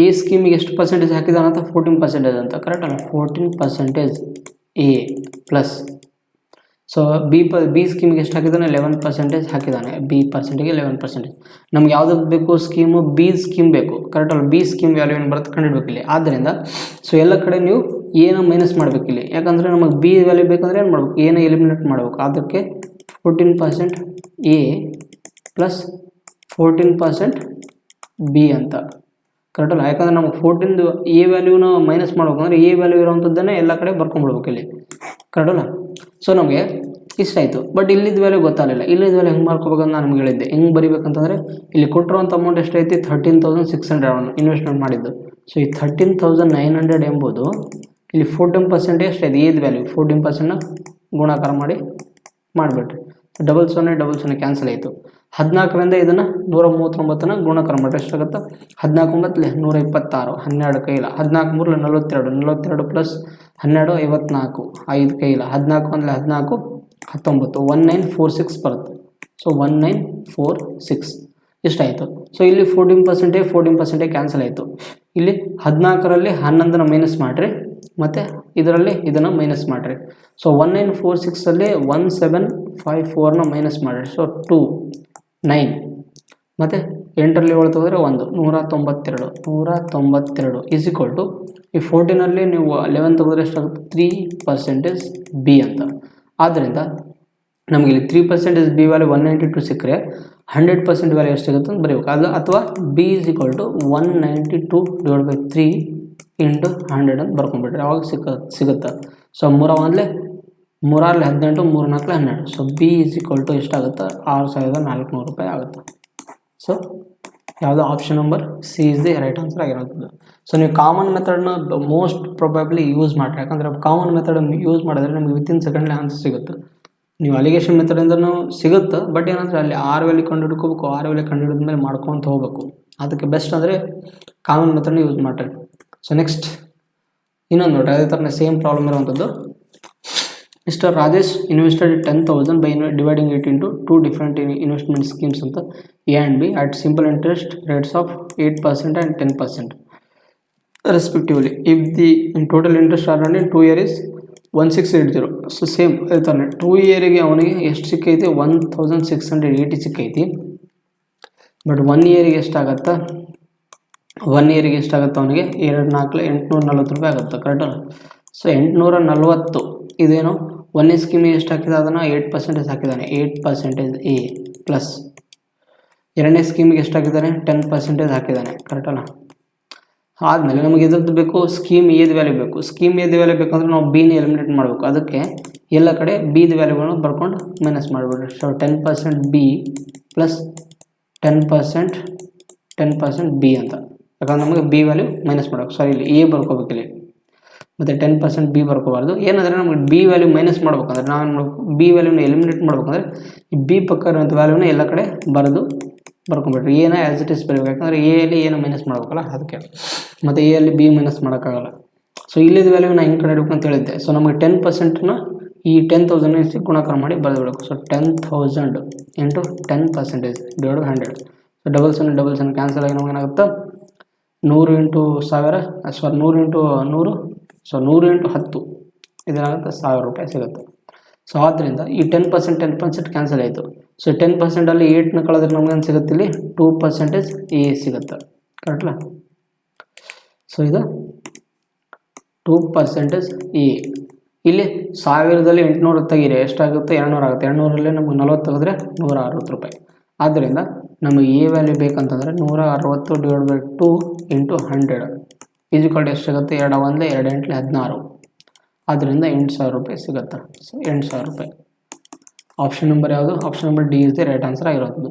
ಈ ಸ್ಕೀಮಿಗೆ ಎಷ್ಟು ಪರ್ಸೆಂಟೇಜ್ ಹಾಕಿದಾನೆ ಅಂತ 14% ಅಂತ. ಕರೆಕ್ಟ್ ಅಲ್ಲ, 14% ಎ ಪ್ಲಸ್. ಸೊ ಬಿ ಸ್ಕೀಮಿಗೆ ಎಷ್ಟು ಹಾಕಿದ್ದಾನೆ 11% ಹಾಕಿದ್ದಾನೆ. ಬಿ ಪರ್ಸೆಂಟಿಗೆ 11%. ನಮ್ಗೆ ಯಾವುದಕ್ಕೆ ಬೇಕು ಸ್ಕೀಮು, ಬಿ ಸ್ಕೀಮ್ ಬೇಕು. ಕರೆಕ್ಟ್ ಅಲ್ಲ, ಬಿ ಸ್ಕೀಮ್ ವ್ಯಾಲ್ಯೂ ಏನು ಬರುತ್ತೆ ಕಂಡುಹಿಡ್ಬೇಕು ಇಲ್ಲಿ. ಆದ್ದರಿಂದ ಸೊ ಎಲ್ಲ ಕಡೆ ನೀವು ಏನು ಮೈನಸ್ ಮಾಡಬೇಕು ಇಲ್ಲಿ, ಯಾಕಂದರೆ ನಮಗೆ ಬಿ ವ್ಯಾಲ್ಯೂ ಬೇಕಂದರೆ ಏನು ಮಾಡ್ಬೇಕು, ಏನು ಎಲಿಮಿನೇಟ್ ಮಾಡಬೇಕು. ಅದಕ್ಕೆ 14% ಎ ಪ್ಲಸ್ 14% ಬಿ ಅಂತ. ಕರೆಕ್ಟಲ್ಲ, ಯಾಕಂದರೆ ನಮಗೆ 14 ಎ ವ್ಯಾಲ್ಯೂನ ಮೈನಸ್ ಮಾಡ್ಬೇಕಂದ್ರೆ ಎ ವ್ಯಾಲ್ಯೂ ಇರೋವಂಥದ್ದನ್ನೇ ಎಲ್ಲ ಕಡೆ ಬರ್ಕೊಂಡ್ಬಿಡ್ಬೇಕು ಇಲ್ಲಿ. ಕರೆಕ್ಟಲ್ಲ. ಸೊ ನಮಗೆ ಇಷ್ಟ ಆಯಿತು. ಬಟ್ ಇಲ್ಲಿದ್ದ ವ್ಯಾಲ್ಯೂ ಗೊತ್ತಾಗಲಿಲ್ಲ. ಇಲ್ಲಿದ್ದ ವ್ಯಾಲ್ಯೂ ಹೆಂಗೆ ಮಾಡ್ಕೋಬೇಕಂತ ನಾನು ನಿಮ್ಗೆ ಹೇಳಿದ್ದೆ. ಹೆಂಗೆ ಬರೀಬೇಕಂತಂದರೆ, ಇಲ್ಲಿ ಕೊಟ್ಟಿರುವಂಥ ಅಮೌಂಟ್ ಎಷ್ಟೈತಿ 13,600 ಇನ್ವೆಸ್ಟ್ಮೆಂಟ್ ಮಾಡಿದ್ದು. ಸೊ ಈ 13,900 ಎಂಬುದು ಇಲ್ಲಿ 14% ಎಷ್ಟೈತಿ ಏದು ವ್ಯಾಲ್ಯೂ 14%ನ ಗುಣಾಕಾರ ಮಾಡಿಬಿಟ್ರಿ. ಡಬಲ್ ಸೊನ್ನೆ ಕ್ಯಾನ್ಸಲ್ ಆಯಿತು. 14ರಿಂದ ಇದನ್ನು 139ನ ಗುಣಾಕಾರ ಮಾಡಿರಿ. ಎಷ್ಟಾಗುತ್ತೆ 14 126, 12 ಕೈಲ 14 42 ಪ್ಲಸ್ 12 54, 5 ಕೈಲ 14 14 19 1946 ಬರುತ್ತೆ. ಸೊ 1946 ಇಷ್ಟಾಯಿತು. ಸೊ ಇಲ್ಲಿ 14% ಕ್ಯಾನ್ಸಲ್ ಆಯಿತು. ಇಲ್ಲಿ 14ರಲ್ಲಿ 11ನ ಮೈನಸ್ ಮಾಡಿರಿ, ಮತ್ತು ಇದರಲ್ಲಿ ಇದನ್ನು ಮೈನಸ್ ಮಾಡಿರಿ. ಸೊ 1946ಅಲ್ಲಿ 1754ನ ಮೈನಸ್ ಮಾಡಿರಿ. ಸೊ 2 9 ಮತ್ತು 8ರಲ್ಲಿ 7 ತೆಗೆದ್ರೆ 192 ಈಸ್ ಈಕ್ವಲ್ ಟು ಈ 14ನಲ್ಲಿ ನೀವು 11 ತೆಗೆದ್ರೆ ಎಷ್ಟಾಗುತ್ತೆ 3% ಬಿ ಅಂತ. ಆದ್ದರಿಂದ ನಮಗೆ ಇಲ್ಲಿ 3% ಬಿ ವ್ಯಾಲ್ಯೂ 192 ಸಿಕ್ಕರೆ 100% ವ್ಯಾಲ್ಯೂ ಎಷ್ಟು ಸಿಗುತ್ತೆ ಅಂತ ಬರೀಬೇಕು. ಅದು ಅಥವಾ B is equal to 192/3 into 100 ಅಂತ ಬರ್ಕೊಂಡ್ಬಿಟ್ರೆ ಅವಾಗ ಸಿಗುತ್ತೆ. So 3 18 3 4 12. So B is equal to ಎಷ್ಟಾಗುತ್ತೆ 6400 ರೂಪಾಯಿ ಆಗುತ್ತೆ. ಸೊ ಯಾವುದು option number C is the right answer ಆಗಿರೋದು. ಸೊ ನೀವು ಕಾಮನ್ ಮೆಥಡ್ನ ಮೋಸ್ಟ್ ಪ್ರೊಬಬ್ಲಿ ಯೂಸ್ ಮಾಡಿರಿ, ಯಾಕಂದರೆ ಕಾಮನ್ ಮೆಥಡ್ ಯೂಸ್ ಮಾಡಿದ್ರೆ ನಿಮಗೆ ವಿತಿನ್ ಸೆಕೆಂಡ್ಲಿ ಆನ್ಸರ್ ಸಿಗುತ್ತೆ. ನೀವು ಅಲಿಗೇಷನ್ ಮೆಥಡಿಂದನೂ ಸಿಗುತ್ತೆ, ಬಟ್ ಏನಂದರೆ ಅಲ್ಲಿ ಆರ್ ವ್ಯಾಲ್ಯೂ ಕಂಡು ಹಿಡ್ಕೋಬೇಕು, ಆರ್ ವ್ಯಾಲ್ಯೂ ಕಂಡು ಹಿಡಿದ ಮೇಲೆ ಮಾಡ್ಕೊತ ಹೋಗಬೇಕು. ಅದಕ್ಕೆ ಬೆಸ್ಟ್ ಅಂದರೆ ಕಾಮನ್ ಮೆಥಡ್ನ ಯೂಸ್ ಮಾಡಿರಿ. ಸೊ ನೆಕ್ಸ್ಟ್ ಇನ್ನೊಂದು ನೋಡಿ, ಅದೇ ಥರನೇ ಸೇಮ್ ಪ್ರಾಬ್ಲಮ್ ಇರುವಂಥದ್ದು. Mister Rajesh invested 10,000 by dividing it into 2 different investment schemes ಅಂತ A and B at simple interest rates of 8% and 10% respectively. If the total interest earned in 2 years is 1680. So same ಹೇಳ್ತಾನೆ 2 ಇಯರಿಗೆ ಅವನಿಗೆ ಎಷ್ಟು ಸಿಕ್ಕೈತಿ 1680 ಸಿಕ್ಕೈತಿ. But 1 ಇಯರಿಗೆ ಎಷ್ಟಾಗತ್ತಾ 1 ಇಯರಿಗೆ ಎಷ್ಟಾಗುತ್ತೆ ಅವನಿಗೆ 2 4 840 ರೂಪಾಯಿ ಆಗುತ್ತೆ. ಕರೆಕ್ಟಲ್ಲ? ಸೊ 840 ಇದೇನು 1ನೇ ಸ್ಕೀಮಿಗೆ ಎಷ್ಟು ಹಾಕಿದೆ ಅದನ್ನು 8% ಹಾಕಿದ್ದಾನೆ, 8% ಎ ಪ್ಲಸ್ 2ನೇ ಸ್ಕೀಮಿಗೆ ಎಷ್ಟು ಹಾಕಿದ್ದಾನೆ 10% ಹಾಕಿದ್ದಾನೆ. ಕರೆಕ್ಟಲ್ಲ? ಆದಮೇಲೆ ನಮಗೆ ಇದ್ರದ್ದು ಬೇಕು ಸ್ಕೀಮ್ ಎದು ವ್ಯಾಲ್ಯೂ ಬೇಕು. ಸ್ಕೀಮ್ ಎದು ವ್ಯಾಲ್ಯೂ ಬೇಕಂದ್ರೆ ನಾವು ಬಿನ ಎಲಿಮಿನೇಟ್ ಮಾಡಬೇಕು. ಅದಕ್ಕೆ ಎಲ್ಲ ಕಡೆ ಬಿದ ವ್ಯಾಲ್ಯೂಗಳನ್ನು ಬರ್ಕೊಂಡು ಮೈನಸ್ ಮಾಡಿಬಿಡ್ರಿ. ಸೊ 10% ಬಿ ಪ್ಲಸ್ 10% ಬಿ ಅಂತ, ಯಾಕಂದ್ರೆ ನಮಗೆ ಬಿ ವ್ಯಾಲ್ಯೂ ಮೈನಸ್ ಮಾಡಬೇಕು. ಸಾರಿ, ಇಲ್ಲಿ ಎ ಬರ್ಕೋಬೇಕು ಇಲ್ಲಿ, ಮತ್ತು 10% ಬಿ ಬರ್ಕೋಬಾರ್ದು. ಏನಂದರೆ ನಮಗೆ ಬಿ ವ್ಯಾಲ್ಯೂ ಮೈನಸ್ ಮಾಡ್ಬೇಕಂದ್ರೆ ನಾವು ಬಿ ವ್ಯಾಲ್ಯೂನ ಎಲಿಮಿನೇಟ್ ಮಾಡ್ಬೇಕಂದ್ರೆ ಈ ಬಿ ಪಕ್ಕ ಇರುವಂಥ ವ್ಯಾಲ್ಯೂನ ಎಲ್ಲ ಕಡೆ ಬರ್ಕೊಂಡ್ಬಿಟ್ರಿ. ಏನ ಆ್ಯಸ್ ಇಟ್ ಇಸ್ ಬರೀಬೇಕು, ಯಾಕಂದರೆ ಎ ಅಲ್ಲಿ ಏನು ಮೈನಸ್ ಮಾಡ್ಬೇಕಲ್ಲ ಅದಕ್ಕೆ, ಮತ್ತು ಎ ಅಲ್ಲಿ ಬಿ ಮೈನಸ್ ಮಾಡೋಕ್ಕಾಗಲ್ಲ. ಸೊ ಇಲ್ಲಿದ್ದ ವ್ಯಾಲ್ಯೂ ನಾನು ಹಿಂಗೆ ಕಡೆ ಅಂತ ಹೇಳಿದ್ದೆ. ಸೊ ನಮಗೆ 10%ನ ಈ 10,000 ಗುಣಾಕಾರ ಮಾಡಿ ಬರೆದ್ಬಿಡಬೇಕು. So 10,000 into 10% divide 100. So double ಸೆನ್ ಕ್ಯಾನ್ಸಲ್ ಆಗಿ ನಮ್ಗೆ ಏನಾಗುತ್ತೆ 100 into 1000, sorry 100 into 100, so 100 into 10 ಇದೇನಾಗುತ್ತೆ 1000 ರೂಪಾಯಿ ಸಿಗುತ್ತೆ. ಸೊ ಆದ್ದರಿಂದ ಈ 10% ಕ್ಯಾನ್ಸಲ್ ಆಯಿತು. ಸೊ 10%ಅಲ್ಲಿ 8ನ ಕಳೆದ್ರೆ ನಮಗೇನು ಸಿಗುತ್ತೆ ಇಲ್ಲಿ 2% ಎ ಸಿಗುತ್ತೆ. ಕರೆಕ್ಟಲ್ಲ? ಸೊ ಇದು 2% ಎ. ಇಲ್ಲಿ 1000ದಲ್ಲಿ 800 ತೆಗೀರಿ ಎಷ್ಟಾಗುತ್ತೆ 200 ಆಗುತ್ತೆ. 200ರಲ್ಲಿ ನಮಗೆ 40 ತೆಗೆದ್ರೆ 160 ರೂಪಾಯಿ. ಆದ್ದರಿಂದ ನಮಗೆ ಎ ವ್ಯಾಲ್ಯೂ ಬೇಕಂತಂದರೆ 160 ಡಿವೈಡ್ ಬೈ 2 ಇಂಟು 100 ಈಜ್ವಲ್ ಎಷ್ಟಾಗುತ್ತೆ 2 1 2 8 16. ಆದ್ದರಿಂದ 8000 ರೂಪಾಯಿ ಸಿಗುತ್ತೆ. ಸೊ 8000 ರೂಪಾಯಿ ಆಪ್ಷನ್ ನಂಬರ್ ಯಾವುದು? Option number D is the right answer ಆಗಿರೋದು.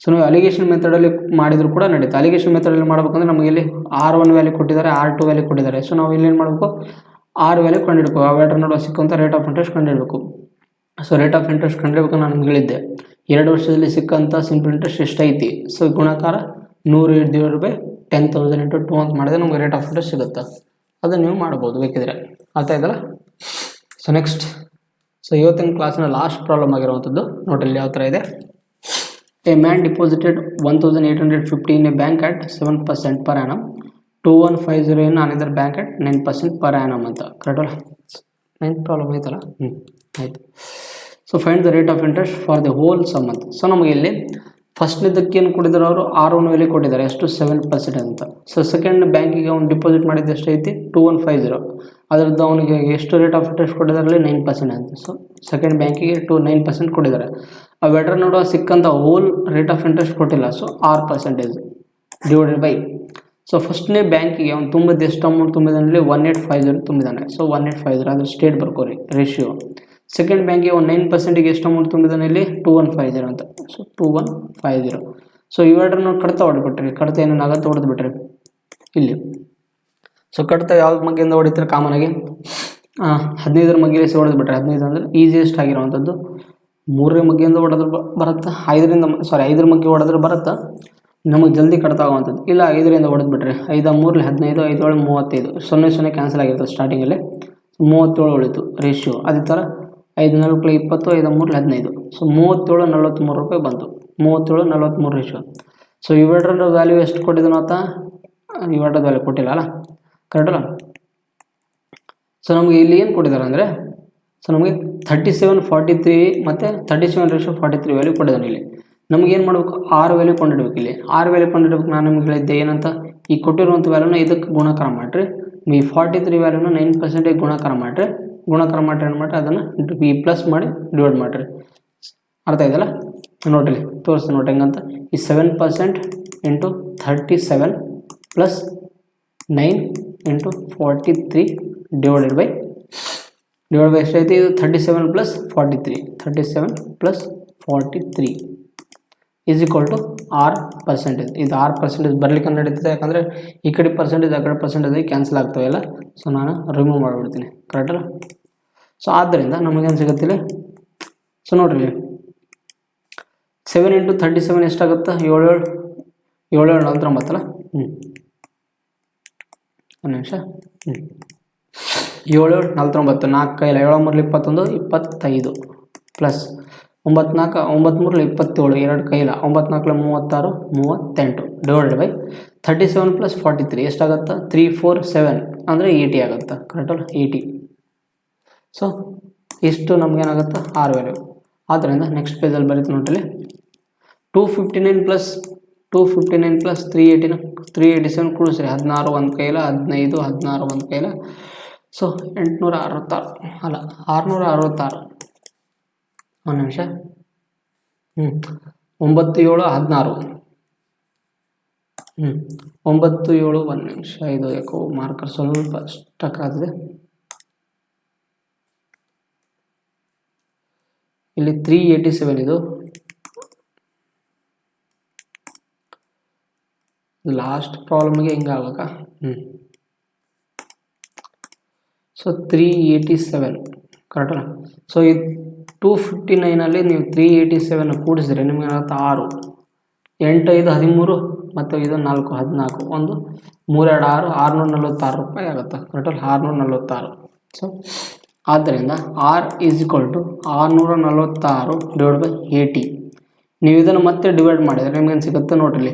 ಸೊ ನಾವು ಅಲಿಗೇಷನ್ ಮೆಥಡಲ್ಲಿ ಮಾಡಿದ್ರು ಕೂಡ ನಡೀತಾ. ಅಲಿಗೇಷನ್ ಮೆಥಡಲ್ಲಿ ಮಾಡ್ಬೇಕಂದ್ರೆ ನಮಗೆ ಇಲ್ಲಿ R1 ವ್ಯಾಲ್ಯೂ ಕೊಟ್ಟಿದ್ದಾರೆ, R2 ವ್ಯಾಲ್ಯೂ ಕೊಟ್ಟಿದ್ದಾರೆ. ಸೊ ನಾವು ಇಲ್ಲಿ ಏನು ಮಾಡಬೇಕು ಆರ್ ವ್ಯಾಲ್ಯೂ ಕಂಡುಹಿಡ್ಬೇಕು. ಅವೆರಡರ ನಡುವೆ ಸಿಕ್ಕಂಥ ರೇಟ್ ಆಫ್ ಇಂಟ್ರೆಸ್ಟ್ ಕಂಡುಹಿಡಬೇಕು. ಸೊ ರೇಟ್ ಆಫ್ ಇಂಟ್ರೆಸ್ಟ್ ಕಂಡುಹಿಡಬೇಕು ನಾನು ನಿಮ್ಗೆ ಹೇಳಿದ್ದೆ 2 ವರ್ಷದಲ್ಲಿ ಸಿಕ್ಕಂಥ ಸಿಂಪಲ್ ಇಂಟ್ರೆಸ್ಟ್ ಎಷ್ಟೈತಿ. ಸೊ ಗುಣಾಕಾರ 100 ಡಿವೈಡ್ ಬೈ 10,000 ಇಂಟು 2 ಅಂತ ಮಾಡಿದ್ರೆ ನಮಗೆ ರೇಟ್ ಆಫ್ ಇಂಟ್ರೆಸ್ಟ್ ಸಿಗುತ್ತೆ. ಅದನ್ನು ನೀವು ಮಾಡ್ಬೋದು ಬೇಕಿದ್ರೆ. ಅರ್ಥ ಆಯ್ತಲ್ಲ? ಸೊ ನೆಕ್ಸ್ಟ್, ಸೊ ಇವತ್ತಿನ ಕ್ಲಾಸ್ನ ಲಾಸ್ಟ್ ಪ್ರಾಬ್ಲಮ್ ಆಗಿರುವಂಥದ್ದು ನೋಡ್ರಿ ಯಾವ ಥರ ಇದೆ. A man deposited 1850 in a bank at 7% per annum, 2150 in another bank at 9% per annum ಅಂತ. ಕರೆಕ್ಟಲ್ಲ? 9th ಪ್ರಾಬ್ಲಮ್ ಐತಲ್ಲ? ಆಯಿತು. So find the rate of interest for the whole sum ಅಂತ. ಸೊ ನಮಗೆ ಇಲ್ಲಿ ಫಸ್ಟ್ನೇದಕ್ಕೆ ಏನು ಕೊಟ್ಟಿದ್ದಾರೆ ಅವರು R1 ವ್ಯಾಲ್ಯೂ ಕೊಟ್ಟಿದ್ದಾರೆ ಎಷ್ಟು 7% ಅಂತ. ಸೊ ಸೆಕೆಂಡ್ ಬ್ಯಾಂಕಿಗೆ ಅವ್ನು ಡಿಪಾಸಿಟ್ ಮಾಡಿದ್ದು ಎಷ್ಟೈತಿ 2150. ಅದರದ್ದು ಅವನಿಗೆ ಎಷ್ಟು ರೇಟ್ ಆಫ್ ಇಂಟ್ರೆಸ್ಟ್ ಕೊಟ್ಟಿದ್ದಾರೆ 9% ಅಂತ. ಸೊ ಸೆಕೆಂಡ್ ಬ್ಯಾಂಕಿಗೆ 9% ಕೊಟ್ಟಿದ್ದಾರೆ. ಅವೆರಡರ ನಡುವೆ ಸಿಕ್ಕಂಥ ಹೋಲ್ ರೇಟ್ ಆಫ್ ಇಂಟ್ರೆಸ್ಟ್ ಕೊಟ್ಟಿಲ್ಲ. So 6% divided by. ಸೊ ಫಸ್ಟ್ನೇ ಬ್ಯಾಂಕಿಗೆ ಅವ್ನು ತುಂಬಿದ್ದು ಎಷ್ಟು ಅಮೌಂಟ್ ತುಂಬಿದಾನಲ್ಲಿ 1850 ತುಂಬಿದ್ದಾನೆ. ಸೊ 1850 ಅಂದರೆ ಸ್ಟೇಟ್ ಬರ್ಕೋರಿ ರೇಷಿಯೋ. ಸೆಕೆಂಡ್ ಬ್ಯಾಂಕಿಗೆ ಒಂದು 9%ಗೆ ಎಷ್ಟು ಅಮೌಂಟ್ ತುಂಬಿದಾನೆ ಇಲ್ಲಿ 2150 ಅಂತ. ಸೊ 2150. ಸೊ ಇವೆರಡನ್ನು ಕಡ್ತಾ ಹೊಡೆದ್ಬಿಟ್ರಿ. ಕಡ್ತಾ ಏನೇನಾಗುತ್ತೆ ಹೊಡೆದ್ಬಿಟ್ರಿ ಇಲ್ಲಿ. ಸೊ ಕಡ್ತಾ ಯಾವ್ದು ಮಗ್ಗಿಂದ ಹೊಡಿತಾರೆ ಕಾಮನ್ ಆಗಿ 15ರ ಮಗ್ಗಿಗೆ ಹೊಡೆದ್ಬಿಟ್ರೆ 15 ಅಂದರೆ ಈಸಿಯೆಸ್ಟ್ ಆಗಿರುವಂಥದ್ದು. 3ನೇ ಮಗ್ಗಿಯಿಂದ ಹೊಡೆದ್ರೆ ಬರುತ್ತಾ, 5ರ ಮಗ್ಗಿ ಹೊಡೆದ್ರೆ ಬರುತ್ತಾ ನಮಗೆ ಜಲ್ದಿ ಕಡ್ತಾ ಆಗುವಂಥದ್ದು. ಇಲ್ಲ 5ರಿಂದ ಹೊಡೆದ್ಬಿಟ್ರೆ 5 3 15 5 7 35 0 ಕ್ಯಾನ್ಸಲ್ ಆಗಿರ್ತದೆ ಸ್ಟಾರ್ಟಿಂಗಲ್ಲಿ. 37 ಉಳಿತು ರೇಷಿಯೋ. ಅದೇ ಥರ 5 4 20 5 3 15. ಸೊ 37 43 ರೂಪಾಯಿ ಬಂತು. 37 43 ರೇಷಿಯೋ. ಸೊ ಇವೆರಡರ ವ್ಯಾಲ್ಯೂ ಎಷ್ಟು ಕೊಟ್ಟಿದ್ದಾನ ಅಂತ ಇವೆರಡರ ವ್ಯಾಲ್ಯೂ ಕೊಟ್ಟಿಲ್ಲ ಅಲ್ಲ, ಕರೆಕ್ಟಲ್ಲ? ಸೊ ನಮಗೆ ಇಲ್ಲಿ ಏನು ಕೊಟ್ಟಿದ್ದಾರೆ ಅಂದರೆ, ಸೊ ನಮಗೆ 3743 ಮತ್ತು 37:43 ವ್ಯಾಲ್ಯೂ ಕೊಟ್ಟಿದ್ದಾನೆ. ಇಲ್ಲಿ ನಮ್ಗೆ ಏನು ಮಾಡಬೇಕು R ವ್ಯಾಲ್ಯೂ ಕೊಂಡಿಡ್ಬೇಕು. ಇಲ್ಲಿ R ವ್ಯಾಲ್ಯೂ ಕೊಂಡಿಡ್ಬೇಕು. ನಾನು ನಿಮ್ಗೆ ಹೇಳಿದ್ದೆ ಏನಂತ, ಈ ಕೊಟ್ಟಿರುವಂಥ ವ್ಯಾಲ್ಯೂನ ಇದಕ್ಕೆ ಗುಣಾಕಾರ ಮಾಡಿರಿ. ಈ 43 ವ್ಯಾಲ್ಯೂನ 9% ಗುಣಾಕಾರ ಮಾಡಿರಿ. ಏನು ಮಾಡಿರಿ ಅದನ್ನು ಈ ಪ್ಲಸ್ ಮಾಡಿ ಡಿವೈಡ್ ಮಾಡಿರಿ. ಅರ್ಥ ಇದೆಯಲ್ಲ? ನೋಡ್ರಿ ತೋರಿಸ್ತೀನಿ ನೋಡ್ರಿ ಹೆಂಗಂತ. ಈ 7% into 37 plus 9 into 43 divided by ಎಷ್ಟೈತಿ? ಇದು 37 plus 43 is equal to R%. ಇದು R% ಬರ್ಲಿಕ್ಕೆ ನಡೀತದೆ, ಯಾಕಂದರೆ ಈ ಕಡೆ ಪರ್ಸೆಂಟೇಜ್ ಆ ಕಡೆ ಪರ್ಸೆಂಟೇಜ್ ಕ್ಯಾನ್ಸಲ್ ಆಗ್ತವೆ ಎಲ್ಲ. ಸೊ ನಾನು ರಿಮೂವ್ ಮಾಡಿಬಿಡ್ತೀನಿ, ಕರೆಕ್ಟಲ್ಲ? ಸೊ ಆದ್ದರಿಂದ ನಮಗೇನು ಸಿಗುತ್ತಿಲ್ಲ? ಸೊ ನೋಡ್ರಿ 7 ಇಂಟು 37 ಎಷ್ಟಾಗುತ್ತೆ? 7 49 ಅಲ್ಲ? ಒಂದು ನಿಮಿಷ. 7 49, 4 ಕೈಲ 7 3 21 25 ಪ್ಲಸ್ 9 4 9 3 27, 2 ಕೈಲ 9 4 36 38 ಡಿವೈಡೆಡ್ ಬೈ 37 ಪ್ಲಸ್ 43 ಎಷ್ಟಾಗುತ್ತೆ? 347 ಅಂದರೆ 80 ಆಗುತ್ತೆ, ಕರೆಕ್ಟಲ್ಲ? 80. ಸೊ ಇಷ್ಟು ನಮಗೇನಾಗುತ್ತೆ? R value. ಆದ್ದರಿಂದ ನೆಕ್ಸ್ಟ್ ಪೇಜಲ್ಲಿ ಬರೀತೀನಿ ನೋಡ್ರಿ. 259 ಪ್ಲಸ್ 387 ಕೂಡಿಸ್ರಿ. 16 ಒಂದು ಕೈಲ 15, 16 ಒಂದು ಕೈಲ. ಸೊ 866 ಅಲ್ಲ 666. ಒಂದು ನಿಮಿಷ. 9 7 16. 9 7 ಒಂದು ನಿಮಿಷ. ಇದು ಯಾಕೋ ಮಾರ್ಕರ್ ಸ್ವಲ್ಪ ಸ್ಟಕ್ ಆಗ್ತದೆ. ಇಲ್ಲಿ 387 ಇದು ಲಾಸ್ಟ್ ಪ್ರಾಬ್ಲಮ್ಗೆ ಹಿಂಗೆ ಆಗ್ಬೇಕಾ? ಸೊ 387 ಕರೆಕ್ಟಲ್ಲ? ಸೊ ಈ 259ಅಲ್ಲಿ ನೀವು 387 ಕೂಡಿಸಿದ್ರೆ ನಿಮ್ಗೆ ಏನಾಗುತ್ತೆ? 6 8 5 13 ಮತ್ತು ಇದು 4 14, ಒಂದು 3 2 6 646 ರೂಪಾಯಿ ಆಗುತ್ತೆ, ಕರೆಕ್ಟಲ್ಲ? 646. ಸೊ ಆದ್ದರಿಂದ R is equal to 646 divide by 80. ನೀವು ಇದನ್ನು ಮತ್ತೆ ಡಿವೈಡ್ ಮಾಡಿದರೆ ನಿಮ್ಗೇನು ಸಿಗುತ್ತೆ ನೋಡ್ರಿ.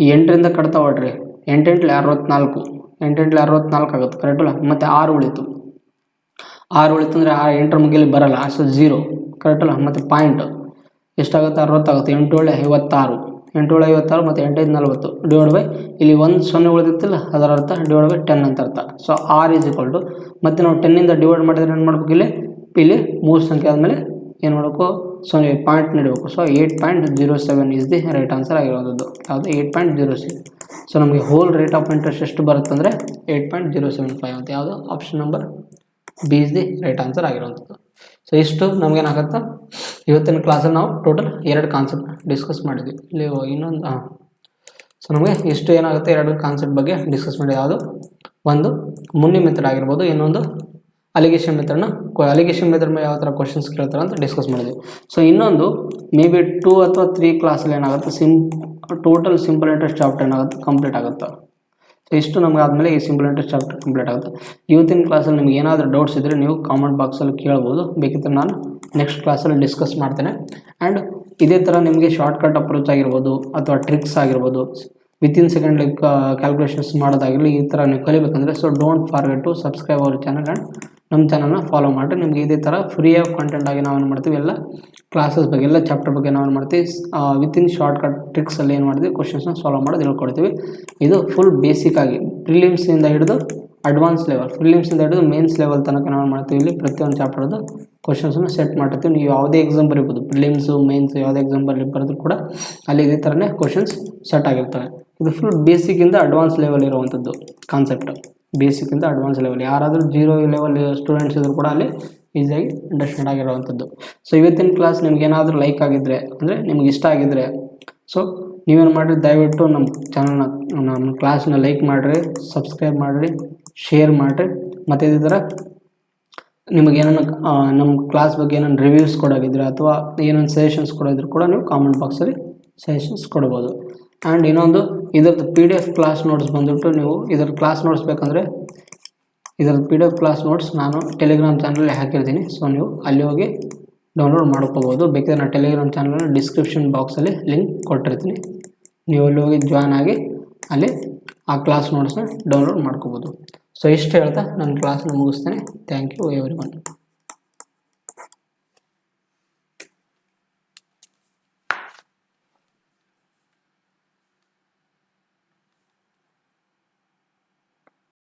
ಈ 8ರಿಂದ ಕಟ್ತಾ ಹೊಡ್ರಿ. 8 8 64, 8 8 64 ಆಗುತ್ತೆ, ಕರೆಕ್ಟಲ್ಲ? ಮತ್ತು 6 ಉಳಿತು. 6 ಉಳಿತು ಅಂದರೆ 8ರ ಮುಗಿಯಲ್ಲಿ ಬರಲ್ಲ, ಸೊ 0, ಕರೆಕ್ಟಲ್ಲ? ಮತ್ತು ಪಾಯಿಂಟ್ ಎಷ್ಟಾಗುತ್ತೆ? 60 ಆಗುತ್ತೆ. 8 7 56, 8 7 56 ಮತ್ತು 8 5 40 ಡಿವೈಡ್ ಬೈ ಇಲ್ಲಿ 1 0 ಉಳಿದಿತ್ತಿಲ್ಲ, ಅದರ ಅರ್ಥ ಡಿವೈಡ್ ಬೈ 10 ಅಂತ ಅರ್ಥ. So R is equal to, ಮತ್ತು ನಾವು 10ಇಂದ ಡಿವೈಡ್ ಮಾಡಿದ್ರೆ ಏನು ಮಾಡ್ಬೇಕು? ಇಲ್ಲಿ 3 ಸಂಖ್ಯೆ ಆದಮೇಲೆ ಏನು ಮಾಡಬೇಕು? ಪಾಯಿಂಟ್ ನೀಡಬೇಕು. So 8.07 is the right answer ಆಗಿರೋದು. ಯಾವುದು? 8.07. ಸೊ ನಮಗೆ ಹೋಲ್ ರೇಟ್ ಆಫ್ ಇಂಟ್ರೆಸ್ಟ್ ಎಷ್ಟು ಬರುತ್ತೆ ಅಂದರೆ 8.075 ಅಂತ. ಯಾವುದು? Option number B is the right answer ಆಗಿರುವಂಥದ್ದು. ಸೊ ಇಷ್ಟು ನಮಗೇನಾಗುತ್ತೆ? ಇವತ್ತಿನ ಕ್ಲಾಸಲ್ಲಿ ನಾವು ಟೋಟಲ್ 2 ಕಾನ್ಸೆಪ್ಟ್ ಡಿಸ್ಕಸ್ ಮಾಡಿದ್ವಿ. ಇಲ್ಲಿ ಇನ್ನೊಂದು ಸೊ ನಮಗೆ ಇಷ್ಟು ಏನಾಗುತ್ತೆ? 2 ಕಾನ್ಸೆಪ್ಟ್ ಬಗ್ಗೆ ಡಿಸ್ಕಸ್ ಮಾಡಿದ್ವಿ. ಯಾವುದು? ಒಂದು ಮುನ್ನಿ ಮೆಥಡ್ ಆಗಿರ್ಬೋದು, ಇನ್ನೊಂದು ಅಲಿಗೇಷನ್ ಮೆಥಡ್ನ. ಅಲಿಗೇಷನ್ ಮೆಥಡ್ ಮೇಲೆ ಯಾವ ಥರ ಕ್ವಶನ್ಸ್ ಕೇಳ್ತಾರೆ ಅಂತ ಡಿಸ್ಕಸ್ ಮಾಡಿದ್ವಿ. ಸೊ ಇನ್ನೊಂದು ಮೇ ಬಿ 2 ಅಥವಾ 3 ಕ್ಲಾಸಲ್ಲಿ ಏನಾಗುತ್ತೆ? ಟೋಟಲ್ ಸಿಂಪಲ್ ಇಂಟ್ರೆಸ್ಟ್ ಚಾಪ್ಟರ್ ಏನಾಗುತ್ತೆ? ಕಂಪ್ಲೀಟ್ ಆಗುತ್ತೆ. ಸೊ ಇಷ್ಟು ನಮಗೆ ಆದಮೇಲೆ ಈ ಸಿಂಪಲ್ ಇಂಟ್ರೆಸ್ಟ್ ಚಾಪ್ಟರ್ ಕಂಪ್ಲೀಟ್ ಆಗುತ್ತೆ. ಇವತ್ತಿನ ಕ್ಲಾಸಲ್ಲಿ ನಿಮ್ಗೆ ಏನಾದರೂ ಡೌಟ್ಸ್ ಇದ್ದರೆ ನೀವು ಕಾಮೆಂಟ್ ಬಾಕ್ಸಲ್ಲಿ ಕೇಳ್ಬೋದು. ಬೇಕಿದ್ದರೆ ನಾನು ನೆಕ್ಸ್ಟ್ ಕ್ಲಾಸಲ್ಲಿ ಡಿಸ್ಕಸ್ ಮಾಡ್ತೇನೆ. ಆ್ಯಂಡ್ ಇದೇ ಥರ ನಿಮಗೆ ಶಾರ್ಟ್ಕಟ್ ಅಪ್ರೋಚ್ ಆಗಿರ್ಬೋದು ಅಥವಾ ಟ್ರಿಕ್ಸ್ ಆಗಿರ್ಬೋದು, ವಿತಿನ್ ಸೆಕೆಂಡ್ ಕ್ಯಾಲ್ಕುಲೇಷನ್ಸ್ ಮಾಡೋದಾಗಿರಲಿ, ಈ ಥರ ನೀವು ಕಲಿಬೇಕಂದ್ರೆ so don't forget to subscribe our channel and ನಮ್ಮ ಚಾನಲ್ನ ಫಾಲೋ ಮಾಡಿರಿ. ನಿಮಗೆ ಇದೇ ಥರ ಫ್ರೀ ಆಫ್ ಕಂಟೆಂಟ್ ಆಗಿ ನಾವೇನು ಮಾಡ್ತೀವಿ? ಎಲ್ಲ ಕ್ಲಾಸಸ್ ಬಗ್ಗೆ, ಎಲ್ಲ ಚಾಪ್ಟರ್ ಬಗ್ಗೆ ನಾವೇನು ಮಾಡ್ತೀವಿ? ವಿತಿನ್ ಶಾರ್ಟ್ಕಟ್ ಟ್ರಿಕ್ಸಲ್ಲಿ ಏನು ಮಾಡ್ತೀವಿ? ಕ್ವಶನ್ಸ್ನ ಸಾಲ್ವ್ ಮಾಡೋದು ಹೇಳ್ಕೊಡ್ತೀವಿ. ಇದು ಫುಲ್ ಬೇಸಿಕ್ ಆಗಿ ಪ್ರಿಲಿಮ್ಸಿಂದ ಹಿಡಿದು ಅಡ್ವಾನ್ಸ್ ಲೆವೆಲ್, ಪ್ರಿಲಿಮ್ಸಿಂದ ಹಿಡಿದು ಮೇನ್ಸ್ ಲೆವೆಲ್ ತನಕ ನಾವು ಮಾಡ್ತೀವಿ. ಇಲ್ಲಿ ಪ್ರತಿಯೊಂದು ಚಾಪ್ಟರ್ದು ಕ್ವಶನ್ಸನ್ನು ಸೆಟ್ ಮಾಡಿರ್ತೀವಿ. ನೀವು ಯಾವುದೇ ಎಕ್ಸಾಮ್ ಬರೀಬೋದು, ಪ್ರಿಲಿಮ್ಸು ಮೇನ್ಸು ಯಾವುದೇ ಎಕ್ಸಾಮ್ ಬರೆದ್ರು ಕೂಡ ಅಲ್ಲಿ ಇದೇ ಥರನೇ ಕ್ವಶನ್ಸ್ ಸೆಟ್ ಆಗಿರ್ತವೆ. ಇದು ಫುಲ್ ಬೇಸಿಕ್ಕಿಂದ ಅಡ್ವಾನ್ಸ್ ಲೆವೆಲ್ ಇರುವಂಥದ್ದು ಕಾನ್ಸೆಪ್ಟ್. ಬೇಸಿಕ್ಕಿಂದ ಅಡ್ವಾನ್ಸ್ ಲೆವೆಲ್, ಯಾರಾದರೂ 0 ಲೆವೆಲ್ ಸ್ಟೂಡೆಂಟ್ಸ್ ಇದ್ದರೂ ಕೂಡ ಅಲ್ಲಿ ಈಸಿಯಾಗಿ ಅಂಡರ್ಸ್ಟ್ಯಾಂಡ್ ಆಗಿರುವಂಥದ್ದು. ಸೊ ಇವತ್ತಿನ ಕ್ಲಾಸ್ ನಿಮ್ಗೇನಾದರೂ ಲೈಕ್ ಆಗಿದ್ದರೆ, ಅಂದರೆ ನಿಮ್ಗೆ ಇಷ್ಟ ಆಗಿದ್ದರೆ, ಸೊ ನೀವೇನು ಮಾಡಿರಿ? ದಯವಿಟ್ಟು ನಮ್ಮ ಚಾನಲ್ನ, ನಮ್ಮ ಕ್ಲಾಸ್ನ ಲೈಕ್ ಮಾಡಿರಿ, ಸಬ್ಸ್ಕ್ರೈಬ್ ಮಾಡಿರಿ, ಶೇರ್ ಮಾಡಿರಿ. ಮತ್ತು ಇದೇ ಥರ ನಿಮಗೇನೋ ನಮ್ಮ ಕ್ಲಾಸ್ ಬಗ್ಗೆ ಏನೇನು ರಿವ್ಯೂಸ್ ಕೊಡೋಗಿದ್ರೆ ಅಥವಾ ಏನೇನು ಸಜೆಷನ್ಸ್ ಕೊಡೋದ್ರು ಕೂಡ ನೀವು ಕಾಮೆಂಟ್ ಬಾಕ್ಸಲ್ಲಿ ಸಜೆಷನ್ಸ್ ಕೊಡ್ಬೋದು. ಆ್ಯಂಡ್ ಇನ್ನೊಂದು ಇದರದ್ದು PDF ಕ್ಲಾಸ್ ನೋಟ್ಸ್ ಬಂದುಬಿಟ್ಟು, ನೀವು ಇದರ ಕ್ಲಾಸ್ ನೋಟ್ಸ್ ಬೇಕಂದರೆ ಇದರ PDF ಕ್ಲಾಸ್ ನೋಟ್ಸ್ ನಾನು ಟೆಲಿಗ್ರಾಮ್ ಚಾನಲಲ್ಲಿ ಹಾಕಿರ್ತೀನಿ. ಸೊ ನೀವು ಅಲ್ಲಿ ಹೋಗಿ ಡೌನ್ಲೋಡ್ ಮಾಡ್ಕೋಬೋದು. ಬೇಕಿದ್ರೆ ನಾನು ಟೆಲಿಗ್ರಾಮ್ ಚಾನಲಲ್ಲಿ ಡಿಸ್ಕ್ರಿಪ್ಷನ್ ಬಾಕ್ಸಲ್ಲಿ ಲಿಂಕ್ ಕೊಟ್ಟಿರ್ತೀನಿ. ನೀವು ಅಲ್ಲಿ ಹೋಗಿ ಜಾಯ್ನ್ ಆಗಿ ಅಲ್ಲಿ ಆ ಕ್ಲಾಸ್ ನೋಟ್ಸ್ನ ಡೌನ್ಲೋಡ್ ಮಾಡ್ಕೋಬೋದು. ಸೊ ಇಷ್ಟು ಹೇಳ್ತಾ ನನ್ನ ಕ್ಲಾಸ್ನ ಮುಗಿಸ್ತೇನೆ. Thank you every one.